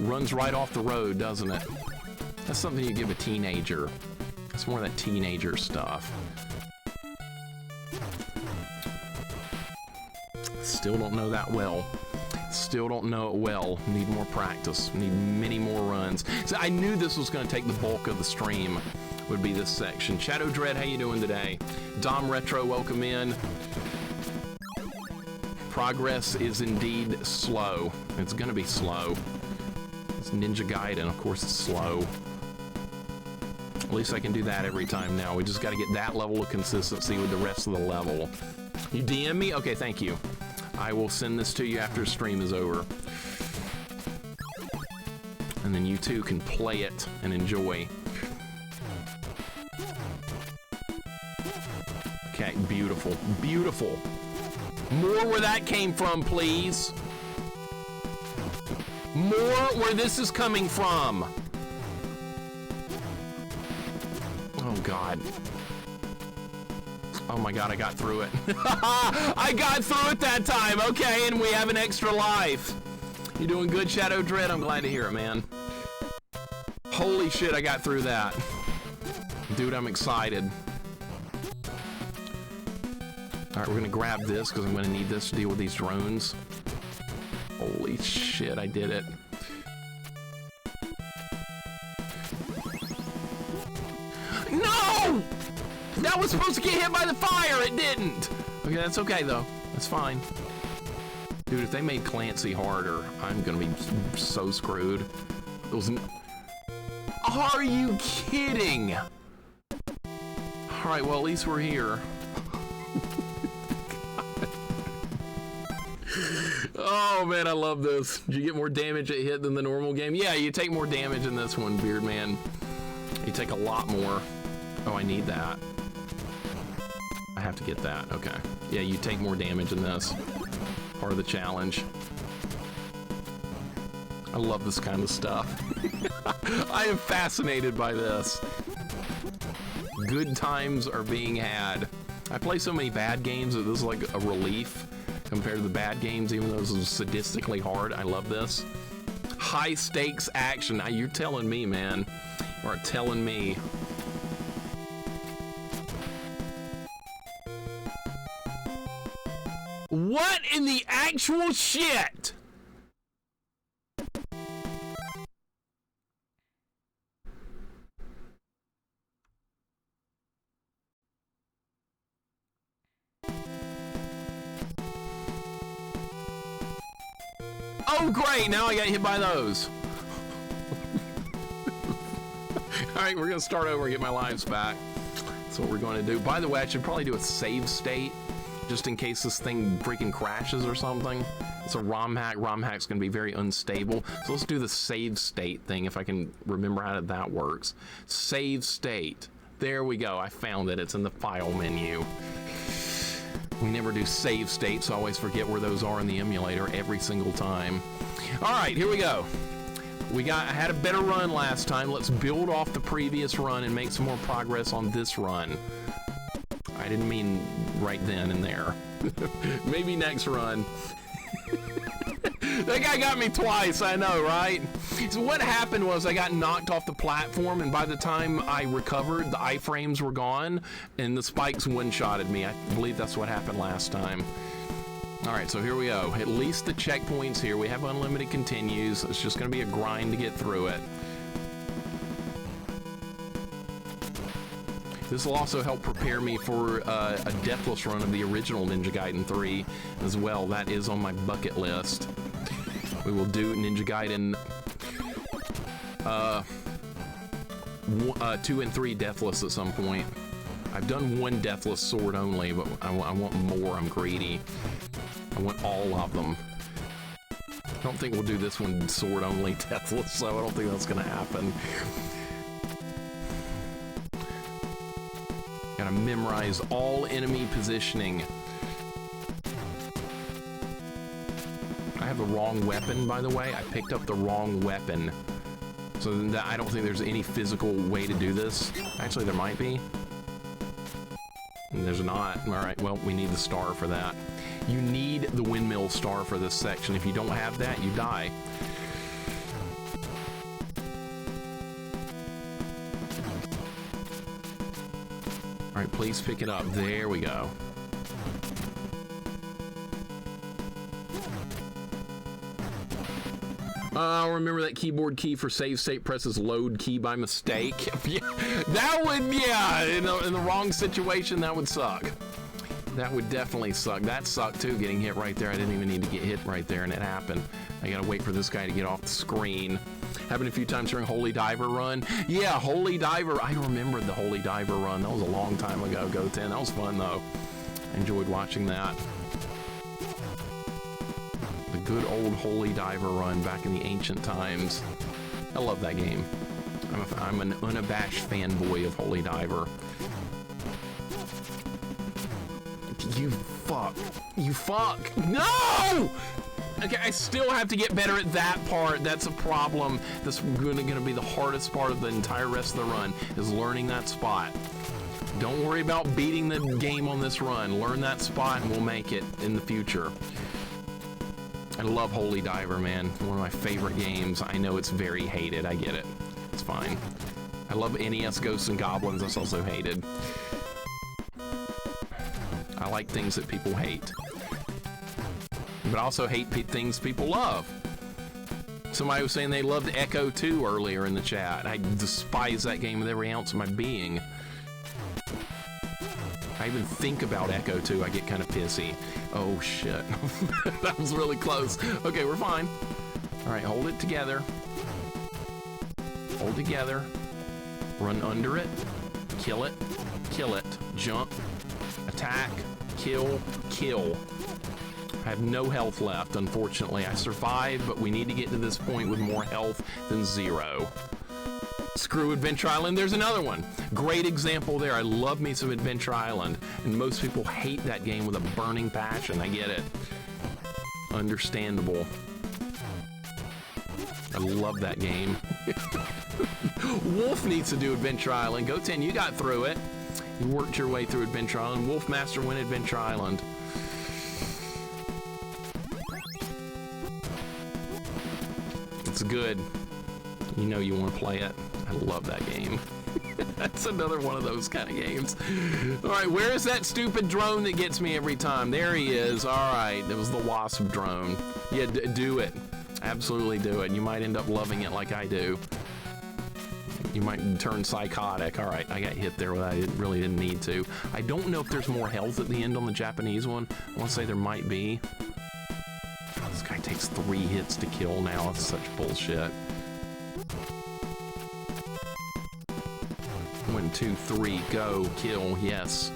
Runs right off the road, doesn't it? That's something you give a teenager. It's more of that teenager stuff. Still don't know that well. Still don't know it well. Need more practice. Need many more runs. So I knew this was going to take the bulk of the stream. Would be this section. Shadow Dread, how you doing today? Dom Retro, welcome in. Progress is indeed slow. It's going to be slow. It's Ninja Gaiden. Of course, it's slow. At least I can do that every time now. We just got to get that level of consistency with the rest of the level. You DM me? Okay, thank you. I will send this to you after the stream is over. And then you too can play it and enjoy. Okay, beautiful, beautiful. More where that came from, please. More where this is coming from. Oh, God. Oh my God, I got through it. I got through it that time. Okay, and we have an extra life. You doing good, Shadow Dread? I'm glad to hear it, man. Holy shit, I got through that. Dude, I'm excited. All right, we're gonna grab this because I'm gonna need this to deal with these drones. Holy shit, I did it. No! That was supposed to get hit by the fire, it didn't! Okay, that's okay though, that's fine. Dude, if they made Clancy harder, I'm gonna be so screwed. It was Are you kidding? All right, well, at least we're here. Oh man, I love this. Did you get more damage at hit than the normal game? Yeah, you take more damage in this one, Beard Man. You take a lot more. Oh, I need that. I have to get that. Okay. Yeah, you take more damage in this. Part of the challenge. I love this kind of stuff. I am fascinated by this. Good times are being had. I play so many bad games that this is like a relief compared to the bad games, even though this is sadistically hard. I love this. High stakes action. Now, you're telling me, man. You are telling me. What in the actual shit? Oh, great. Now I got hit by those. All right, we're going to start over and get my lives back. That's what we're going to do. By the way, I should probably do a save state just in case this thing freaking crashes or something. It's a ROM hack. ROM hack's going to be very unstable. So let's do the save state thing if I can remember how that works. Save state. There we go. I found it. It's in the file menu. We never do save states, so I always forget where those are in the emulator every single time. All right, here we go. I had a better run last time. Let's build off the previous run and make some more progress on this run. I didn't mean right then and there. Maybe next run. That guy got me twice, I know, right? So what happened was I got knocked off the platform, and by the time I recovered, the iframes were gone, and the spikes one-shotted me. I believe that's what happened last time. All right, so here we go. At least the checkpoints here. We have unlimited continues. It's just going to be a grind to get through it. This will also help prepare me for a deathless run of the original Ninja Gaiden 3 as well. That is on my bucket list. We will do Ninja Gaiden 2 and 3 deathless at some point. I've done one deathless sword only, but I want more. I'm greedy. I want all of them. I don't think we'll do this one sword only deathless, so I don't think that's gonna happen. Gotta memorize all enemy positioning. I have the wrong weapon, by the way. I picked up the wrong weapon. So I don't think there's any physical way to do this. Actually, there might be. There's not. All right, well, we need the star for that. You need the windmill star for this section. If you don't have that, you die. All right, please pick it up. There we go. I'll remember that keyboard key for save state presses load key by mistake. Yeah, that would, yeah, in the wrong situation, that would suck. That would definitely suck. That sucked too, getting hit right there. I didn't even need to get hit right there, and it happened. I gotta wait for this guy to get off the screen. Happened a few times during Holy Diver run. Yeah, Holy Diver. I remember the Holy Diver run. That was a long time ago, Goten. That was fun, though. I enjoyed watching that. The good old Holy Diver run back in the ancient times. I love that game. I'm an unabashed fanboy of Holy Diver. You fuck. You fuck. No! Okay, I still have to get better at that part. That's a problem. That's gonna be the hardest part of the entire rest of the run, is learning that spot. Don't worry about beating the game on this run. Learn that spot and we'll make it in the future. I love Holy Diver, man. One of my favorite games. I know it's very hated. I get it. It's fine. I love NES Ghosts and Goblins. That's also hated. I like things that people hate. But I also hate things people love. Somebody was saying they loved Echo 2 earlier in the chat. I despise that game with every ounce of my being. I even think about Echo 2, I get kind of pissy. Oh shit. That was really close. Okay, we're fine. All right, hold it together. Hold together. Run under it. Kill it. Kill it. Jump. Attack. Kill. Kill. I have no health left, unfortunately. I survived, but we need to get to this point with more health than 0. Screw Adventure Island. There's another one. Great example there. I love me some Adventure Island, and most people hate that game with a burning passion. I get it. Understandable. I love that game. Wolf needs to do Adventure Island. GoTen, you got through it. You worked your way through Adventure Island. Wolfmaster win Adventure Island. It's good. You know you want to play it. I love that game. That's another one of those kind of games. All right, where is that stupid drone that gets me every time? There he is. All right, it was the wasp drone. Yeah, do it. Absolutely do it. You might end up loving it like I do. You might turn psychotic. All right, I got hit there when I really didn't need to. I don't know if there's more health at the end on the Japanese one. I want to say there might be. This guy takes 3 hits to kill now. That's such bullshit. 1, 2, 3, go, kill, yes.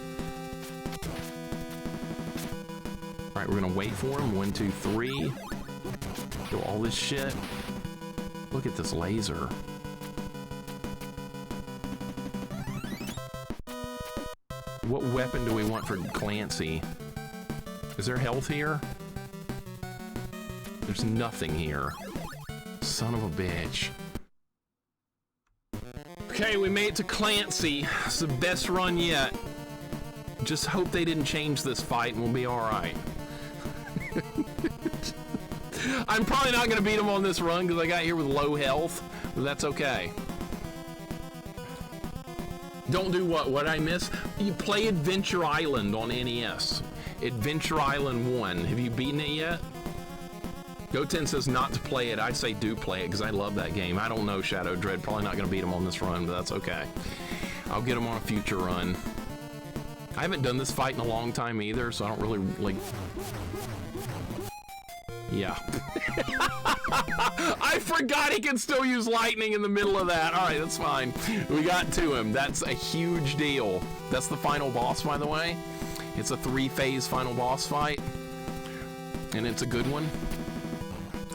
All right, we're gonna wait for him. 1, 2, 3. Kill all this shit. Look at this laser. What weapon do we want for Clancy? Is there health here? There's nothing here. Son of a bitch. Okay, we made it to Clancy. It's the best run yet. Just hope they didn't change this fight and we'll be alright. I'm probably not going to beat him on this run because I got here with low health, but that's okay. Don't do what? What I miss? You play Adventure Island on NES. Adventure Island 1. Have you beaten it yet? GoTen says not to play it. I say do play it because I love that game. I don't know Shadow Dread. Probably not going to beat him on this run, but that's okay. I'll get him on a future run. I haven't done this fight in a long time either, so I don't really, like... Yeah. I forgot he can still use lightning in the middle of that. All right, that's fine. We got to him. That's a huge deal. That's the final boss, by the way. It's a 3-phase final boss fight, and it's a good one.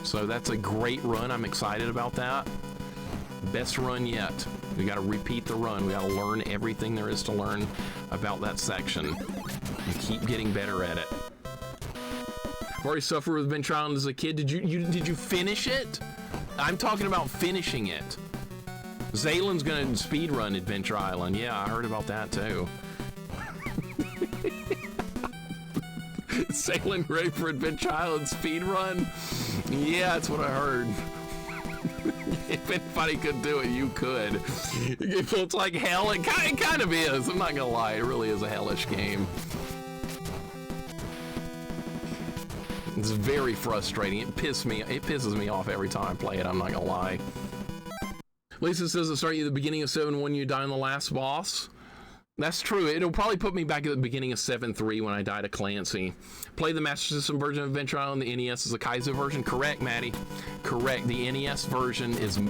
So that's a great run. I'm excited about that. Best run yet. We got to repeat the run. We got to learn everything there is to learn about that section and keep getting better at it. I've already suffered with Adventure Island as a kid. Did you finish it? I'm talking about finishing it. Zaylen's gonna speedrun Adventure Island. Yeah, I heard about that too. Zaylen ready for Adventure Island speedrun? Yeah, that's what I heard. If anybody could do it, you could. It looks like hell. It kind of is. I'm not gonna lie. It really is a hellish game. It's very frustrating. It pisses me off every time I play it. I'm not gonna lie. Lisa says it'll start you at the beginning of 7 when you die on the last boss. That's true. It'll probably put me back at the beginning of 7-3 when I die to Clancy. Play the Master System version of Adventure Island. The NES is a Kaizo version. Correct, Maddie. Correct. The NES version is a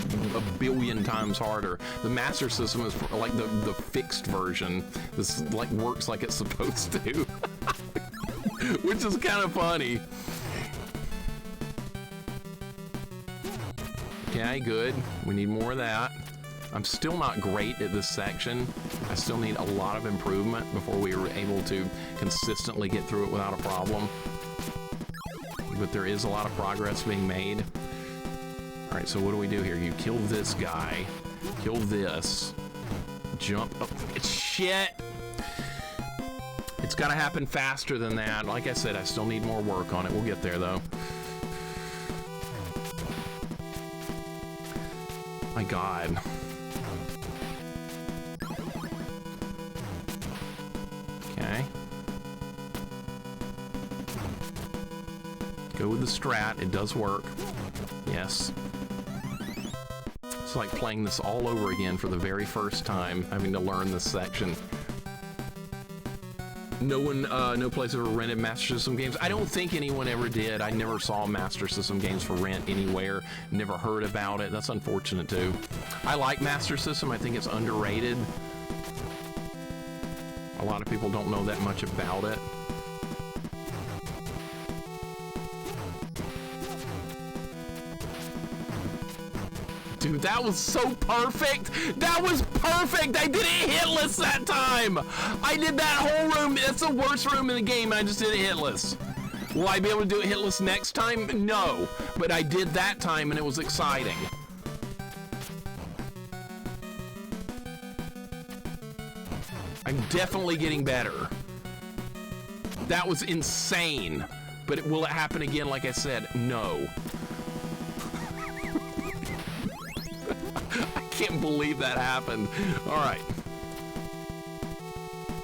billion times harder. The Master System is like the fixed version. This like works like it's supposed to, which is kind of funny. Okay, good. We need more of that. I'm still not great at this section. I still need a lot of improvement before we are able to consistently get through it without a problem. But there is a lot of progress being made. All right, so what do we do here? You kill this guy, kill this, jump up. Shit! It's gotta happen faster than that. Like I said, I still need more work on it. We'll get there though. My God. Okay. Go with the strat. It does work. Yes. It's like playing this all over again for the very first time, having to learn this section. No place ever rented Master System games. I don't think anyone ever did. I never saw Master System games for rent anywhere. Never heard about it. That's unfortunate too. I like Master System. I think it's underrated. A lot of people don't know that much about it. Dude, that was so perfect. That was perfect. I did it hitless that time. I did that whole room. It's the worst room in the game, and I just did it hitless. Will I be able to do it hitless next time? No, but I did that time, and it was exciting. I'm definitely getting better. That was insane. But will it happen again, like I said? No. I can't believe that happened. All right.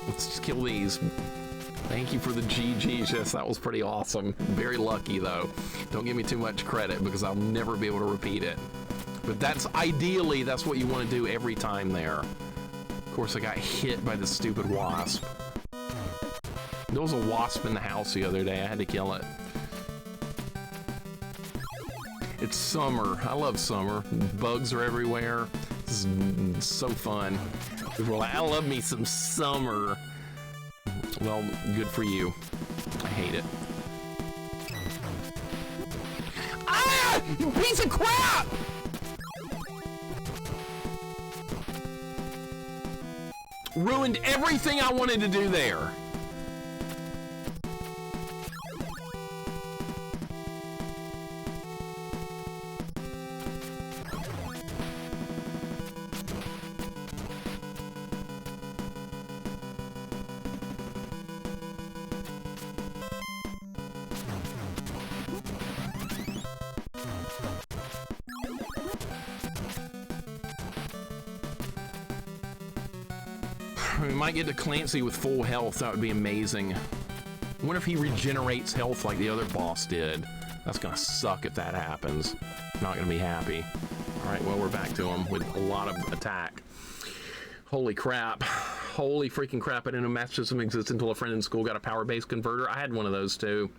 Let's just kill these. Thank you for the GGs. Yes, that was pretty awesome. Very lucky, though. Don't give me too much credit because I'll never be able to repeat it. But that's ideally, that's what you want to do every time there. Of course, I got hit by the stupid wasp. There was a wasp in the house the other day. I had to kill it. It's summer. I love summer. Bugs are everywhere. This is so fun. People are like, I love me some summer. Well, good for you. I hate it. Ah! You piece of crap! Ruined everything I wanted to do there. We might get to Clancy with full health. That would be amazing. I wonder if he regenerates health like the other boss did. That's gonna suck if that happens. Not gonna be happy. All right, well, we're back to him with a lot of attack. Holy crap. Holy freaking crap. I didn't know Master System existed until a friend in school got a power-based converter. I had one of those too.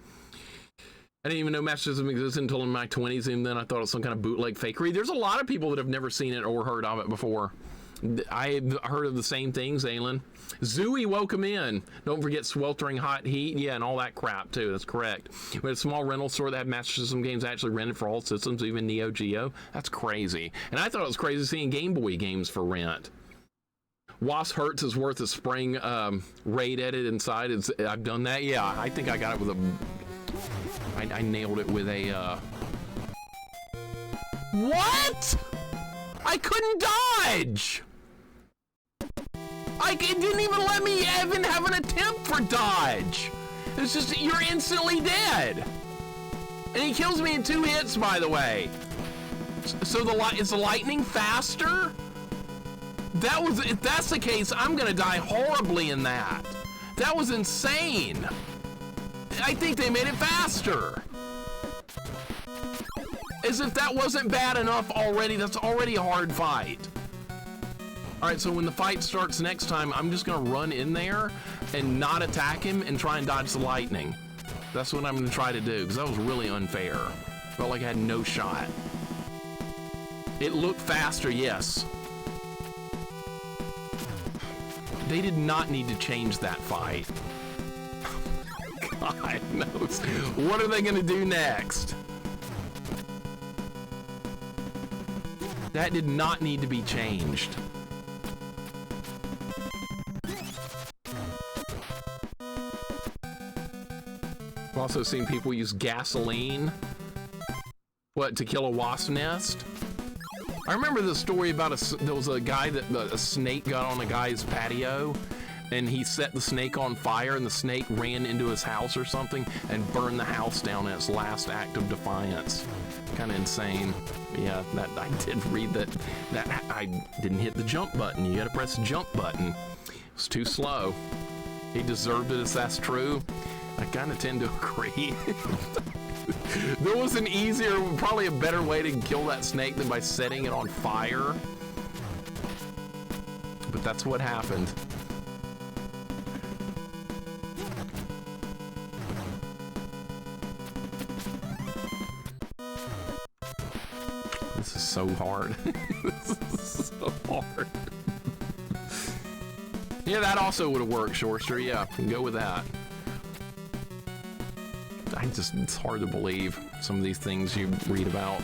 I didn't even know Master System existed until in my 20s, and then I thought it was some kind of bootleg fakery. There's a lot of people that have never seen it or heard of it before. I've heard of the same things, Aylin. Zooey, welcome in. Don't forget Sweltering Hot Heat. Yeah, and all that crap, too. That's correct. We had a small rental store that had Master System games actually rented for all systems, even Neo Geo. That's crazy. And I thought it was crazy seeing Game Boy games for rent. Wasp Hurts is worth a spring raid edit inside. I've done that. Yeah, I think I got it with a... I nailed it with a... What? I couldn't dodge! It didn't even let me even have an attempt for dodge. It's just, you're instantly dead. And he kills me in 2 hits, by the way. So is the lightning faster? If that's the case, I'm gonna die horribly in that. That was insane. I think they made it faster. As if that wasn't bad enough already. That's already a hard fight. All right, so when the fight starts next time, I'm just gonna run in there and not attack him and try and dodge the lightning. That's what I'm gonna try to do, because that was really unfair. Felt like I had no shot. It looked faster, yes. They did not need to change that fight. God knows. What are they gonna do next? That did not need to be changed. I've also seen people use gasoline. What, to kill a wasp nest? I remember the story about there was a guy that a snake got on a guy's patio, and he set the snake on fire, and the snake ran into his house or something and burned the house down in its last act of defiance. Kind of insane. Yeah, that I did read that I didn't hit the jump button. You gotta press the jump button. It was too slow. He deserved it if that's true. I kind of tend to agree. There was an easier, probably a better way to kill that snake than by setting it on fire. But that's what happened. This is so hard. This is so hard. Yeah, that also would have worked, Shorster. Yeah, can go with that. It's hard to believe some of these things you read about.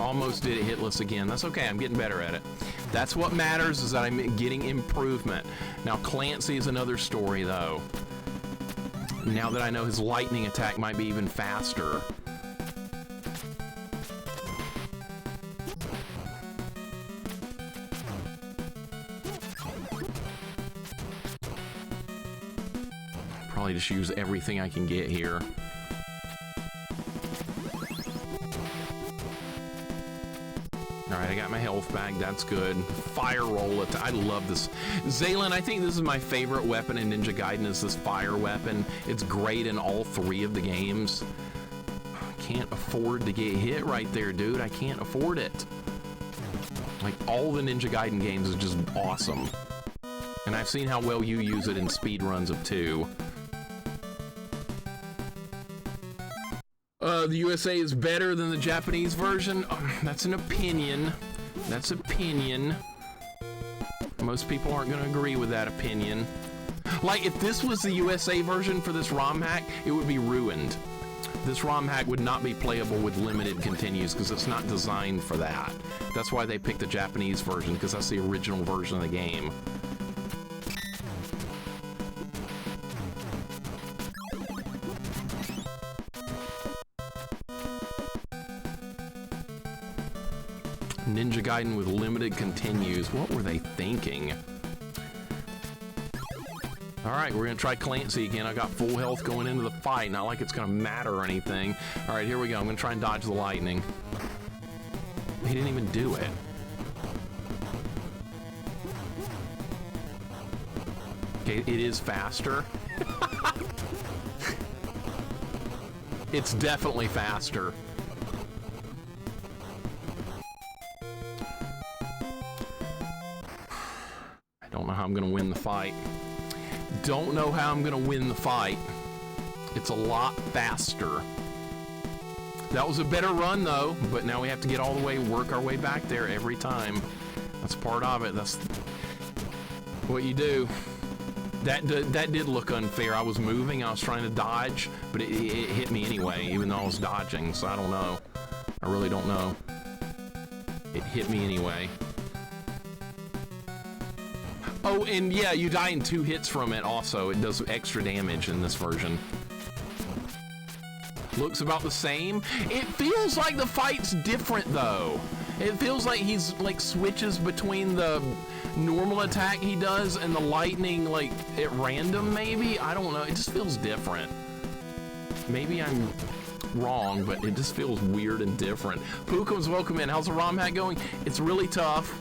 almost did it hitless again. That's okay, I'm getting better at it. That's what matters, is that I'm getting improvement. Now Clancy is another story though. Now that I know his lightning attack might be even faster. Probably just use everything I can get here. Alright, I got my health back, that's good. Fire roll, I love this. Zaylin, I think this is my favorite weapon in Ninja Gaiden, is this fire weapon. It's great in all 3 of the games. I can't afford to get hit right there, dude. I can't afford it. Like, all the Ninja Gaiden games is just awesome. And I've seen how well you use it in speedruns of 2. The USA is better than the Japanese version. Oh, that's an opinion. That's opinion. Most people aren't going to agree with that opinion. Like, if this was the USA version for this ROM hack, it would be ruined. This ROM hack would not be playable with limited continues because it's not designed for that. That's why they picked the Japanese version, because that's the original version of the game. Ninja Gaiden with limited continues. What were they thinking? Alright, we're gonna try Clancy again. I got full health going into the fight. Not like it's gonna matter or anything. Alright, here we go. I'm gonna try and dodge the lightning. He didn't even do it. Okay, it is faster. It's definitely faster. Don't know how I'm gonna win the fight. Don't know how I'm gonna win the fight. It's a lot faster. That was a better run though, but now we have to get all the way, work our way back there every time. That's part of it. That's what you do. That did look unfair. I was moving, I was trying to dodge, but it hit me anyway, even though I was dodging, so I don't know. I really don't know. It hit me anyway. Oh, and yeah, you die in 2 hits from it also. It does extra damage in this version. Looks about the same. It feels like the fight's different though. It feels like he's like switches between the normal attack he does and the lightning like at random maybe? I don't know, it just feels different. Maybe I'm wrong, but it just feels weird and different. Pookum's welcome in. How's the ROM hack going? It's really tough,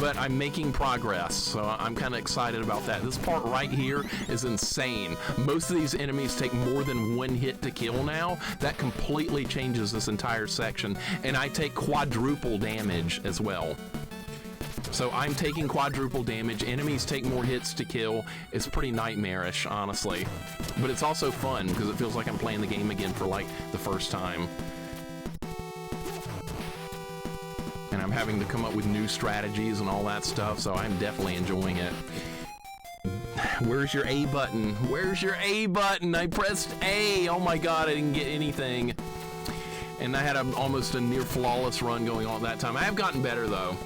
but I'm making progress, so I'm kind of excited about that. This part right here is insane. Most of these enemies take more than 1 hit to kill now. That completely changes this entire section, and I take quadruple damage as well. So I'm taking quadruple damage, enemies take more hits to kill. It's pretty nightmarish, honestly. But it's also fun, because it feels like I'm playing the game again for like the first time. And I'm having to come up with new strategies and all that stuff, so I'm definitely enjoying it. Where's your A button? Where's your A button? I pressed A! Oh my god, I didn't get anything. And I had almost a near flawless run going on at that time. I have gotten better though.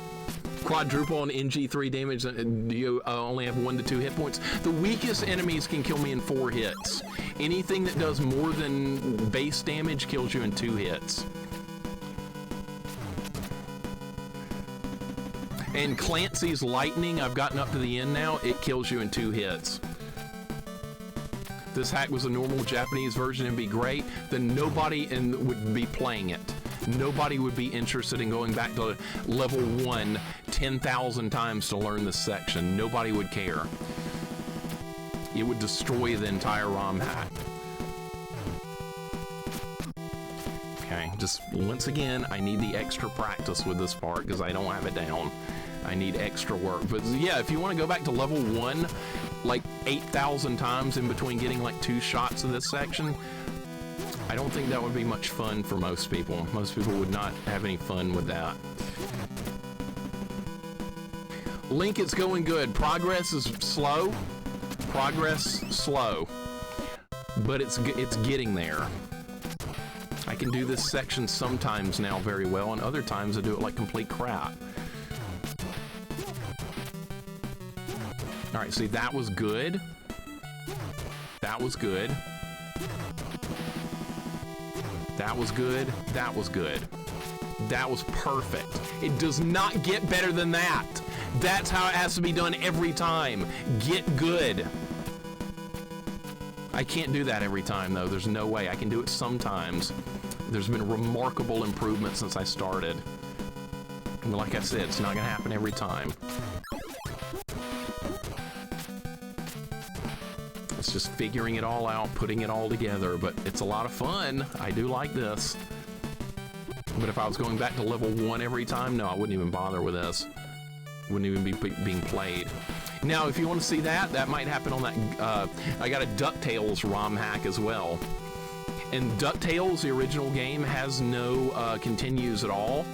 Quadruple on NG3 damage, you only have 1 to 2 hit points. The weakest enemies can kill me in 4 hits. Anything that does more than base damage kills you in 2 hits. And Clancy's lightning, I've gotten up to the end now, it kills you in 2 hits. If this hack was a normal Japanese version, it'd be great, then nobody would be playing it. Nobody would be interested in going back to level 1 10,000 times to learn this section. Nobody would care. It would destroy the entire ROM hack. Okay, just once again, I need the extra practice with this part because I don't have it down. I need extra work. But yeah, if you want to go back to level 1 like 8,000 times in between getting like 2 shots of this section, I don't think that would be much fun for most people. Most people would not have any fun with that. Link, it's going good. Progress is slow. Progress slow. But it's getting there. I can do this section sometimes now very well, and other times I do it like complete crap. All right, see, that was good. That was good. That was good. That was good. That was perfect. It does not get better than that. That's how it has to be done every time. Get good. I can't do that every time, though. There's no way. I can do it sometimes. There's been remarkable improvement since I started. And like I said, it's not going to happen every time. It's just figuring it all out, putting it all together, but it's a lot of fun. I do like this. But if I was going back to level 1 every time, no, I wouldn't even bother with this. Wouldn't even be being played. Now, if you want to see that, that might happen on that. I got a DuckTales ROM hack as well. And DuckTales, the original game, has no continues at all.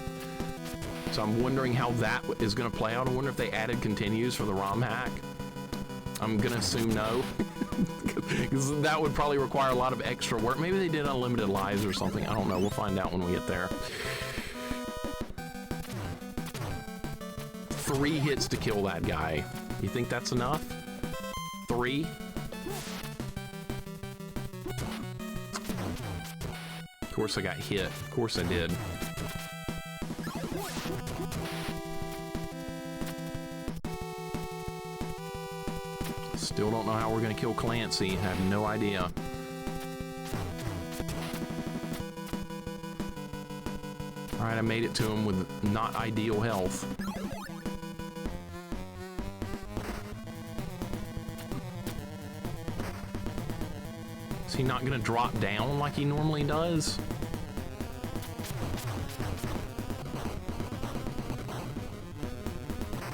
So I'm wondering how that is going to play out. I wonder if they added continues for the ROM hack. I'm going to assume no. Because that would probably require a lot of extra work. Maybe they did unlimited lives or something. I don't know. We'll find out when we get there. 3 hits to kill that guy. You think that's enough? 3? Of course I got hit. Of course I did. Still don't know how we're gonna kill Clancy. I have no idea. Alright, I made it to him with not ideal health. Is he not gonna drop down like he normally does?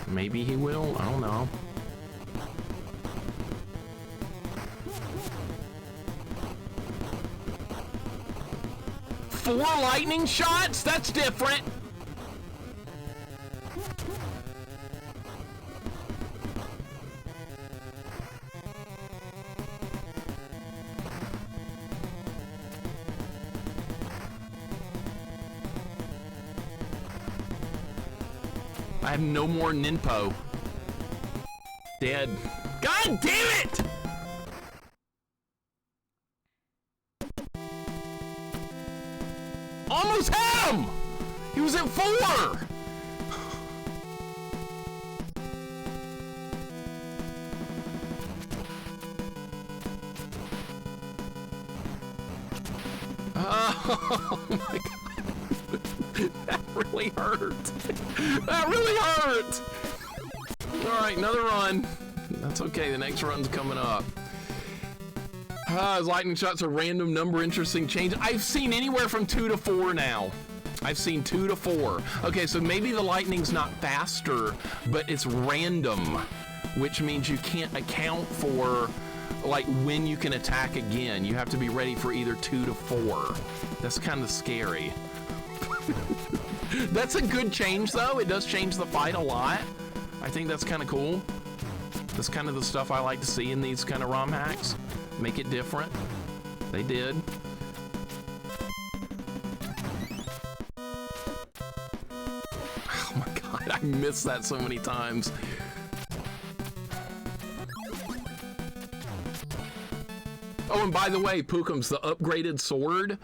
Maybe he will, I don't know. Four lightning shots? That's different. I have no more Ninpo. Dead. God damn it! Almost had him! He was at 4! Oh my god. That really hurt. That really hurt! Alright, another run. That's okay, the next run's coming up. Lightning shots are random number, interesting change. I've seen anywhere from 2 to 4 now. I've seen 2 to 4. Okay, so maybe the lightning's not faster, but it's random, which means you can't account for like when you can attack again. You have to be ready for either 2 to 4. That's kind of scary. That's a good change though. It does change the fight a lot. I think that's kind of cool. That's kind of the stuff I like to see in these kind of ROM hacks. Make it different. They did. Oh my god, I missed that so many times. Oh, and by the way, Pookums, the upgraded sword,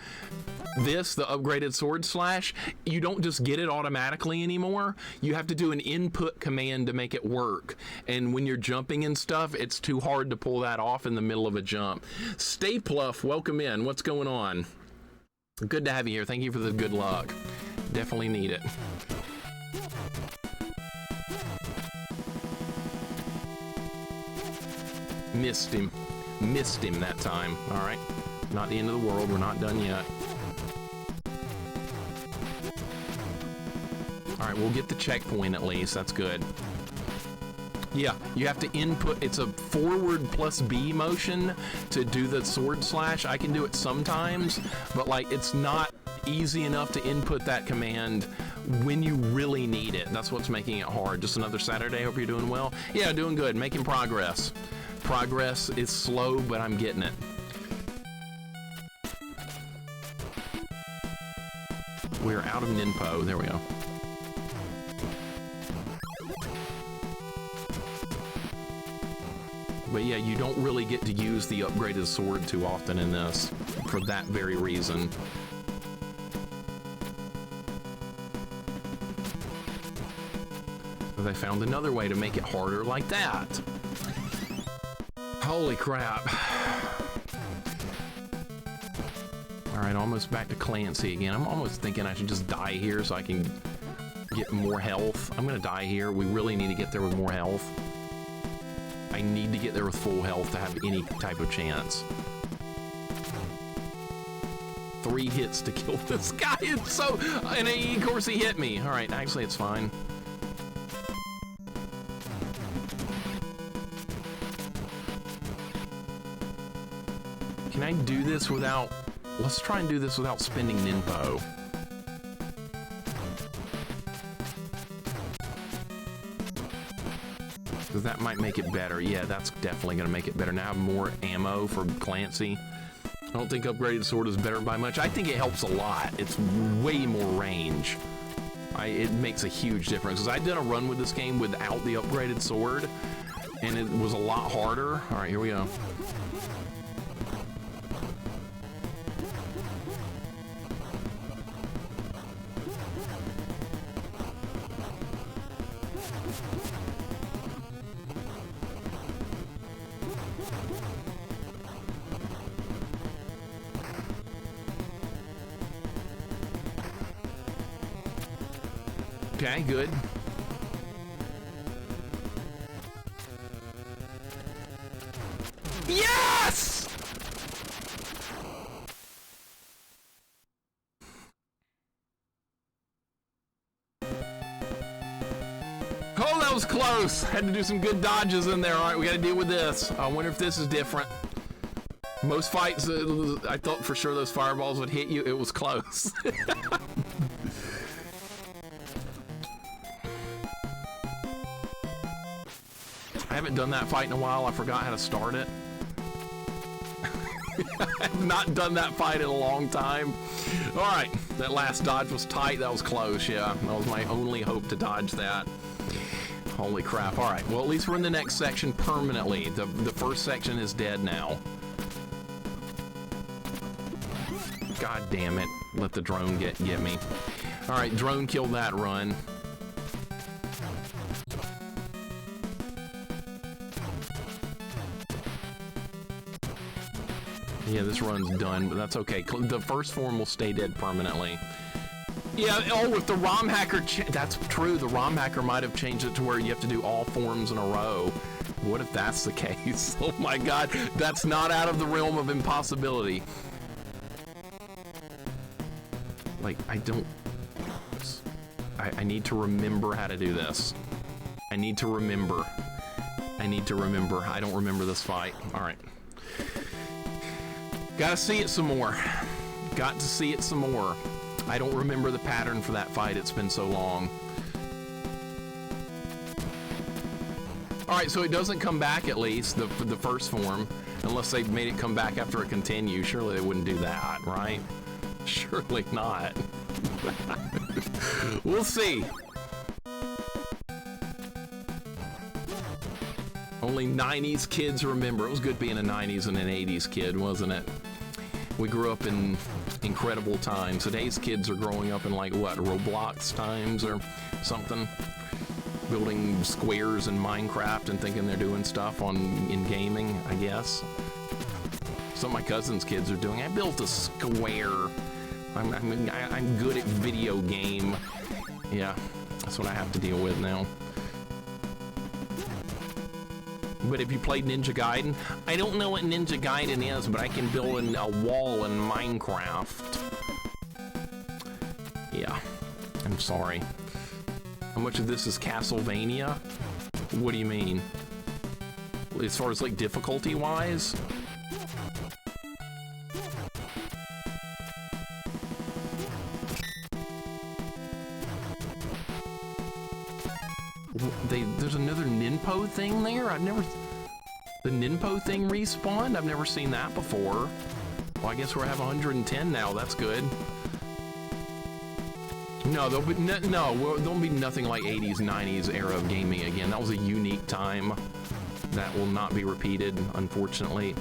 the upgraded sword slash, you don't just get it automatically anymore. You have to do an input command to make it work. And when you're jumping and stuff, it's too hard to pull that off in the middle of a jump. Stay Pluff, welcome in. What's going on? Good to have you here. Thank you for the good luck. Definitely need it. Missed him. Missed him that time. All right. Not the end of the world. We're not done yet. All right, we'll get the checkpoint at least. That's good. Yeah, you have to input. It's a forward plus B motion to do the sword slash. I can do it sometimes, but like it's not easy enough to input that command when you really need it. That's what's making it hard. Just another Saturday. Hope you're doing well. Yeah, doing good. Making progress. Progress is slow, but I'm getting it. We're out of Ninpo. There we go. But yeah, you don't really get to use the upgraded sword too often in this, for that very reason. So they found another way to make it harder like that. Holy crap. Alright, almost back to Clancy again. I'm almost thinking I should just die here so I can get more health. I'm gonna die here. We really need to get there with more health. I need to get there with full health to have any type of chance. 3 hits to kill this guy. It's so... And of course he hit me. Alright, actually it's fine. Can I do this without... Let's try and do this without spending Ninpo. Because that might make it better. Yeah, that's definitely going to make it better. Now I have more ammo for Clancy. I don't think upgraded sword is better by much. I think it helps a lot. It's way more range. It makes a huge difference. Because I did a run with this game without the upgraded sword, and it was a lot harder. All right, here we go. Okay, good. Yes! Oh, that was close. Had to do some good dodges in there. All right, we got to deal with this. I wonder if this is different. Most fights, I thought for sure those fireballs would hit you. It was close. I haven't done that fight in a while. I forgot how to start it. I've not done that fight in a long time. All right, that last dodge was tight. That was close, yeah. That was my only hope to dodge that. Holy crap. All right, well, at least we're in the next section permanently. The first section is dead now. God damn it. Let the drone get me. All right, drone killed that run. Yeah, this run's done, but that's okay. The first form will stay dead permanently. Yeah, oh, if the ROM hacker... That's true, the ROM hacker might have changed it to where you have to do all forms in a row. What if that's the case? Oh my god, that's not out of the realm of impossibility. Like, I don't... I need to remember how to do this. I need to remember. I don't remember this fight. Alright. Gotta see it some more. Got to see it some more. I don't remember the pattern for that fight. It's been so long. Alright, so it doesn't come back at least, the first form. Unless they made it come back after it continues. Surely they wouldn't do that, right? Surely not. We'll see. Only 90s kids remember. It was good being a 90s and an 80s kid, wasn't it? We grew up in incredible times. Today's kids are growing up in, like, what, Roblox times or something? Building squares in Minecraft and thinking they're doing stuff in gaming, I guess. Some of my cousin's kids are doing. I built a square. I'm good at video game. Yeah, that's what I have to deal with now. But have you played Ninja Gaiden? I don't know what Ninja Gaiden is, but I can build a wall in Minecraft. Yeah, I'm sorry. How much of this is Castlevania? What do you mean? As far as, like, difficulty-wise? There's another Ninpo thing there? The Ninpo thing respawned? I've never seen that before. Well, I guess we have 110 now. That's good. No, there'll be nothing like 80s, 90s era of gaming again. That was a unique time that will not be repeated, unfortunately.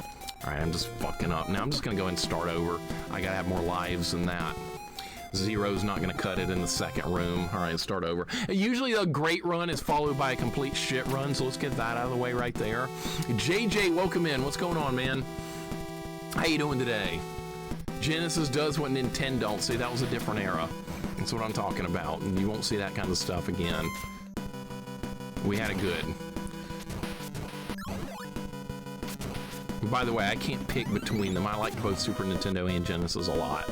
All right, I'm just fucking up. Now I'm just gonna go ahead and start over. I gotta have more lives than that. Zero's not gonna cut it in the second room. All right, let's start over. Usually a great run is followed by a complete shit run, so let's get that out of the way right there. JJ, welcome in. What's going on, man? How you doing today? Genesis does what Nintendo don't. See, that was a different era. That's what I'm talking about. And you won't see that kind of stuff again. We had it good. By the way, I can't pick between them. I like both Super Nintendo and Genesis a lot.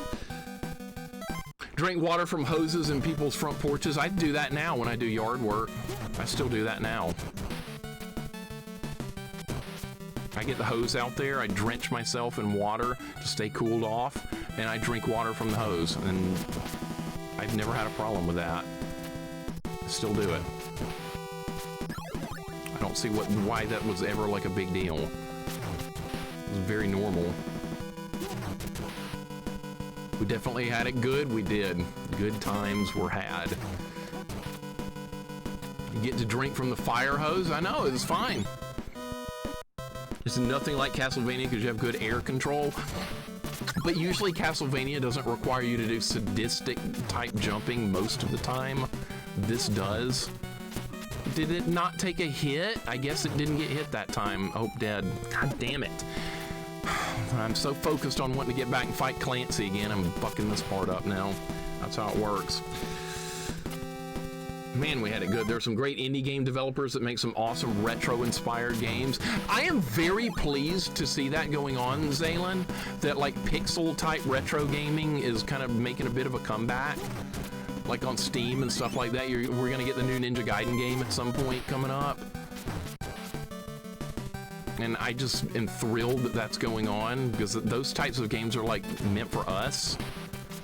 Drink water from hoses in people's front porches. I do that now when I do yard work. I still do that now. I get the hose out there, I drench myself in water to stay cooled off, and I drink water from the hose, and I've never had a problem with that. I still do it. I don't see why that was ever like a big deal. It was very normal. We definitely had it good. We did. Good times were had. You get to drink from the fire hose. I know, it's fine. It's nothing like Castlevania because you have good air control. But usually Castlevania doesn't require you to do sadistic type jumping most of the time. This does. Did it not take a hit? I guess it didn't get hit that time. Oh, dead. God damn it. I'm so focused on wanting to get back and fight Clancy again, I'm fucking this part up now. That's how it works. Man, we had it good. There's some great indie game developers that make some awesome retro-inspired games. I am very pleased to see that going on, Zaylin, that like pixel-type retro gaming is kind of making a bit of a comeback. Like on Steam and stuff like that. We're gonna get the new Ninja Gaiden game at some point coming up. And I just am thrilled that that's going on because those types of games are like meant for us.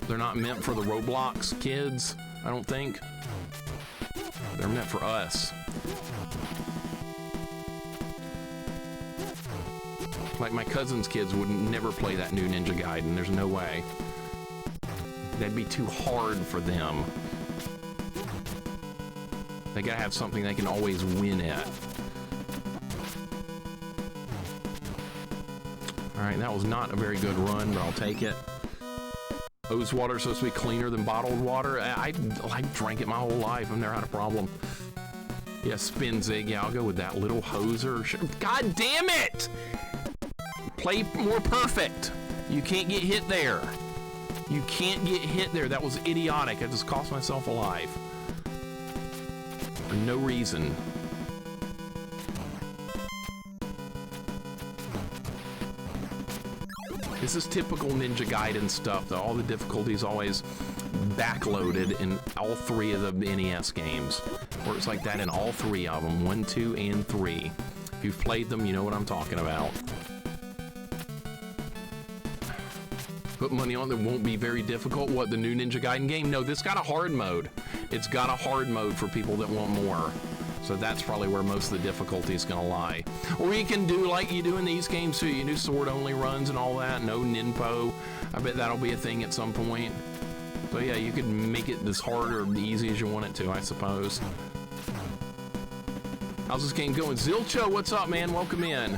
They're not meant for the Roblox kids, I don't think. They're meant for us. Like my cousin's kids would never play that new Ninja Gaiden. There's no way. That'd be too hard for them. They gotta have something they can always win at. All right, that was not a very good run, but I'll take it. Hose water is supposed to be cleaner than bottled water. I drank it my whole life. I've never had a problem. Yeah, spin zig. Yeah, I'll go with that. Little hoser. God damn it! Play more perfect. You can't get hit there. You can't get hit there. That was idiotic. I just cost myself a life. For no reason. This is typical Ninja Gaiden stuff, though. All the difficulties always backloaded in all three of the NES games. Works like that in all three of them, 1, 2, and 3. If you've played them, you know what I'm talking about. Put money on that won't be very difficult. What, the new Ninja Gaiden game? No, this got a hard mode. It's got a hard mode for people that want more. So that's probably where most of the difficulty is gonna lie. Or you can do like you do in these games too. You can do sword-only runs and all that. No ninpo. I bet that'll be a thing at some point. So yeah, you could make it as hard or easy as you want it to, I suppose. How's this game going? Zilcho, what's up, man? Welcome in.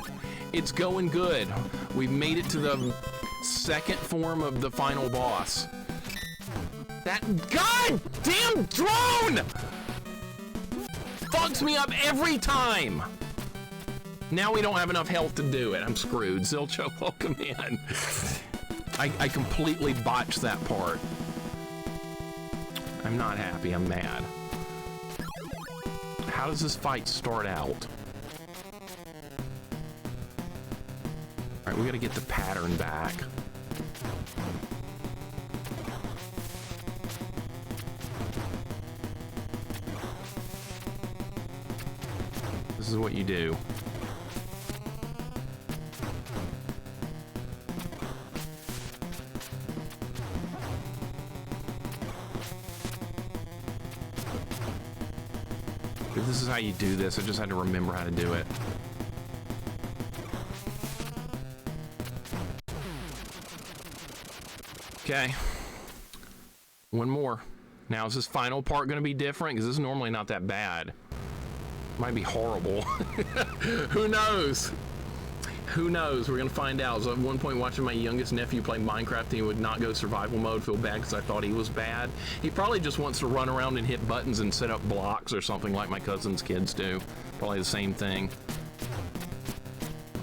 It's going good. We've made it to the second form of the final boss. That goddamn drone fucks me up every time. Now we don't have enough health to do it. I'm screwed. Zilcho, welcome in. I completely botched that part. I'm not happy. I'm mad. How does this fight start out? All right, we gotta get the pattern back. This is what you do. This is how you do this. I just had to remember how to do it. Okay. One more. Now, is this final part going to be different? Because this is normally not that bad. Might be horrible. Who knows? Who knows? We're going to find out. So at one point watching my youngest nephew play Minecraft, and he would not go survival mode, feel bad because I thought he was bad. He probably just wants to run around and hit buttons and set up blocks or something like my cousin's kids do. Probably the same thing.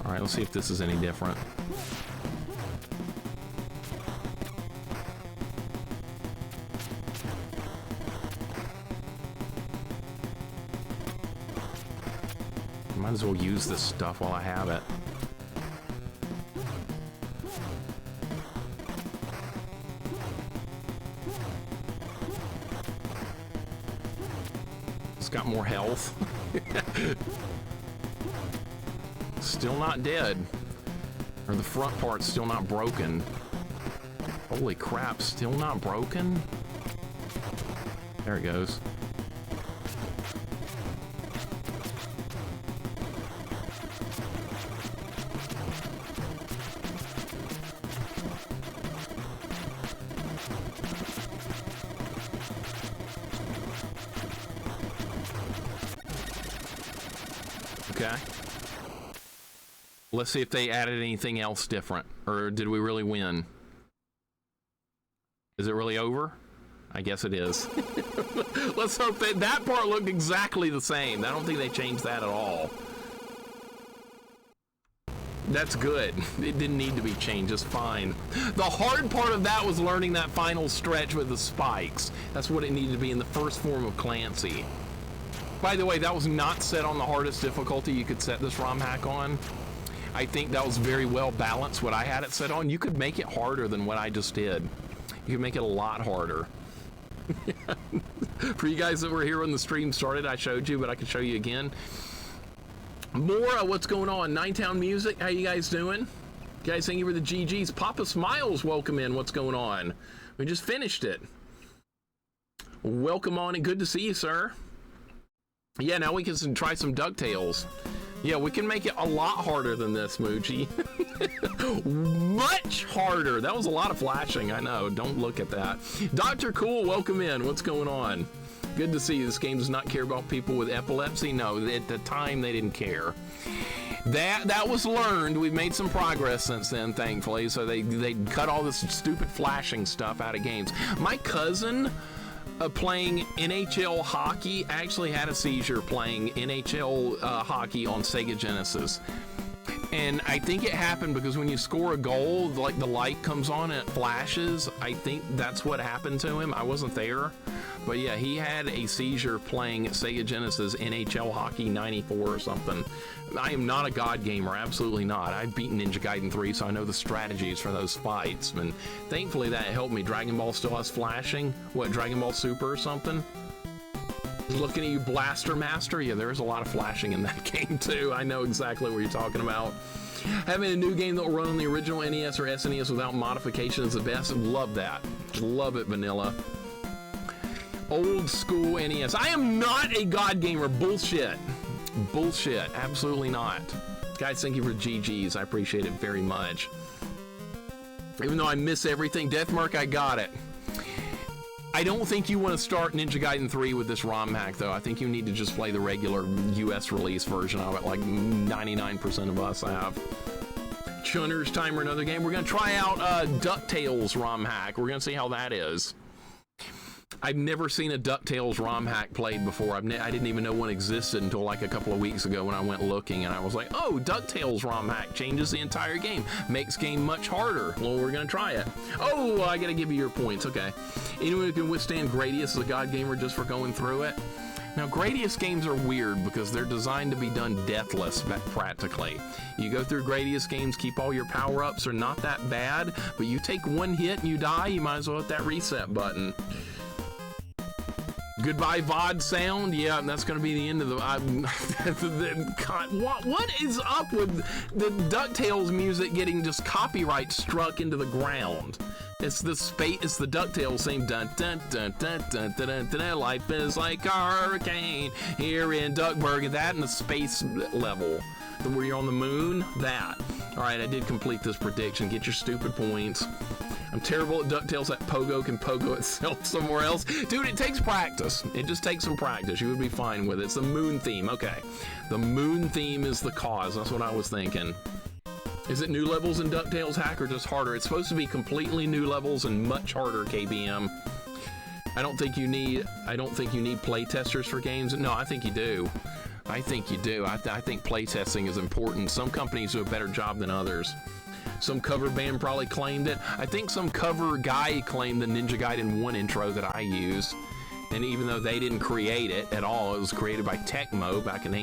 All right, let's see if this is any different. Might as well use this stuff while I have it. It's got more health. Still not dead. Or the front part's still not broken. Holy crap, still not broken? There it goes. Okay. Let's see if they added anything else different, or did we really win? Is it really over? I guess it is. Let's hope that part looked exactly the same. I don't think they changed that at all. That's good. It didn't need to be changed. It's fine. The hard part of that was learning that final stretch with the spikes. That's what it needed to be in the first form of Clancy. By the way, that was not set on the hardest difficulty you could set this ROM hack on. I think that was very well balanced what I had it set on. You could make it harder than what I just did. You could make it a lot harder. For you guys that were here when the stream started, I showed you, but I can show you again. More of what's going on. Ninetown Music, how you guys doing? You guys, thank you for the GGs. Papa Smiles, welcome in. What's going on? We just finished it. Welcome on and good to see you, sir. Yeah, now we can try some DuckTales. Yeah, we can make it a lot harder than this, Moochie. Much harder. That was a lot of flashing, I know. Don't look at that. Dr. Cool, welcome in. What's going on? Good to see you. This game does not care about people with epilepsy. No, at the time they didn't care. That was learned. We've made some progress since then, thankfully. So they cut all this stupid flashing stuff out of games. My cousin playing NHL hockey actually had a seizure playing NHL hockey on Sega Genesis. And I think it happened because when you score a goal, like the light comes on and it flashes. I think that's what happened to him. I wasn't there. But yeah, he had a seizure playing Sega Genesis NHL Hockey 94 or something. I am not a god gamer, absolutely not. I've beaten Ninja Gaiden 3, so I know the strategies for those fights. And thankfully that helped me. Dragon Ball still has flashing. What, Dragon Ball Super or something? Looking at you, Blaster Master. Yeah, there's a lot of flashing in that game too. I know exactly what you're talking about. Having a new game that will run on the original NES or SNES without modification is the best. Love that. Love it, vanilla. Old school NES. I am not a god gamer. Bullshit. Bullshit. Absolutely not. Guys, thank you for GGs. I appreciate it very much. Even though I miss everything, Deathmark, I got it. I don't think you want to start Ninja Gaiden 3 with this ROM hack, though. I think you need to just play the regular US release version of it, like 99% of us have. Chunner's Time or another game. We're going to try out DuckTales ROM hack. We're going to see how that is. I've never seen a DuckTales ROM hack played before. I didn't even know one existed until like a couple of weeks ago when I went looking, and I was like, oh, DuckTales ROM hack changes the entire game. Makes game much harder. Well, we're going to try it. Oh, I got to give you your points. Okay. Anyone who can withstand Gradius is a god gamer just for going through it. Now, Gradius games are weird because they're designed to be done deathless, practically. You go through Gradius games, keep all your power-ups are not that bad, but you take one hit and you die, you might as well hit that reset button. Goodbye VOD sound. Yeah, that's going to be the end of the... God, what is up with the DuckTales music getting just copyright struck into the ground? It's the DuckTales same dun dun dun dun dun dun dun dun. Life is like a hurricane here in Duckburg. That in the space level, where you're on the moon. That. All right, I did complete this prediction. Get your stupid points. I'm terrible at DuckTales. That pogo can pogo itself somewhere else. Dude, it takes practice. It just takes some practice. You would be fine with it. It's the moon theme. Okay. The moon theme is the cause. That's what I was thinking. Is it new levels in DuckTales Hack or just harder? It's supposed to be completely new levels and much harder, KBM. I don't think you need play testers for games. No, I think you do. I think you do. I think play testing is important. Some companies do a better job than others. Some cover band probably claimed it. I think some cover guy claimed the Ninja Gaiden 1 intro that I used. And even though they didn't create it at all, it was created by Tecmo back in